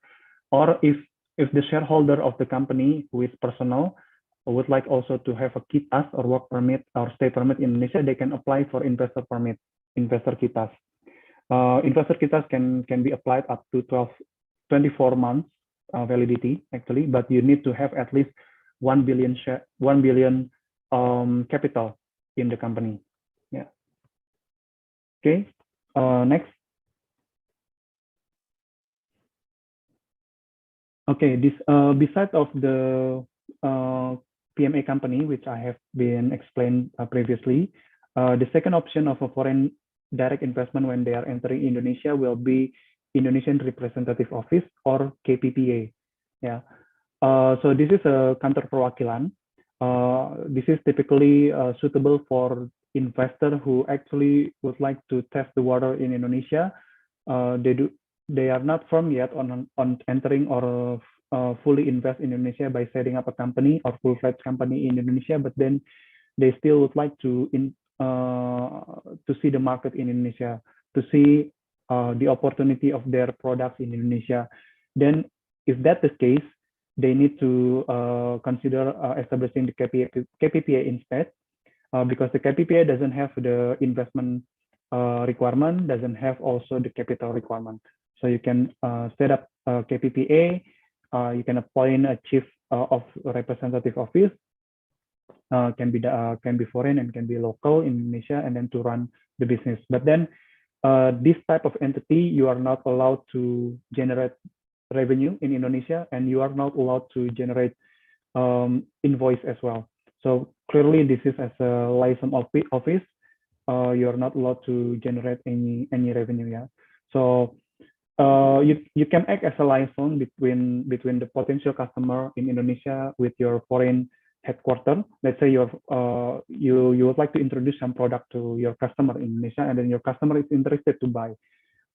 Or if the shareholder of the company who is personal would like also to have a KITAS or work permit or stay permit in Indonesia, they can apply for investor permit, investor KITAS. Investor KITAS can be applied up to 24 months validity actually, but you need to have at least 1 billion capital in the company. Yeah. Okay. Next. Okay. This besides of the PMA company, which I have been explained previously, the second option of a foreign direct investment when they are entering Indonesia will be Indonesian Representative Office or KPPA. Yeah. So this is a kantor perwakilan. This is typically suitable for investors who actually would like to test the water in Indonesia. They are not firm yet on entering or fully invest in Indonesia by setting up a company or full-fledged company in Indonesia, but then they still would like to see the market in Indonesia, to see the opportunity of their products in Indonesia. Then, if that's the case, they need to consider establishing the KPPA instead, because the KPPA doesn't have the investment requirement, doesn't have also the capital requirement. So you can set up a KPPA, you can appoint a chief of representative office, can be foreign and can be local in Indonesia, and then to run the business. But then this type of entity, you are not allowed to generate revenue in Indonesia, and you are not allowed to generate invoice as well. So clearly, this is as a license office. You are not allowed to generate any revenue. Yeah. So you can act as a liaison between the potential customer in Indonesia with your foreign headquarters. Let's say you would like to introduce some product to your customer in Indonesia, and then your customer is interested to buy.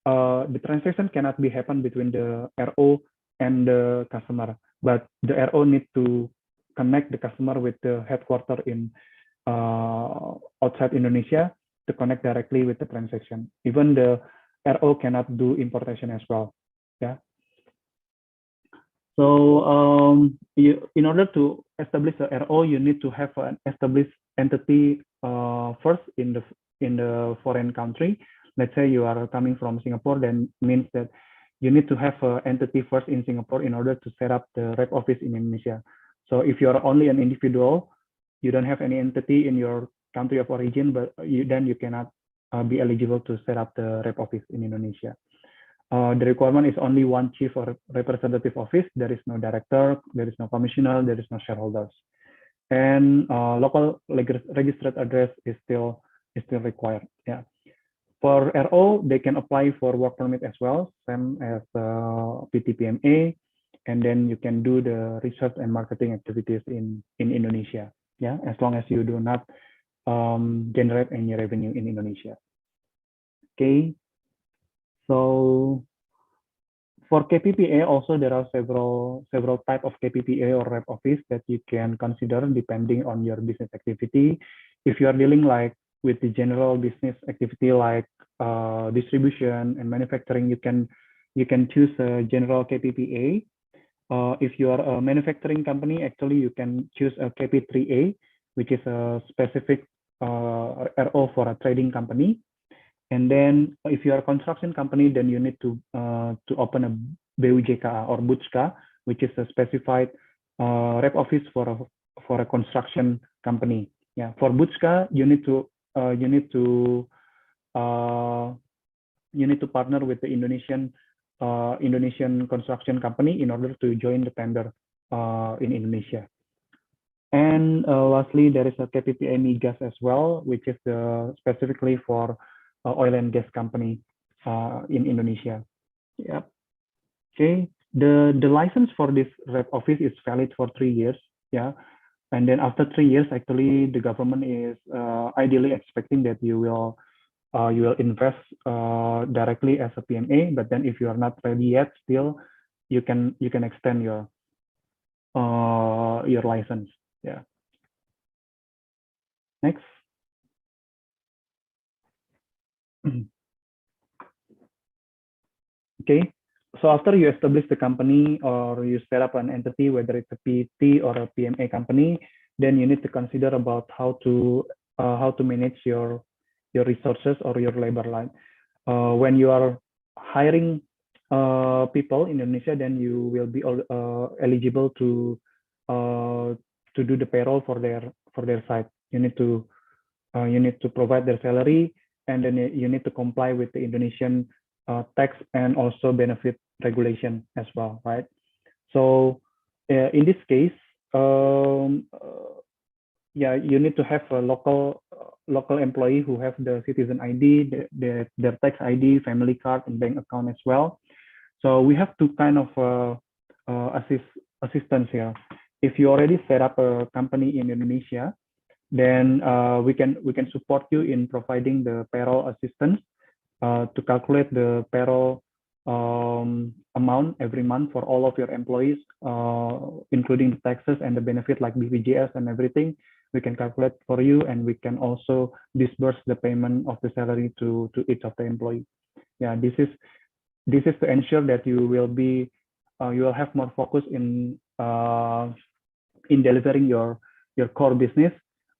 The transaction cannot be happen between the RO and the customer, but the RO need to connect the customer with the headquarters in outside Indonesia to connect directly with the transaction. Even the RO cannot do importation as well. Yeah. So in order to establish a RO, you need to have an established entity first in the foreign country. Let's say you are coming from Singapore, then means that you need to have an entity first in Singapore in order to set up the rep office in Indonesia. So if you are only an individual, you don't have any entity in your country of origin, but then you cannot be eligible to set up the rep office in Indonesia. The requirement is only one chief or representative office. There is no director, there is no commissioner, there is no shareholders, and local registered address is still required. Yeah. For RO, they can apply for work permit as well, same as PTPMA, and then you can do the research and marketing activities in Indonesia. Yeah, as long as you do not generate any revenue in Indonesia. Okay. So for KPPA also there are several type of KPPA or rep office that you can consider depending on your business activity. If you are dealing like with the general business activity like distribution and manufacturing, you can choose a general KPPA. If you are a manufacturing company, actually you can choose a KP3A, which is a specific RO for a trading company. And then if you are a construction company, then you need to open a BUJKA or BUJKA, which is a specified rep office for a construction company. Yeah, for BUJKA, you need to partner with the Indonesian construction company in order to join the tender in Indonesia. And lastly, there is a KPPA Migas as well, which is specifically for oil and gas company in Indonesia. Yeah. Okay. The license for this rep office is valid for 3 years. Yeah. And then after 3 years, actually, the government is ideally expecting that you will invest directly as a PMA. But then, if you are not ready yet, still you can extend your license. Yeah. Next. Okay. So after you establish the company or you set up an entity, whether it's a PT or a PMA company, then you need to consider about how to manage your resources or your labor line. When you are hiring people in Indonesia, then you will be eligible to do the payroll for their site. You need to provide their salary, and then you need to comply with the Indonesian tax and also benefit regulation as well, right? So in this case, yeah, you need to have a local employee who have the citizen ID, their tax ID, family card, and bank account as well. So we have two kind of assistance here. If you already set up a company in Indonesia, then we can support you in providing the payroll assistance to calculate the payroll amount every month for all of your employees, including the taxes and the benefit like BPJS and everything. We can calculate for you, and we can also disburse the payment of the salary to each of the employee. Yeah, this is to ensure that you will have more focus in delivering your core business.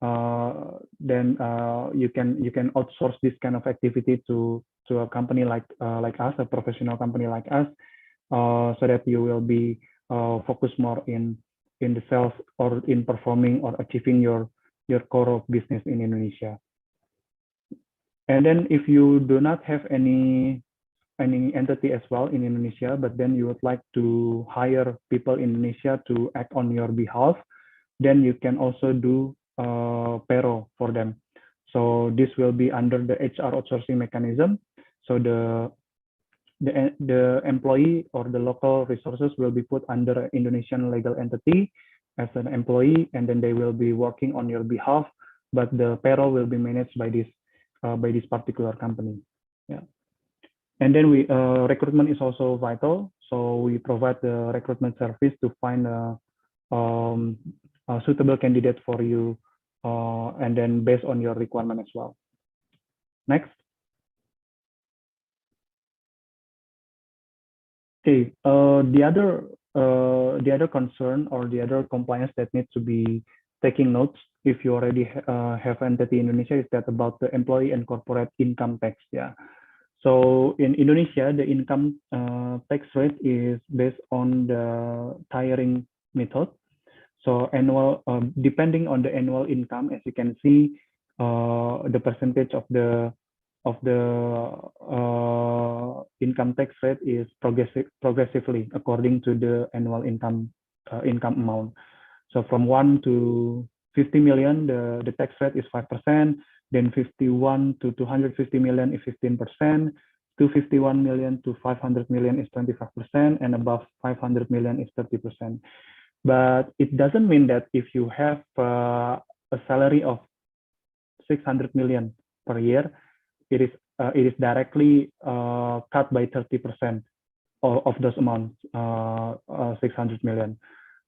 Then you can outsource this kind of activity to a company like us, a professional company like us, so that you will be focused more in the sales or in performing or achieving your core of business in Indonesia. And then if you do not have any entity as well in Indonesia, but then you would like to hire people in Indonesia to act on your behalf, then you can also do payroll for them. So this will be under the HR outsourcing mechanism. So the employee or the local resources will be put under an Indonesian legal entity, as an employee, and then they will be working on your behalf, but the payroll will be managed by this particular company. Yeah. And then recruitment is also vital. So we provide the recruitment service to find a suitable candidate for you, and then based on your requirement as well. Next. Okay, the other concern or the other compliance that needs to be taking notes if you already have entity in Indonesia is that about the employee and corporate income tax. Yeah. So in Indonesia, the income tax rate is based on the tiering method. So annual, depending on the annual income, as you can see, the percentage of the income tax rate is progressively according to the annual income amount. So from 1 to 50 million, the tax rate is 5%. Then 51 to 250 million is 15%. 251 million to 500 million is 25%, and above 500 million is 30%. But it doesn't mean that if you have a salary of 600 million per year, it is directly cut by 30% of those amounts, 600 million.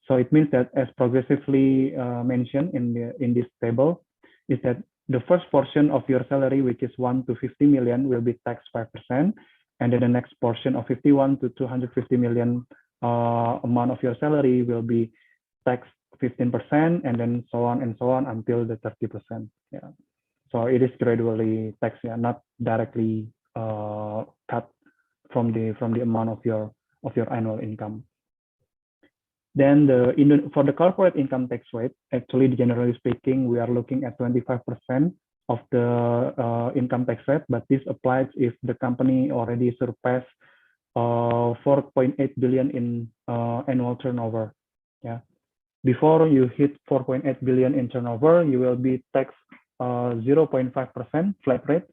So it means that, as progressively mentioned in this table, is that the first portion of your salary, which is 1 to 50 million, will be taxed 5%, and then the next portion of 51 to 250 million amount of your salary will be taxed 15%, and then so on until the 30%. Yeah. So it is gradually taxed, yeah, not directly cut from the amount of your annual income. Then for the corporate income tax rate, actually, generally speaking, we are looking at 25% of the income tax rate, but this applies if the company already surpassed 4.8 billion in annual turnover. Yeah. Before you hit 4.8 billion in turnover, you will be taxed 0.5% flat rate,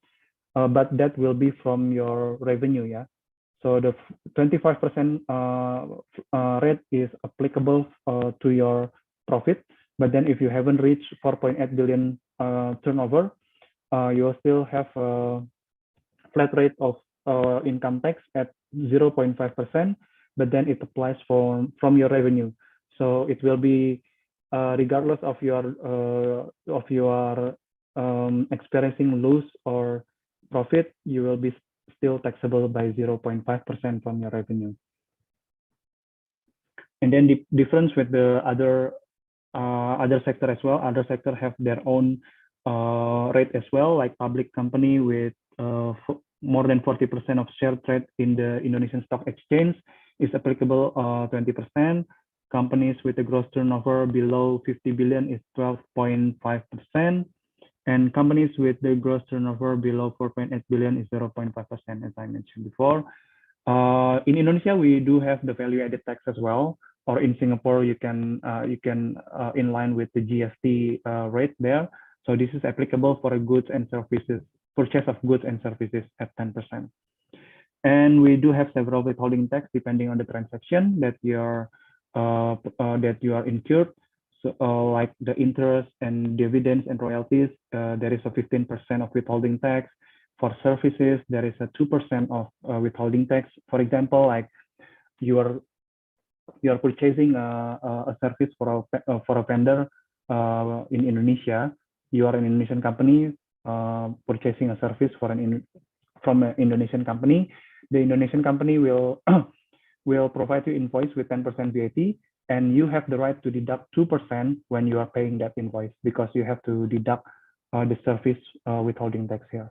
but that will be from your revenue. Yeah. So the 25% rate is applicable to your profit. But then if you haven't reached 4.8 billion turnover, you will still have a flat rate of income tax at 0.5%, but then it applies from your revenue. So it will be regardless of your experiencing loss or profit, you will be still taxable by 0.5% from your revenue. And then the difference with the other sector as well. Other sector have their own rate as well, like public company with more than 40% of share trade in the Indonesian stock exchange is applicable 20%. Companies with a gross turnover below 50 billion is 12.5%. And companies with the gross turnover below 4.8 billion is 0.5%, as I mentioned before. In Indonesia, we do have the value-added tax as well. Or in Singapore, you can in line with the GST rate there. So this is applicable for goods and services, purchase of goods and services at 10%. And we do have several withholding tax depending on the transaction that you are incurred. So like the interest and dividends and royalties, there is a 15% of withholding tax. For services, there is a 2% of withholding tax. For example, like you are purchasing a service for a vendor in Indonesia. You are an Indonesian company purchasing a service from an Indonesian company. The Indonesian company will provide you invoice with 10% VAT. And you have the right to deduct 2% when you are paying that invoice, because you have to deduct the service withholding tax here.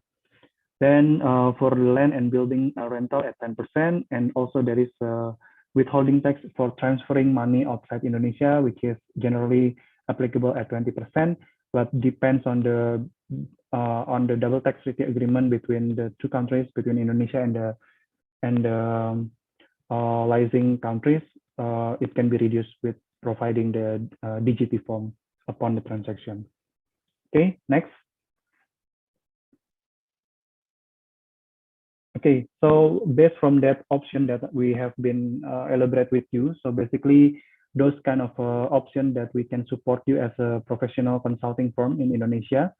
Then for land and building rental at 10%, and also there is withholding tax for transferring money outside Indonesia, which is generally applicable at 20%, but depends on the double tax treaty agreement between the two countries, between Indonesia and the licensing countries. It can be reduced with providing the DGT form upon the transaction. Okay, next. Okay, so based from that option that we have been elaborate with you, so basically those kind of options that we can support you as a professional consulting firm in Indonesia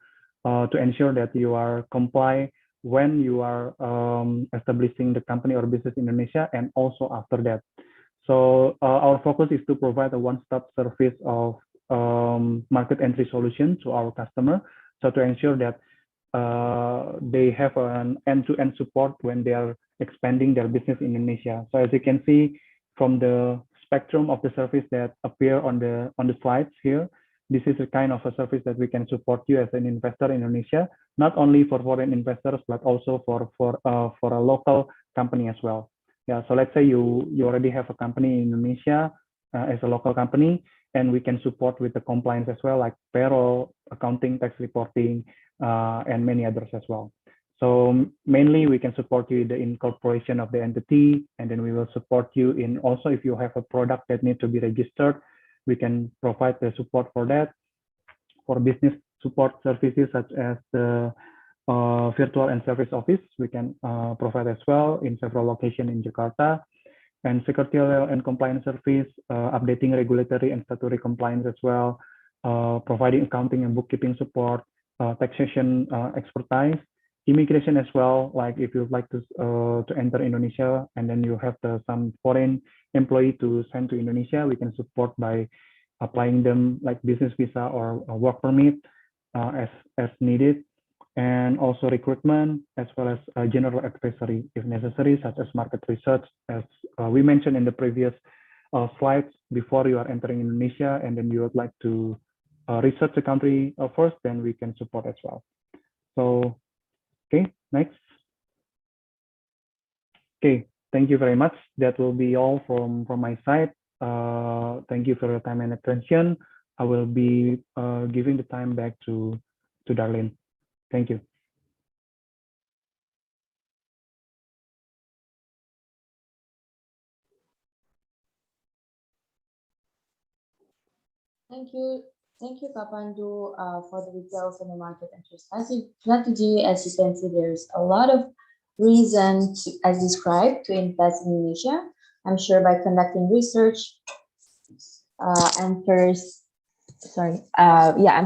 to ensure that you are comply when you are establishing the company or business in Indonesia and also after that. So our focus is to provide a one-stop service of market entry solution to our customer. So to ensure that they have an end-to-end support when they are expanding their business in Indonesia. So as you can see from the spectrum of the service that appear on the slides here, this is the kind of a service that we can support you as an investor in Indonesia, not only for foreign investors, but also for a local company as well. Yeah, so let's say you already have a company in Indonesia as a local company, and we can support with the compliance as well, like payroll, accounting, tax reporting, and many others as well. So mainly we can support you in the incorporation of the entity, and then we will support you in also if you have a product that needs to be registered, we can provide the support for that. For business support services such as the virtual and service office, we can provide as well in several locations in Jakarta. And secretarial and compliance service, updating regulatory and statutory compliance as well, providing accounting and bookkeeping support, taxation expertise, immigration as well. Like if you'd like to enter Indonesia and then you have some foreign employee to send to Indonesia, we can support by applying them like business visa or work permit as needed. And also recruitment as well as general advisory if necessary, such as market research, as we mentioned in the previous slides. Before you are entering Indonesia and then you would like to research the country first, then we can support as well. So, okay, next. Okay, thank you very much. That will be all from my side. Thank you for your time and attention. I will be giving the time back to Darlene. Thank you. Thank you, Kak Pandu, for the details on the market entry strategy. As you can see, there's a lot of reason as described to invest in Indonesia. I'm sure by conducting research I'm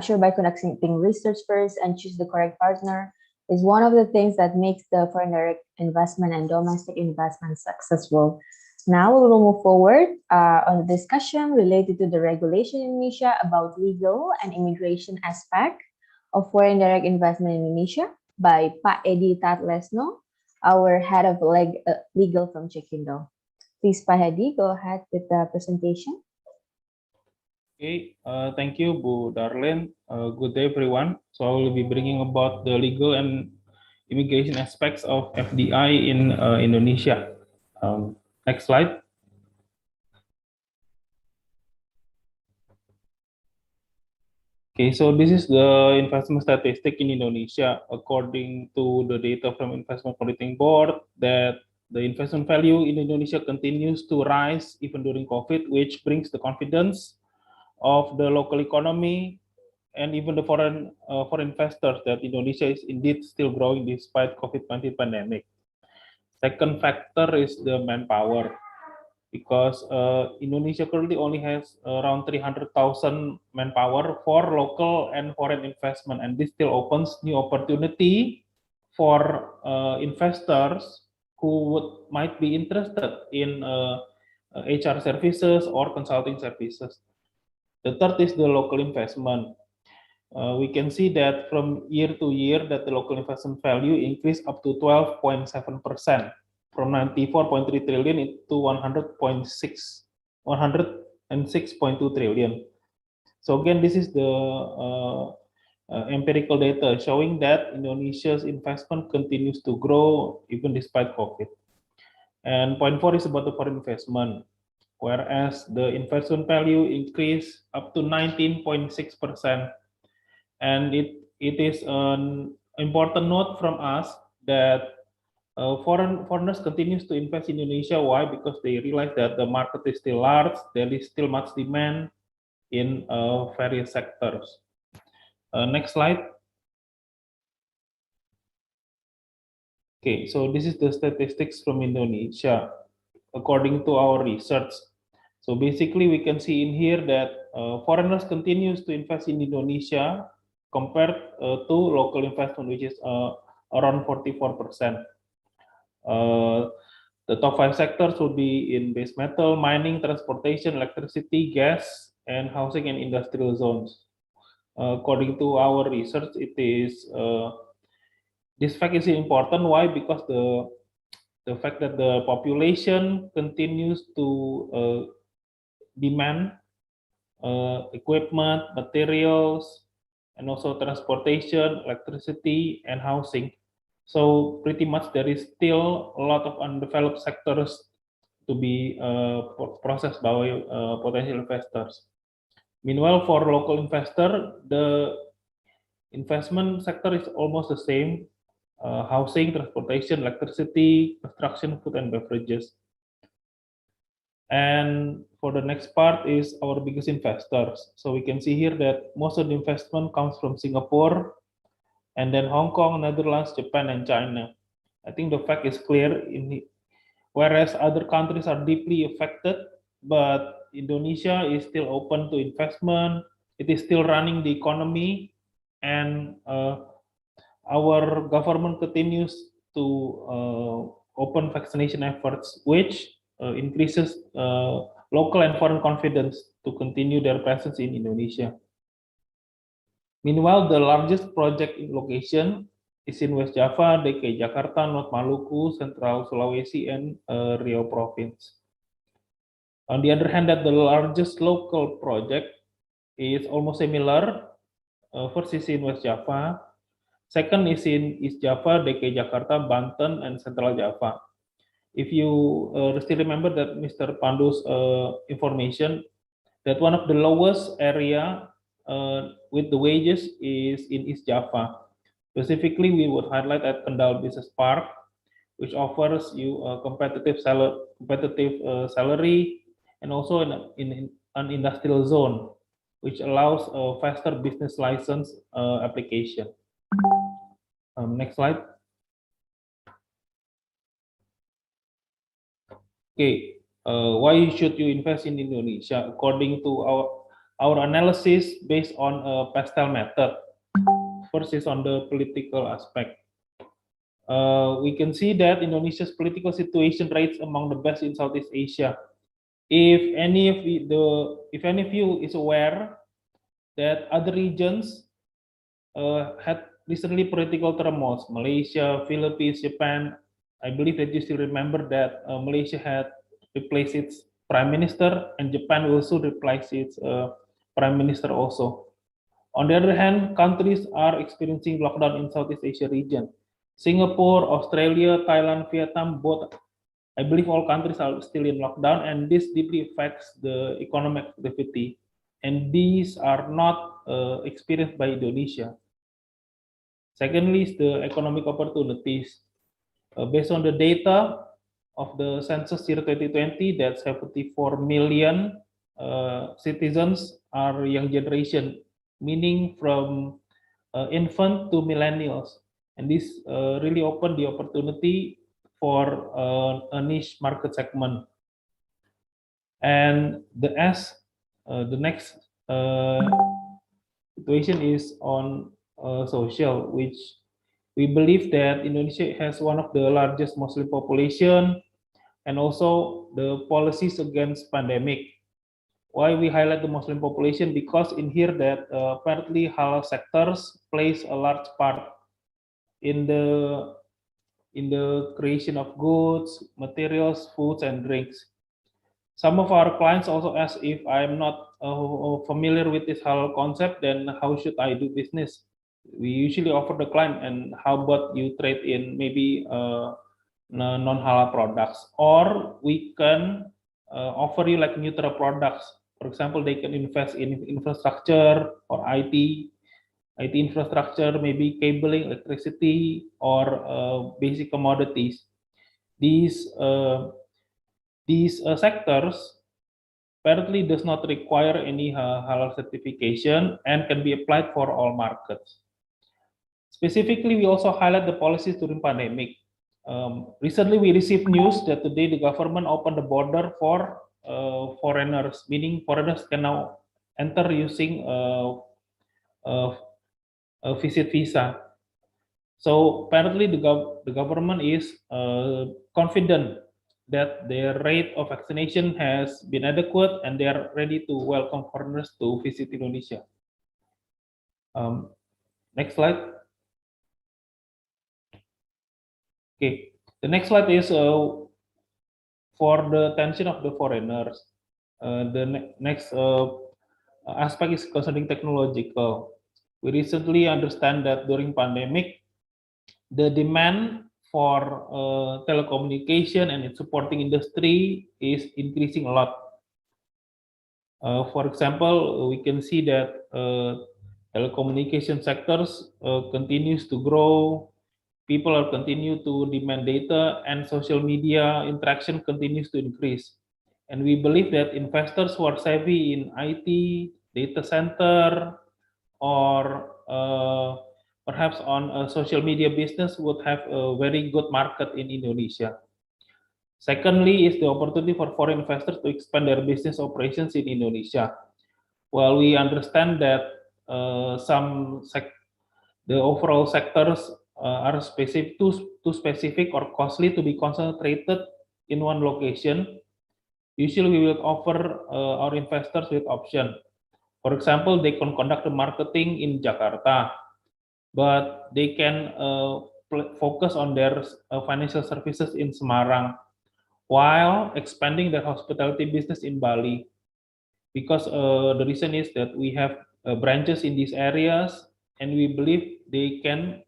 sure by conducting research first and choose the correct partner is one of the things that makes the foreign direct investment and domestic investment successful. Now we will move forward on the discussion related to the regulation in Indonesia about legal and immigration aspect of foreign direct investment in Indonesia by Pak Edy Tarlesno, our head of legal from Cekindo. Please, Pak Edy, go ahead with the presentation. Okay, thank you, Bu Darlene. Good day, everyone. So I will be bringing about the legal and immigration aspects of FDI in Indonesia. Next slide. Okay, so this is the investment statistic in Indonesia. According to the data from Investment Auditing Board, that the investment value in Indonesia continues to rise even during COVID, which brings the confidence of the local economy and even the foreign investors that Indonesia is indeed still growing despite COVID-19 pandemic. Second factor is the manpower, because Indonesia currently only has around 300,000 manpower for local and foreign investment, and this still opens new opportunity for investors who might be interested in HR services or consulting services. The third is the local investment. We can see that from year to year that the local investment value increased up to 12.7%, from 94.3 trillion to 106.2 trillion. So again, this is the empirical data showing that Indonesia's investment continues to grow even despite COVID. And point 4 is about the foreign investment, whereas the investment value increased up to 19.6%. And it is an important note from us that foreigners continues to invest in Indonesia. Why? Because they realize that the market is still large, there is still much demand in various sectors. Next slide. Okay, so this is the statistics from Indonesia. According to our research, So basically, we can see in here that foreigners continues to invest in Indonesia compared to local investment, which is around 44%. The top 5 sectors would be in base metal, mining, transportation, electricity, gas, and housing and industrial zones. According to our research, it is this fact is important. Why? Because the fact that the population continues to demand equipment, materials, and also transportation, electricity, and housing. So pretty much there is still a lot of undeveloped sectors to be processed by potential investors. Meanwhile, for local investor, the investment sector is almost the same: housing, transportation, electricity, construction, food, and beverages. And for the next part is our biggest investors. So we can see here that most of the investment comes from Singapore, and then Hong Kong, Netherlands, Japan, and China. I think the fact is clear. Whereas other countries are deeply affected, but Indonesia is still open to investment. It is still running the economy, and our government continues to open vaccination efforts, which increases local and foreign confidence to continue their presence in Indonesia. Meanwhile, the largest project in location is in West Java, DKI Jakarta, North Maluku, Central Sulawesi, and Riau Province. On the other hand, that the largest local project is almost similar. First is in West Java, second is in East Java, DKI Jakarta, Banten, and Central Java. If you still remember that Mr. Pandu's information, that one of the lowest area with the wages is in East Java. Specifically, we would highlight at Kendal Business Park, which offers you a competitive salary, and also in an industrial zone, which allows a faster business license application. Next slide. Okay, why should you invest in Indonesia? According to our analysis based on a pastel method. First is on the political aspect. We can see that Indonesia's political situation rates among the best in Southeast Asia. If any of you is aware that other regions had recently political turmoil, Malaysia, Philippines, Japan. I believe that you still remember that Malaysia had replaced its prime minister, and Japan also replaced its prime minister also. On the other hand, countries are experiencing lockdown in Southeast Asia region. Singapore, Australia, Thailand, Vietnam, both, I believe all countries are still in lockdown, and this deeply affects the economic activity. And these are not experienced by Indonesia. Secondly, is the economic opportunities. Based on the data of the census year 2020, that 74 million citizens are young generation, meaning from infant to millennials. And this really opened the opportunity for a niche market segment. And the next situation is on social, which we believe that Indonesia has one of the largest Muslim population, and also the policies against pandemic. Why we highlight the Muslim population? Because in here that apparently halal sectors plays a large part in the creation of goods, materials, foods, and drinks. Some of our clients also ask, if I'm not familiar with this halal concept, then how should I do business? We usually offer the client, and how about you trade in maybe non-halal products, or we can offer you like neutral products. For example, they can invest in infrastructure or IT infrastructure, maybe cabling, electricity, or basic commodities. These sectors apparently does not require any halal certification and can be applied for all markets. Specifically, we also highlight the policies during pandemic. Recently, we received news that today the government opened the border for foreigners, meaning foreigners can now enter using a visit visa. So apparently the government is confident that their rate of vaccination has been adequate and they are ready to welcome foreigners to visit Indonesia. Next slide. Okay, the next slide is for the attention of the foreigners. The next aspect is concerning technological. We recently understand that during pandemic, the demand for telecommunication and its supporting industry is increasing a lot. For example, we can see that telecommunication sectors continues to grow. People are continue to demand data, and social media interaction continues to increase. And we believe that investors who are savvy in IT, data center, or perhaps on a social media business would have a very good market in Indonesia. Secondly is the opportunity for foreign investors to expand their business operations in Indonesia. While we understand that the overall sectors are specific, too specific or costly to be concentrated in one location, usually we will offer our investors with option. For example, they can conduct the marketing in Jakarta, but they can focus on their financial services in Semarang while expanding their hospitality business in Bali. Because the reason is that we have branches in these areas, and we believe they can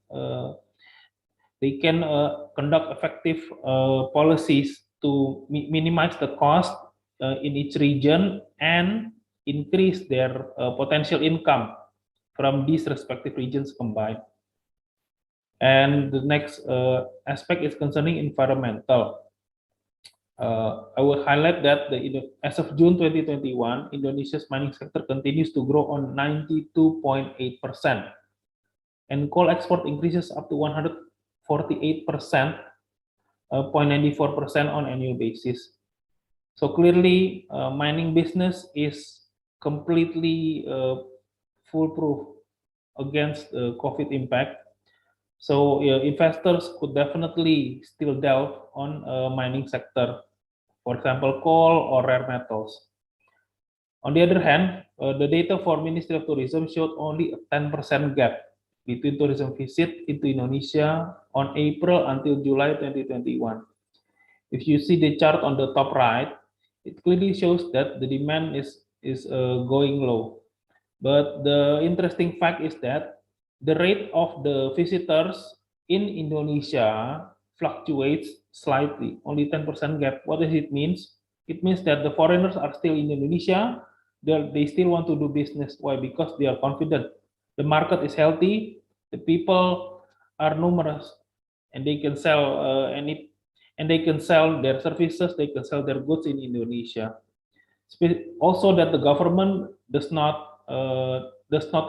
conduct effective policies to minimize the cost in each region and increase their potential income from these respective regions combined. And the next aspect is concerning environmental. I will highlight that as of June 2021, Indonesia's mining sector continues to grow on 92.8%, and coal export increases up to 148%, 0.94% on annual basis. So clearly, mining business is completely foolproof against the COVID impact. So investors could definitely still delve on mining sector, for example, coal or rare metals. On the other hand, the data for Ministry of Tourism showed only a 10% gap between tourism visit into Indonesia on April until July 2021. If you see the chart on the top right, it clearly shows that the demand is going low. But the interesting fact is that the rate of the visitors in Indonesia fluctuates slightly, only 10% gap. What does it mean? It means that the foreigners are still in Indonesia. They still want to do business. Why? Because they are confident. The market is healthy. The people are numerous, and they can sell they can sell their services. They can sell their goods in Indonesia. Also, that the government does not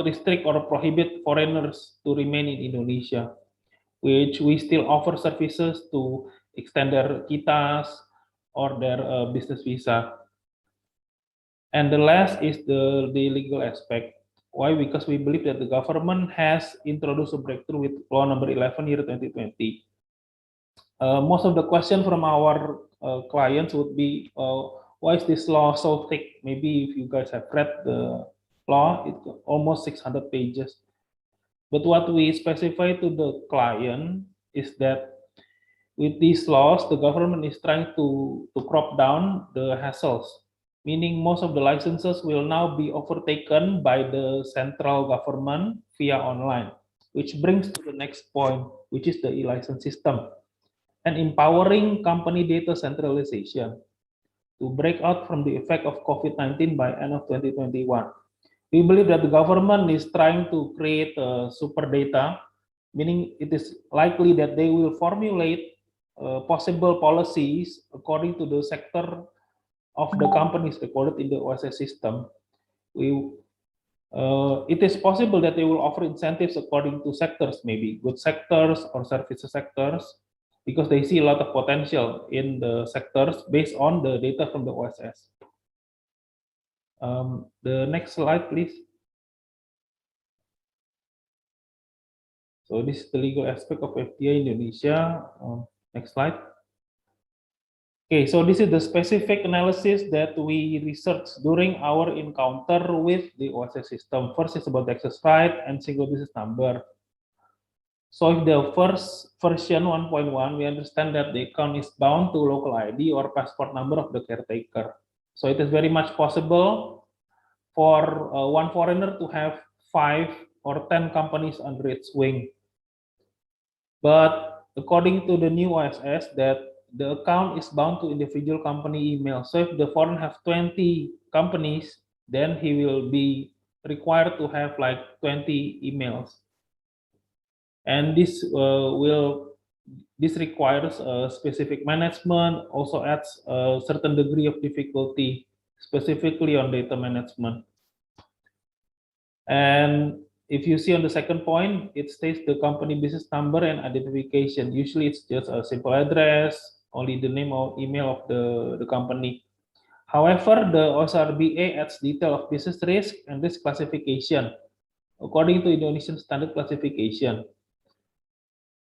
restrict or prohibit foreigners to remain in Indonesia, which we still offer services to extend their kitas or their business visa. And the last is the legal aspect. Why? Because we believe that the government has introduced a breakthrough with Law Number 11 year 2020. Most of the question from our clients would be, why is this law so thick? Maybe if you guys have read the law, it's almost 600 pages. But what we specify to the client is that with these laws, the government is trying to crop down the hassles, meaning most of the licenses will now be overtaken by the central government via online, which brings to the next point, which is the e-license system, and empowering company data centralization to break out from the effect of COVID-19 by end of 2021. We believe that the government is trying to create super data, meaning it is likely that they will formulate possible policies according to the sector of the companies recorded in the OSS system. It is possible that they will offer incentives according to sectors, maybe good sectors or services sectors, because they see a lot of potential in the sectors based on the data from the OSS. The next slide, please. So this is the legal aspect of FDI Indonesia. Next slide. Okay, so this is the specific analysis that we researched during our encounter with the OSS system. First is about the access right and single business number. So if the first version 1.1, we understand that the account is bound to local ID or passport number of the caretaker. So it is very much possible for one foreigner to have 5 or 10 companies under its wing. But according to the new OSS, that the account is bound to individual company email. So if the foreigner have 20 companies, then he will be required to have like 20 emails. And this requires specific management, also adds a certain degree of difficulty, specifically on data management. And if you see on the second point, it states the company business number and identification. Usually it's just a simple address, only the name or email of the company. However, the Oss Rba adds detail of business risk and risk classification according to Indonesian standard classification.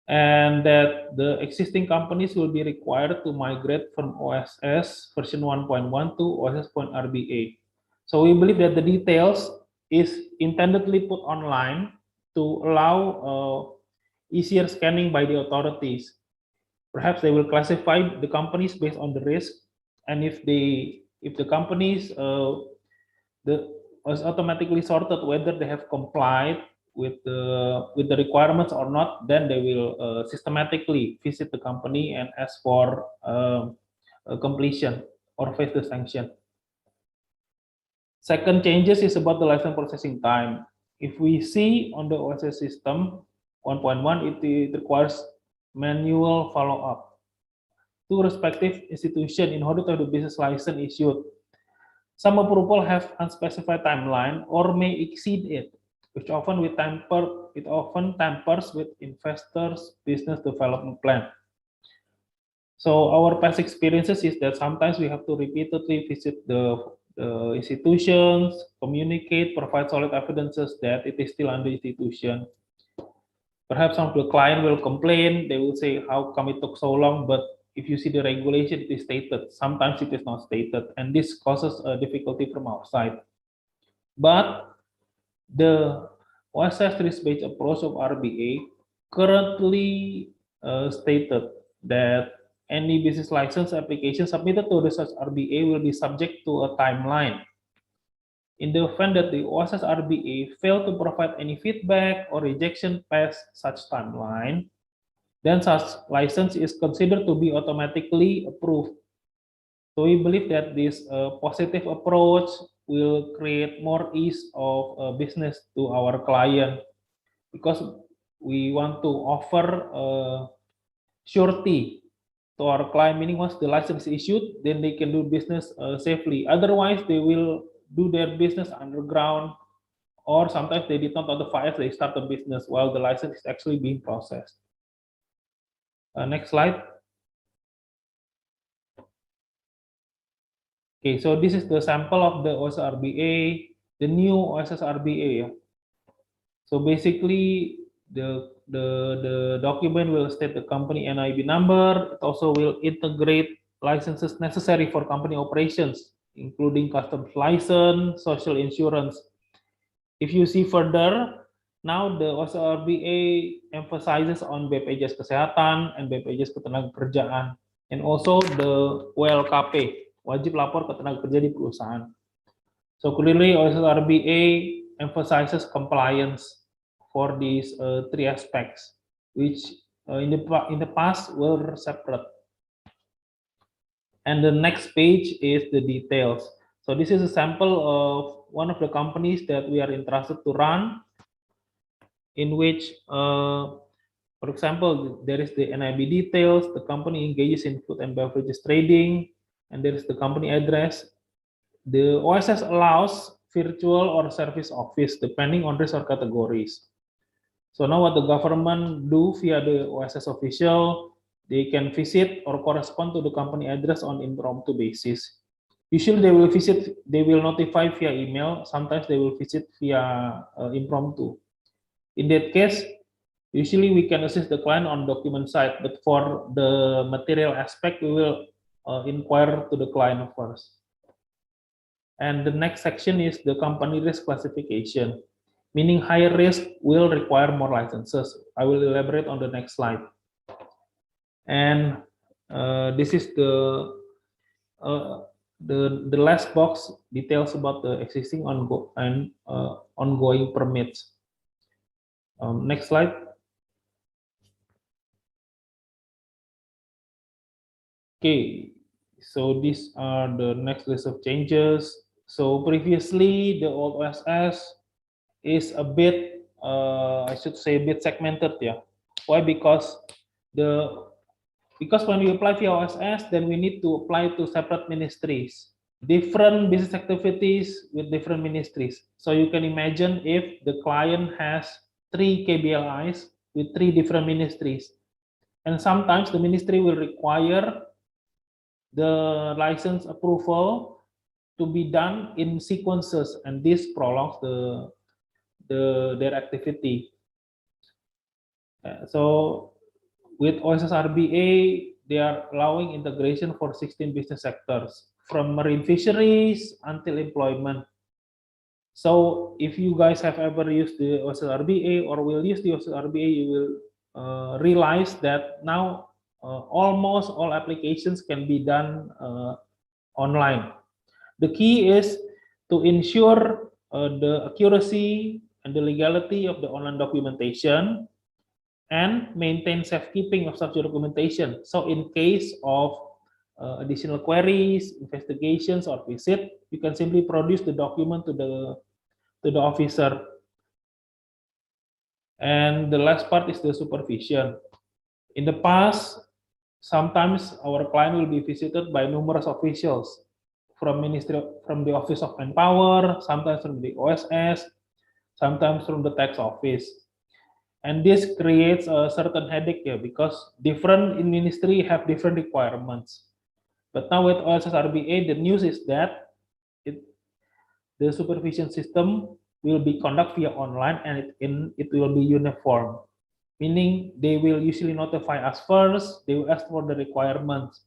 And that the existing companies will be required to migrate from OSS version 1.1 to OSS.RBA. So we believe that the details is intendedly put online to allow easier scanning by the authorities. Perhaps they will classify the companies based on the risk, and if the companies was automatically sorted whether they have complied with the requirements or not, then they will systematically visit the company and ask for completion or face the sanction. Second changes is about the license processing time. If we see on the OSS system 1.1, it requires manual follow-up to respective institution in order to have the business license issued. Some approval have unspecified timeline or may exceed it, which often tampers with investors' business development plan. So our past experiences is that sometimes we have to repeatedly visit the institutions, communicate, provide solid evidences that it is still under institution. Perhaps some of the client will complain, they will say, how come it took so long? But if you see the regulation, it is stated. Sometimes it is not stated, and this causes a difficulty from our side. But the OSS risk-based approach of RBA currently stated that any business license application submitted to research RBA will be subject to a timeline. In the event that the OSS RBA failed to provide any feedback or rejection past such timeline, then such license is considered to be automatically approved. So we believe that this positive approach will create more ease of business to our client, because we want to offer surety to our client, meaning once the license is issued, then they can do business safely. Otherwise, they will do their business underground, or sometimes they did not notify us, they start a business while the license is actually being processed. Next slide. Okay, so this is the sample of the Oss Rba, the new OSS Rba. So basically, the document will state the company NIB number. It also will integrate licenses necessary for company operations, including customs license, social insurance. If you see further, now the Oss Rba emphasizes on BPJS Kesehatan and BPJS Ketenagakerjaan, and also the WLKP, wajib lapor ke tenaga kerja di perusahaan. So clearly Oss Rba emphasizes compliance for these 3 aspects, which in the past were separate. And the next page is the details. So this is a sample of one of the companies that we are interested to run, in which, for example, there is the NIB details, the company engages in food and beverages trading, and there is the company address. The OSS allows virtual or service office depending on risk or categories. So now what the government do via the OSS official, they can visit or correspond to the company address on impromptu basis. Usually they will visit, they will notify via email. Sometimes they will visit via impromptu. In that case, usually we can assist the client on document side, but for the material aspect, we will inquire to the client first. And the next section is the company risk classification, meaning higher risk will require more licenses. I will elaborate on the next slide. And this is the last box, details about the existing ongoing permits. Next slide. Okay, so these are the next list of changes. So previously the old OSS is a bit, I should say, a bit segmented, yeah. Why? Because when we apply via OSS, then we need to apply to separate ministries, different business activities with different ministries. So you can imagine if the client has 3 KBLIs with 3 different ministries, and sometimes the ministry will require the license approval to be done in sequences, and this prolongs their activity. So with OSS Rba, they are allowing integration for 16 business sectors, from marine fisheries until employment. So if you guys have ever used the OSS Rba or will use the OSS Rba, you will realize that now almost all applications can be done online. The key is to ensure the accuracy and the legality of the online documentation and maintain safekeeping of such documentation. So in case of additional queries, investigations, or visit, you can simply produce the document to the officer. And the last part is the supervision. In the past, sometimes our client will be visited by numerous officials from the Office of Manpower, sometimes from the OSS, sometimes from the tax office. And this creates a certain headache here, because different in ministry have different requirements. But now with OSS Rba, the news is that the supervision system will be conducted via online, and it will be uniform. Meaning they will usually notify us first, they will ask for the requirements.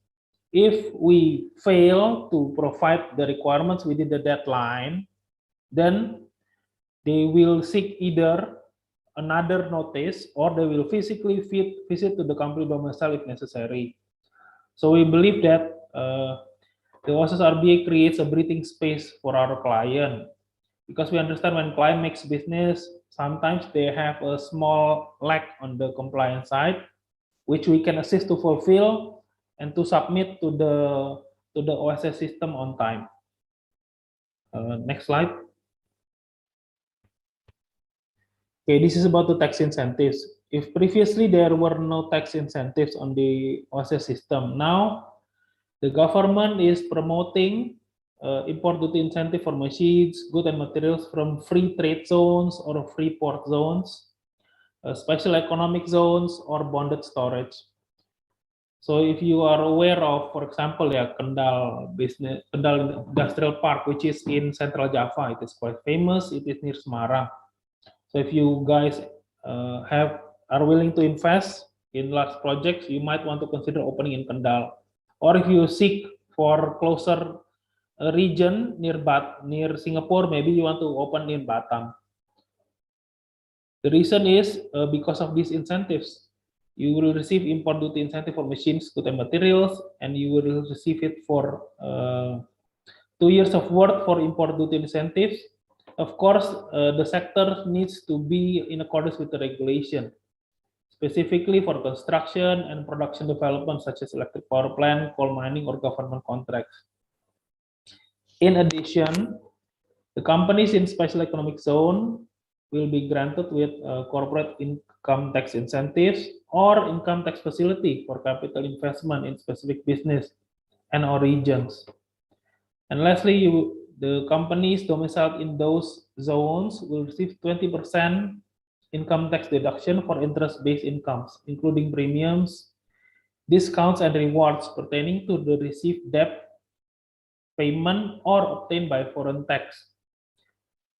If we fail to provide the requirements within the deadline, then they will seek either another notice or they will physically visit to the company domicile if necessary. So we believe that the OSS Rba creates a breathing space for our client, because we understand when client makes business, sometimes they have a small lack on the compliance side, which we can assist to fulfill and to submit to the OSS system on time. Next slide. Okay, this is about the tax incentives. If previously there were no tax incentives on the OSS system, now the government is promoting import duty incentive for machines, goods, and materials from free trade zones or free port zones, special economic zones, or bonded storage. So if you are aware of, for example, Kendal Industrial Park, which is in Central Java, it is quite famous. It is near Semarang. So if you guys are willing to invest in large projects, you might want to consider opening in Kendal. Or if you seek for closer region near Singapore, maybe you want to open in Batam. The reason is because of these incentives. You will receive import duty incentive for machines, goods, and materials, and you will receive it for 2 years of work for import duty incentives. Of course, the sector needs to be in accordance with the regulation, specifically for construction and production development such as electric power plant, coal mining, or government contracts. In addition, the companies in special economic zone will be granted with corporate income tax incentives or income tax facility for capital investment in specific business and or regions. And lastly, the companies domiciled in those zones will receive 20% income tax deduction for interest-based incomes, including premiums, discounts, and rewards pertaining to the received debt payment or obtained by foreign tax.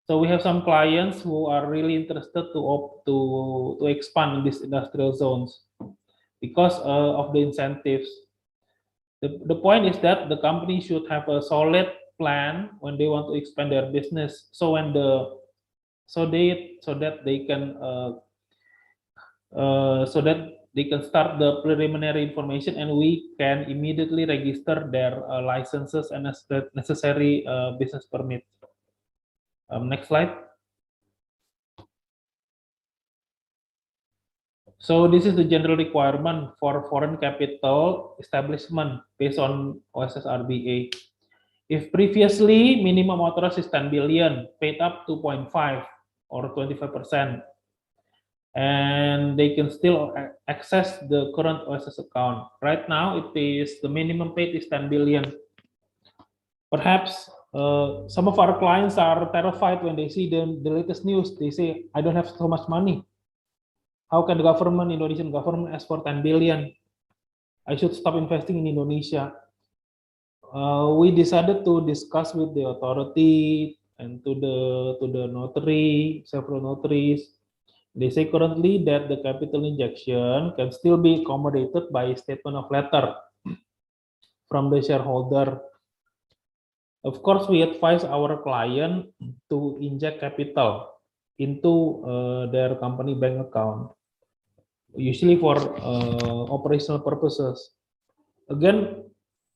So we have some clients who are really interested to expand in these industrial zones because of the incentives. The point is that the company should have a solid plan when they want to expand their business. So when so that they can start the preliminary information, and we can immediately register their licenses and necessary business permit. Next slide. So this is the general requirement for foreign capital establishment based on OSS Rba. If previously minimum authorized is 10 billion, paid up 2.5 or 25%, and they can still access the current OSS account. Right now, it is the minimum paid is 10 billion. Perhaps some of our clients are terrified when they see the latest news. They say, I don't have so much money. How can the government, Indonesian government, ask for 10 billion? I should stop investing in Indonesia. We decided to discuss with the authority and to the notary, several notaries. They say currently that the capital injection can still be accommodated by statement of letter from the shareholder. Of course, we advise our client to inject capital into their company bank account, usually for operational purposes. Again,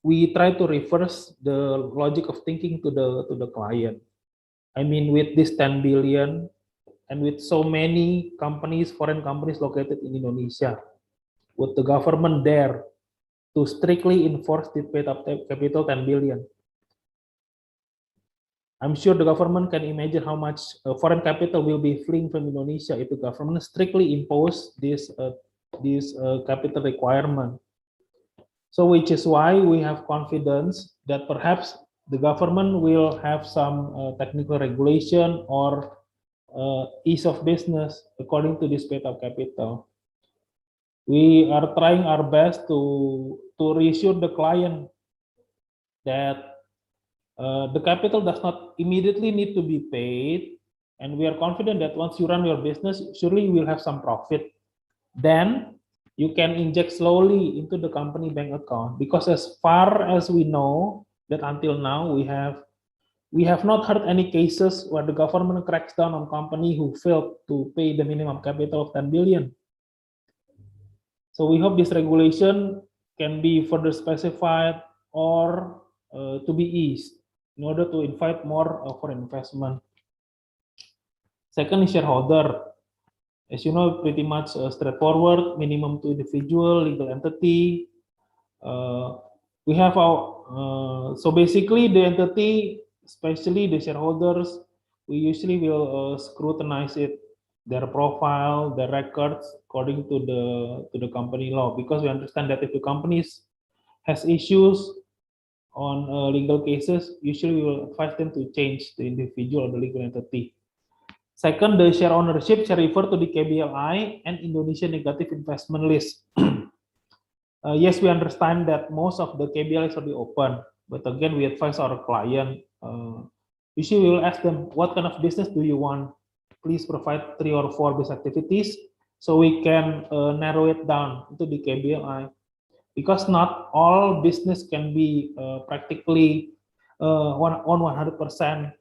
we try to reverse the logic of thinking to the client. I mean, with this 10 billion and with so many companies, foreign companies located in Indonesia, would the government dare to strictly enforce the paid up capital 10 billion? I'm sure the government can imagine how much foreign capital will be fleeing from Indonesia if the government strictly impose this capital requirement. So which is why we have confidence that perhaps the government will have some technical regulation or ease of business according to this paid up capital. We are trying our best to reassure the client that the capital does not immediately need to be paid, and we are confident that once you run your business, surely you will have some profit. Then you can inject slowly into the company bank account, because as far as we know, that until now we have not heard any cases where the government cracks down on company who failed to pay the minimum capital of 10 billion. So we hope this regulation can be further specified or to be eased in order to invite more foreign investment. Second is shareholder. As you know, pretty much straightforward, minimum to individual, legal entity. We have our, so basically the entity, especially the shareholders, we usually will scrutinize it, their profile, their records, according to the company law, because we understand that if the company has issues on legal cases, usually we will advise them to change the individual or the legal entity. Second, the share ownership shall refer to the KBLI and Indonesian negative investment list. Yes, we understand that most of the KBLIs are open, but again, we advise our client. Usually, we will ask them, what kind of business do you want? Please provide 3 or 4 business activities so we can narrow it down to the KBLI. Because not all business can be practically on 100%.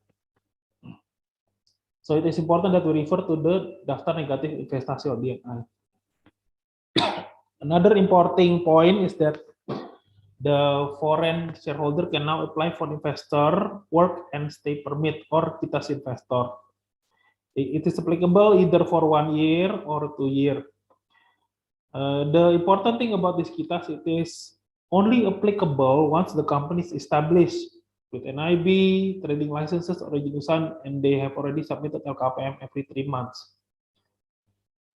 So it is important that we refer to the Daftar Negatif Investasi or DNI. Another important point is that the foreign shareholder can now apply for investor work and stay permit or Kitas investor. It is applicable either for 1 year or 2 years. The important thing about this Kitas, it is only applicable once the company is established with NIB, trading licenses, or jurusan, and they have already submitted LKPM every 3 months.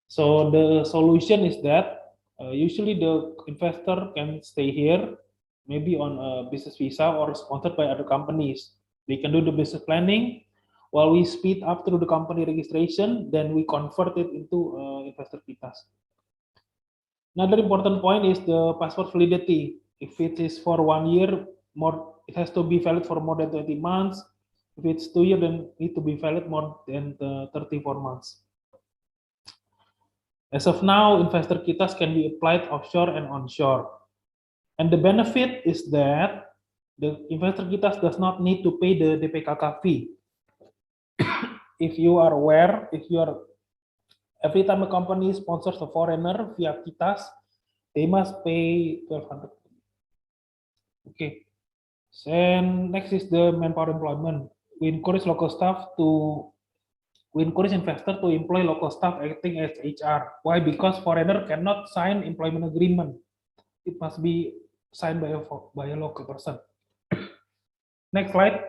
So the solution is that usually the investor can stay here, maybe on a business visa or sponsored by other companies. They can do the business planning while we speed up through the company registration, then we convert it into investor Kitas. Another important point is the passport validity. If it is for 1 year, it has to be valid for more than 20 months. If it's 2 years, then it need to be valid more than 34 months. As of now, investor kitas can be applied offshore and onshore. And the benefit is that the investor kitas does not need to pay the DPKK fee. If you are aware, every time a company sponsors a foreigner via kitas, they must pay 1,200. Okay. And next is the manpower employment. We encourage investor to employ local staff acting as HR. Why? Because foreigner cannot sign employment agreement. It must be signed by a local person. Next slide.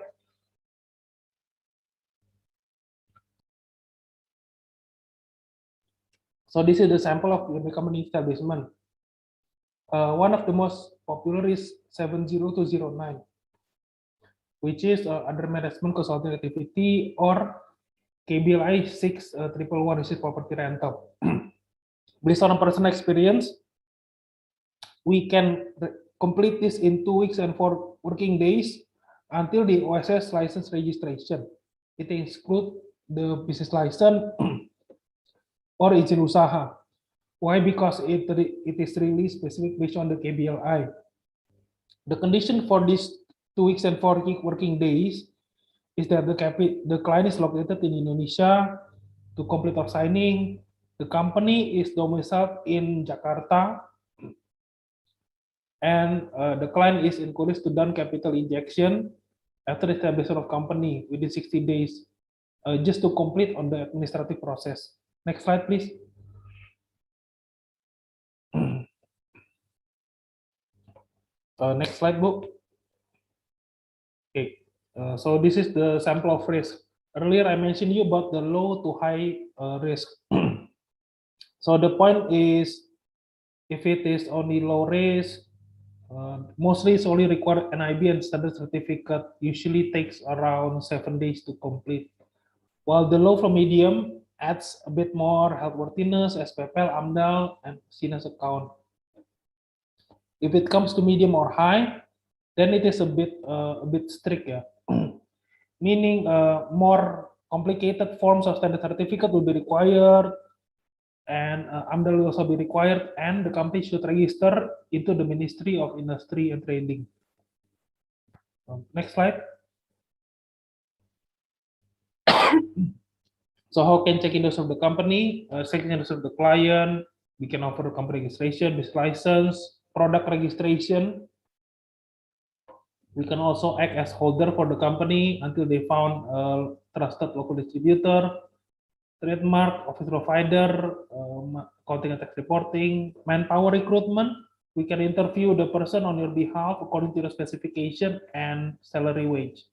So this is the sample of the company establishment. One of the most popular is 70209, which is under management consulting activity, or KBLI 6111, which is property rental. Based on a personal experience, we can complete this in 2 weeks and 4 working days until the OSS license registration. It includes the business license or izin usaha. Why? Because it is really specific based on the KBLI. The condition for these 2 weeks and 4 working days is that the client is located in Indonesia. To complete of signing, the company is domiciled in Jakarta, and the client is encouraged to done capital injection after establishment of company within 60 days, just to complete on the administrative process. Next slide, please. Next slide, Bu. Okay, so this is the sample of risk. Earlier I mentioned you about the low to high risk. So the point is, if it is only low risk, mostly it's only require NIB and standard certificate, usually takes around 7 days to complete. While the low from medium adds a bit more healthworthiness, SPPL, AMDAL, and SINAS account. If it comes to medium or high, then it is a bit strict, yeah. Meaning more complicated forms of standard certificate will be required, and AMDAL will also be required, and the company should register into the Ministry of Industry and Trading. Next slide. So how can Cekindo serve the company? Cekindo serve the client. We can offer company registration, business license, product registration. We can also act as holder for the company until they found a trusted local distributor, trademark, office provider, accounting and tax reporting, manpower recruitment. We can interview the person on your behalf according to the specification and salary wage.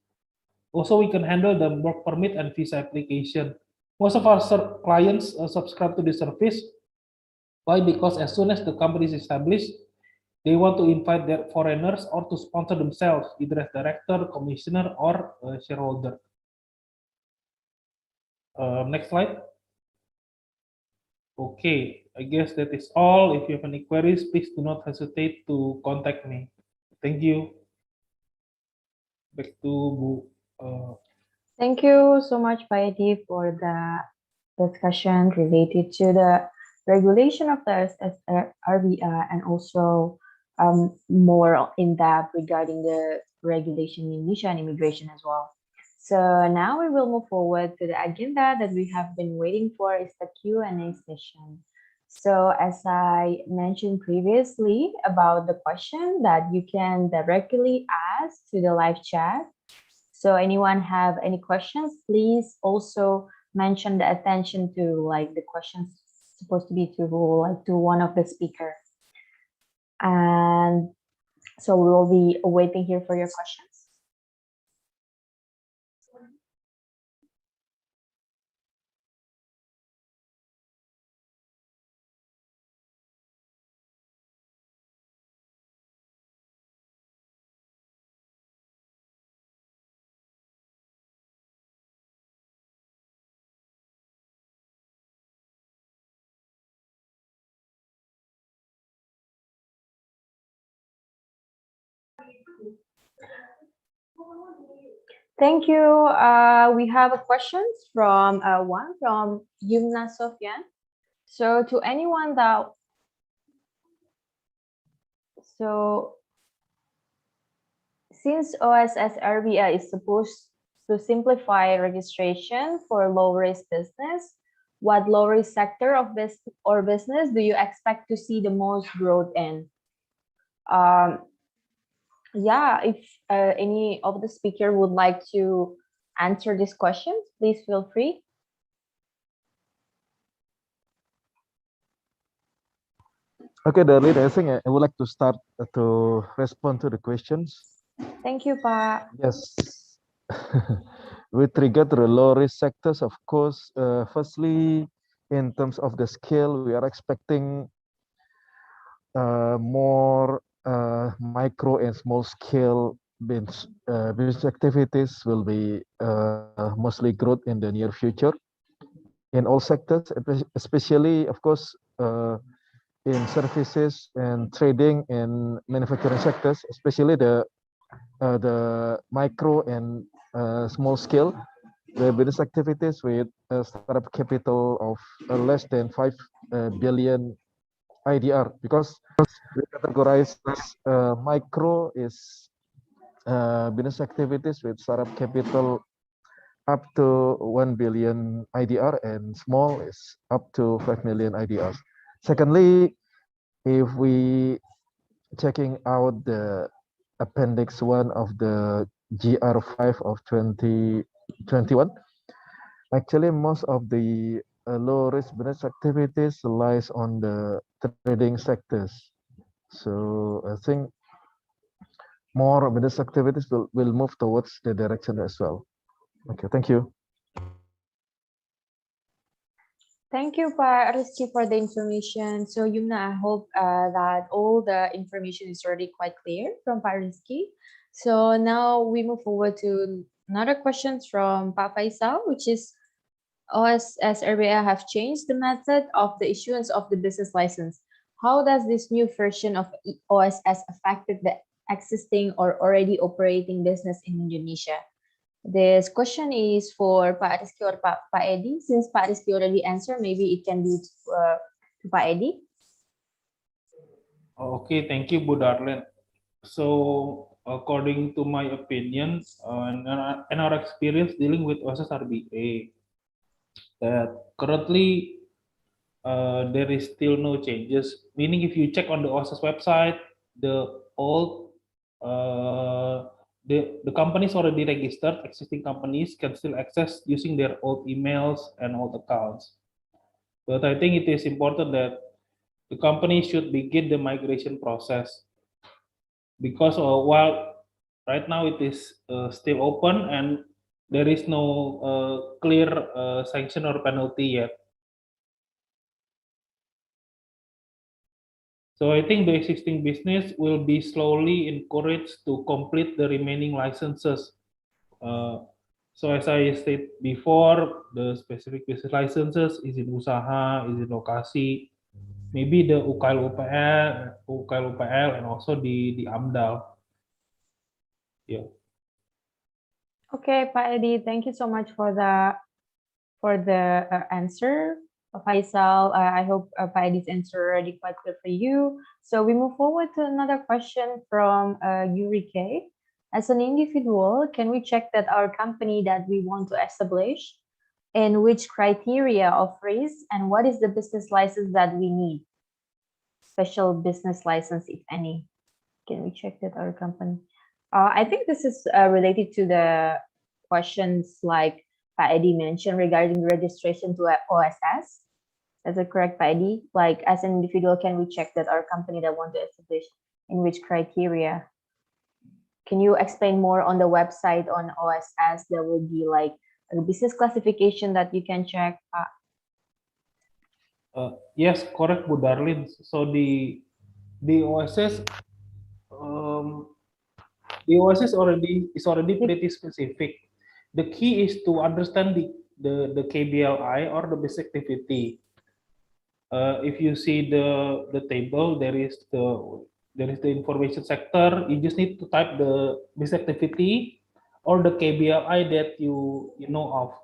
Also, we can handle the work permit and visa application. Most of our clients subscribe to this service. Why? Because as soon as the company is established, they want to invite their foreigners or to sponsor themselves, either as director, commissioner, or shareholder. Next slide. Okay, I guess that is all. If you have any queries, please do not hesitate to contact me. Thank you. Back to Bu. Thank you so much, Pak Edy, for the discussion related to the regulation of the Rba, and also more in depth regarding the regulation in Indonesia and immigration as well. So now we will move forward to the agenda that we have been waiting for, is the Q&A session. So as I mentioned previously about the question that you can directly ask to the live chat. So anyone have any questions, please also mention the attention to like the questions supposed to be to one of the speaker. And so we will be waiting here for your questions. Thank you. We have a question from one from Yumna Sofyan. So to anyone that since OSS Rba is supposed to simplify registration for low-risk business, what low-risk sector of business do you expect to see the most growth in? Yeah, if any of the speaker would like to answer this question, please feel free. Okay, Darlene, I think I would like to start to respond to the questions. Thank you, Pak. Yes. With regard to the low-risk sectors, of course, firstly, in terms of the scale, we are expecting more micro and small scale business activities will be mostly growth in the near future in all sectors, especially, of course, in services and trading and manufacturing sectors, especially the micro and small scale, the business activities with a startup capital of less than 5 billion IDR, because we categorize micro is business activities with startup capital up to 1 billion IDR and small is up to 5 million IDR. Secondly, if we checking out the appendix 1 of the GR5 of 2021, actually most of the low risk business activities lies on the trading sectors. So I think more business activities will move towards the direction as well. Okay, thank you. Thank you, Pak Rizky, for the information. So, Yumna, I hope that all the information is already quite clear from Pak Rizky. So now we move forward to another question from Pak Faisal, which is, OSS Rba have changed the method of the issuance of the business license. How does this new version of OSS affected the existing or already operating business in Indonesia? This question is for Pak Rizky or Pak Edy. Since Pak Rizky already answered, maybe it can be to Pak Edy. Okay, thank you, Bu Darlene. So, according to my opinion and our experience dealing with OSS Rba, that currently there is still no changes. Meaning, if you check on the OSS website, the old the companies already registered, existing companies can still access using their old emails and old accounts. But I think it is important that the company should begin the migration process, because while right now it is still open and there is no clear sanction or penalty yet. So I think the existing business will be slowly encouraged to complete the remaining licenses. So as I said before, the specific business licenses, izin usaha, izin lokasi, maybe the UKL, and also the AMDAL. Yeah. Okay, Pak Edy, thank you so much for the answer. Faisal, I hope Pak Edy's answer already quite clear for you. So we move forward to another question from Yuri K. As an individual, can we check that our company that we want to establish, and which criteria of risk, and what is the business license that we need? Special business license, if any. Can we check that our company? I think this is related to the questions like Pak Edy mentioned regarding registration to OSS. Is it correct, Pak Edy? Like, as an individual, can we check that our company that want to establish, in which criteria? Can you explain more on the website on OSS? There will be like a business classification that you can check. Yes, correct, Bu Darlene. So the OSS is already pretty specific. The key is to understand the KBLI or the business activity. If you see the table, there is the information sector. You just need to type the business activity or the KBLI that you know of.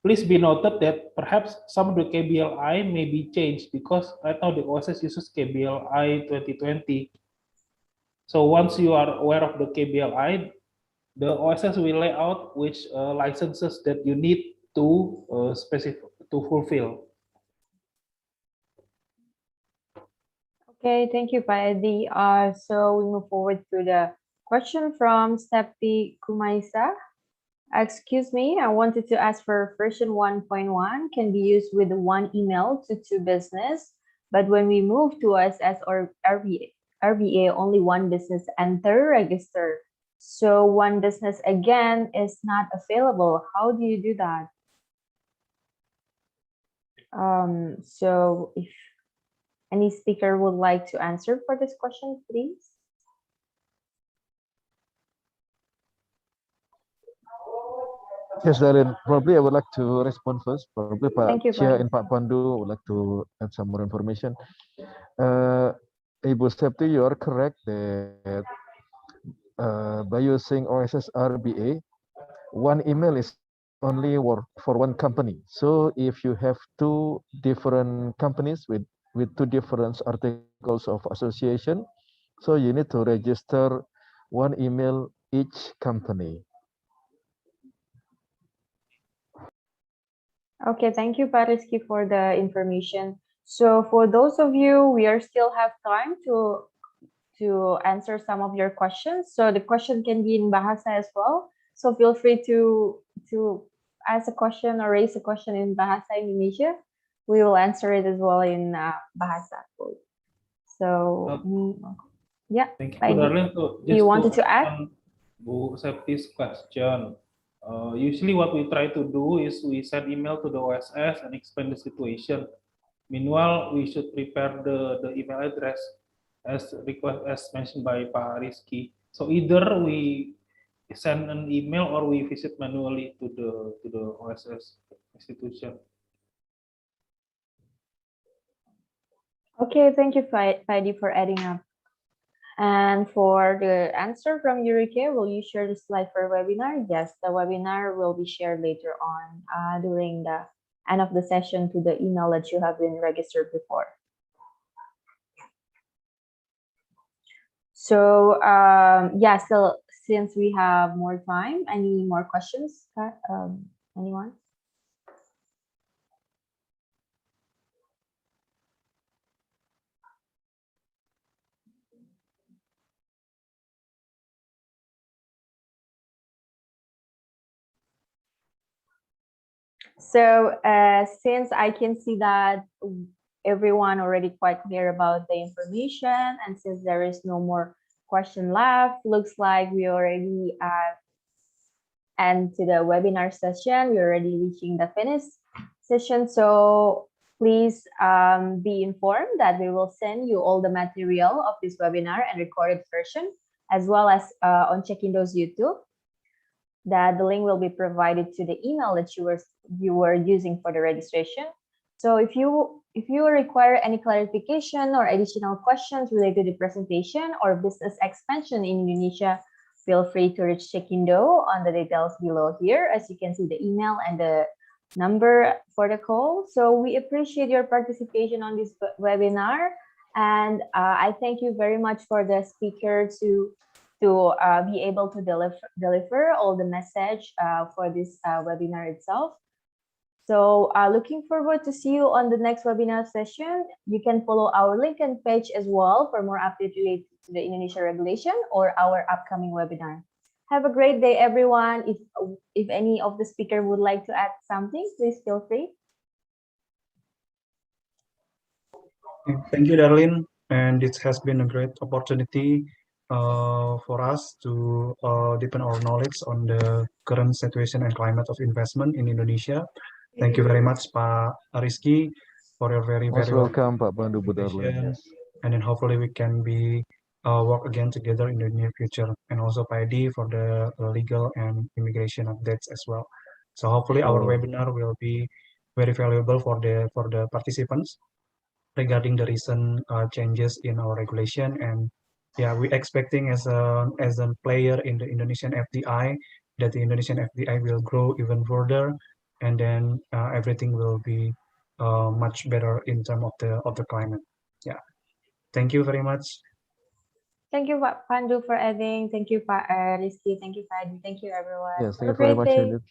Please be noted that perhaps some of the KBLI may be changed because right now the OSS uses KBLI 2020. So once you are aware of the KBLI, the OSS will lay out which licenses that you need to fulfill. Okay, thank you, Pak Edy. So we move forward to the question from Steffi Kumaisa. Excuse me, I wanted to ask for version 1.1 can be used with one email to business, but when we move to OSS or RBA, only one business enter register. So one business again is not available. How do you do that? So if any speaker would like to answer for this question, please. Yes, Darlene, probably I would like to respond first. Probably Pak Thank you, Chia Pak. and Pak Pandu would like to add some more information. Ibu Septi, you are correct that by using OSS RBA, one email is only work for one company. So if you have two different companies with two different articles of association, so you need to register one email each company. Okay, thank you, Pak Rizky, for the information. So for those of you, we are still have time to answer some of your questions. So the question can be in Bahasa as well. So feel free to ask a question or raise a question in Bahasa Indonesia. We will answer it as well in Bahasa. So yeah. Thank you, Darlene. So you wanted to add? Bu Septi's question. Usually what we try to do is we send email to the OSS and explain the situation. Meanwhile, we should prepare the email address as mentioned by Pak Rizky. So either we send an email or we visit manually to the OSS institution. Okay, thank you, Edy, for adding up. And for the answer from Eureka, will you share the slide for webinar? Yes, the webinar will be shared later on during the end of the session to the email that you have been registered before. So yeah, so since we have more time, any more questions? Anyone? So since I can see that everyone already quite clear about the information, and since there is no more question left, looks like we already end to the webinar session. We're already reaching the finish session. So please be informed that we will send you all the material of this webinar and recorded version, as well as on Cekindo's YouTube. That the link will be provided to the email that you were using for the registration. So if you require any clarification or additional questions related to the presentation or business expansion in Indonesia, feel free to reach Cekindo on the details below here. As you can see, the email and the number for the call. So we appreciate your participation on this webinar, and I thank you very much for the speaker to be able to deliver all the message for this webinar itself. So looking forward to see you on the next webinar session. You can follow our LinkedIn page as well for more updates related to the Indonesia regulation or our upcoming webinar. Have a great day, everyone. If any of the speaker would like to add something, please feel free. Thank you, Darlene. And it has been a great opportunity for us to deepen our knowledge on the current situation and climate of investment in Indonesia. Thank you very much, Pak Rizky, for your very welcome, Pak Pandu Budarlin. Yes. And then hopefully we can be work again together in the near future. And also Pak Edy for the legal and immigration updates as well. So hopefully our webinar will be very valuable for the participants regarding the recent changes in our regulation. And yeah, we're expecting as a player in the Indonesian FDI that the Indonesian FDI will grow even further, and then everything will be much better in terms of the climate. Yeah, thank you very much. Thank you, Pak Pandu, for adding. Thank you, Pak Rizky. Thank you, Pak Edy. Thank you, everyone. Yes, thank Have you a very great much, day. Edith.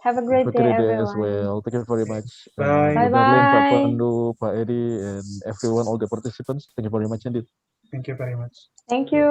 Have a great Have a day, great day as everyone. well. Thank you very much, Bye. Bu Darlene, Pak Bye-bye. Pandu, Pak Edy, and everyone, all the participants. Thank you very much, indeed. Thank you very much. Thank you.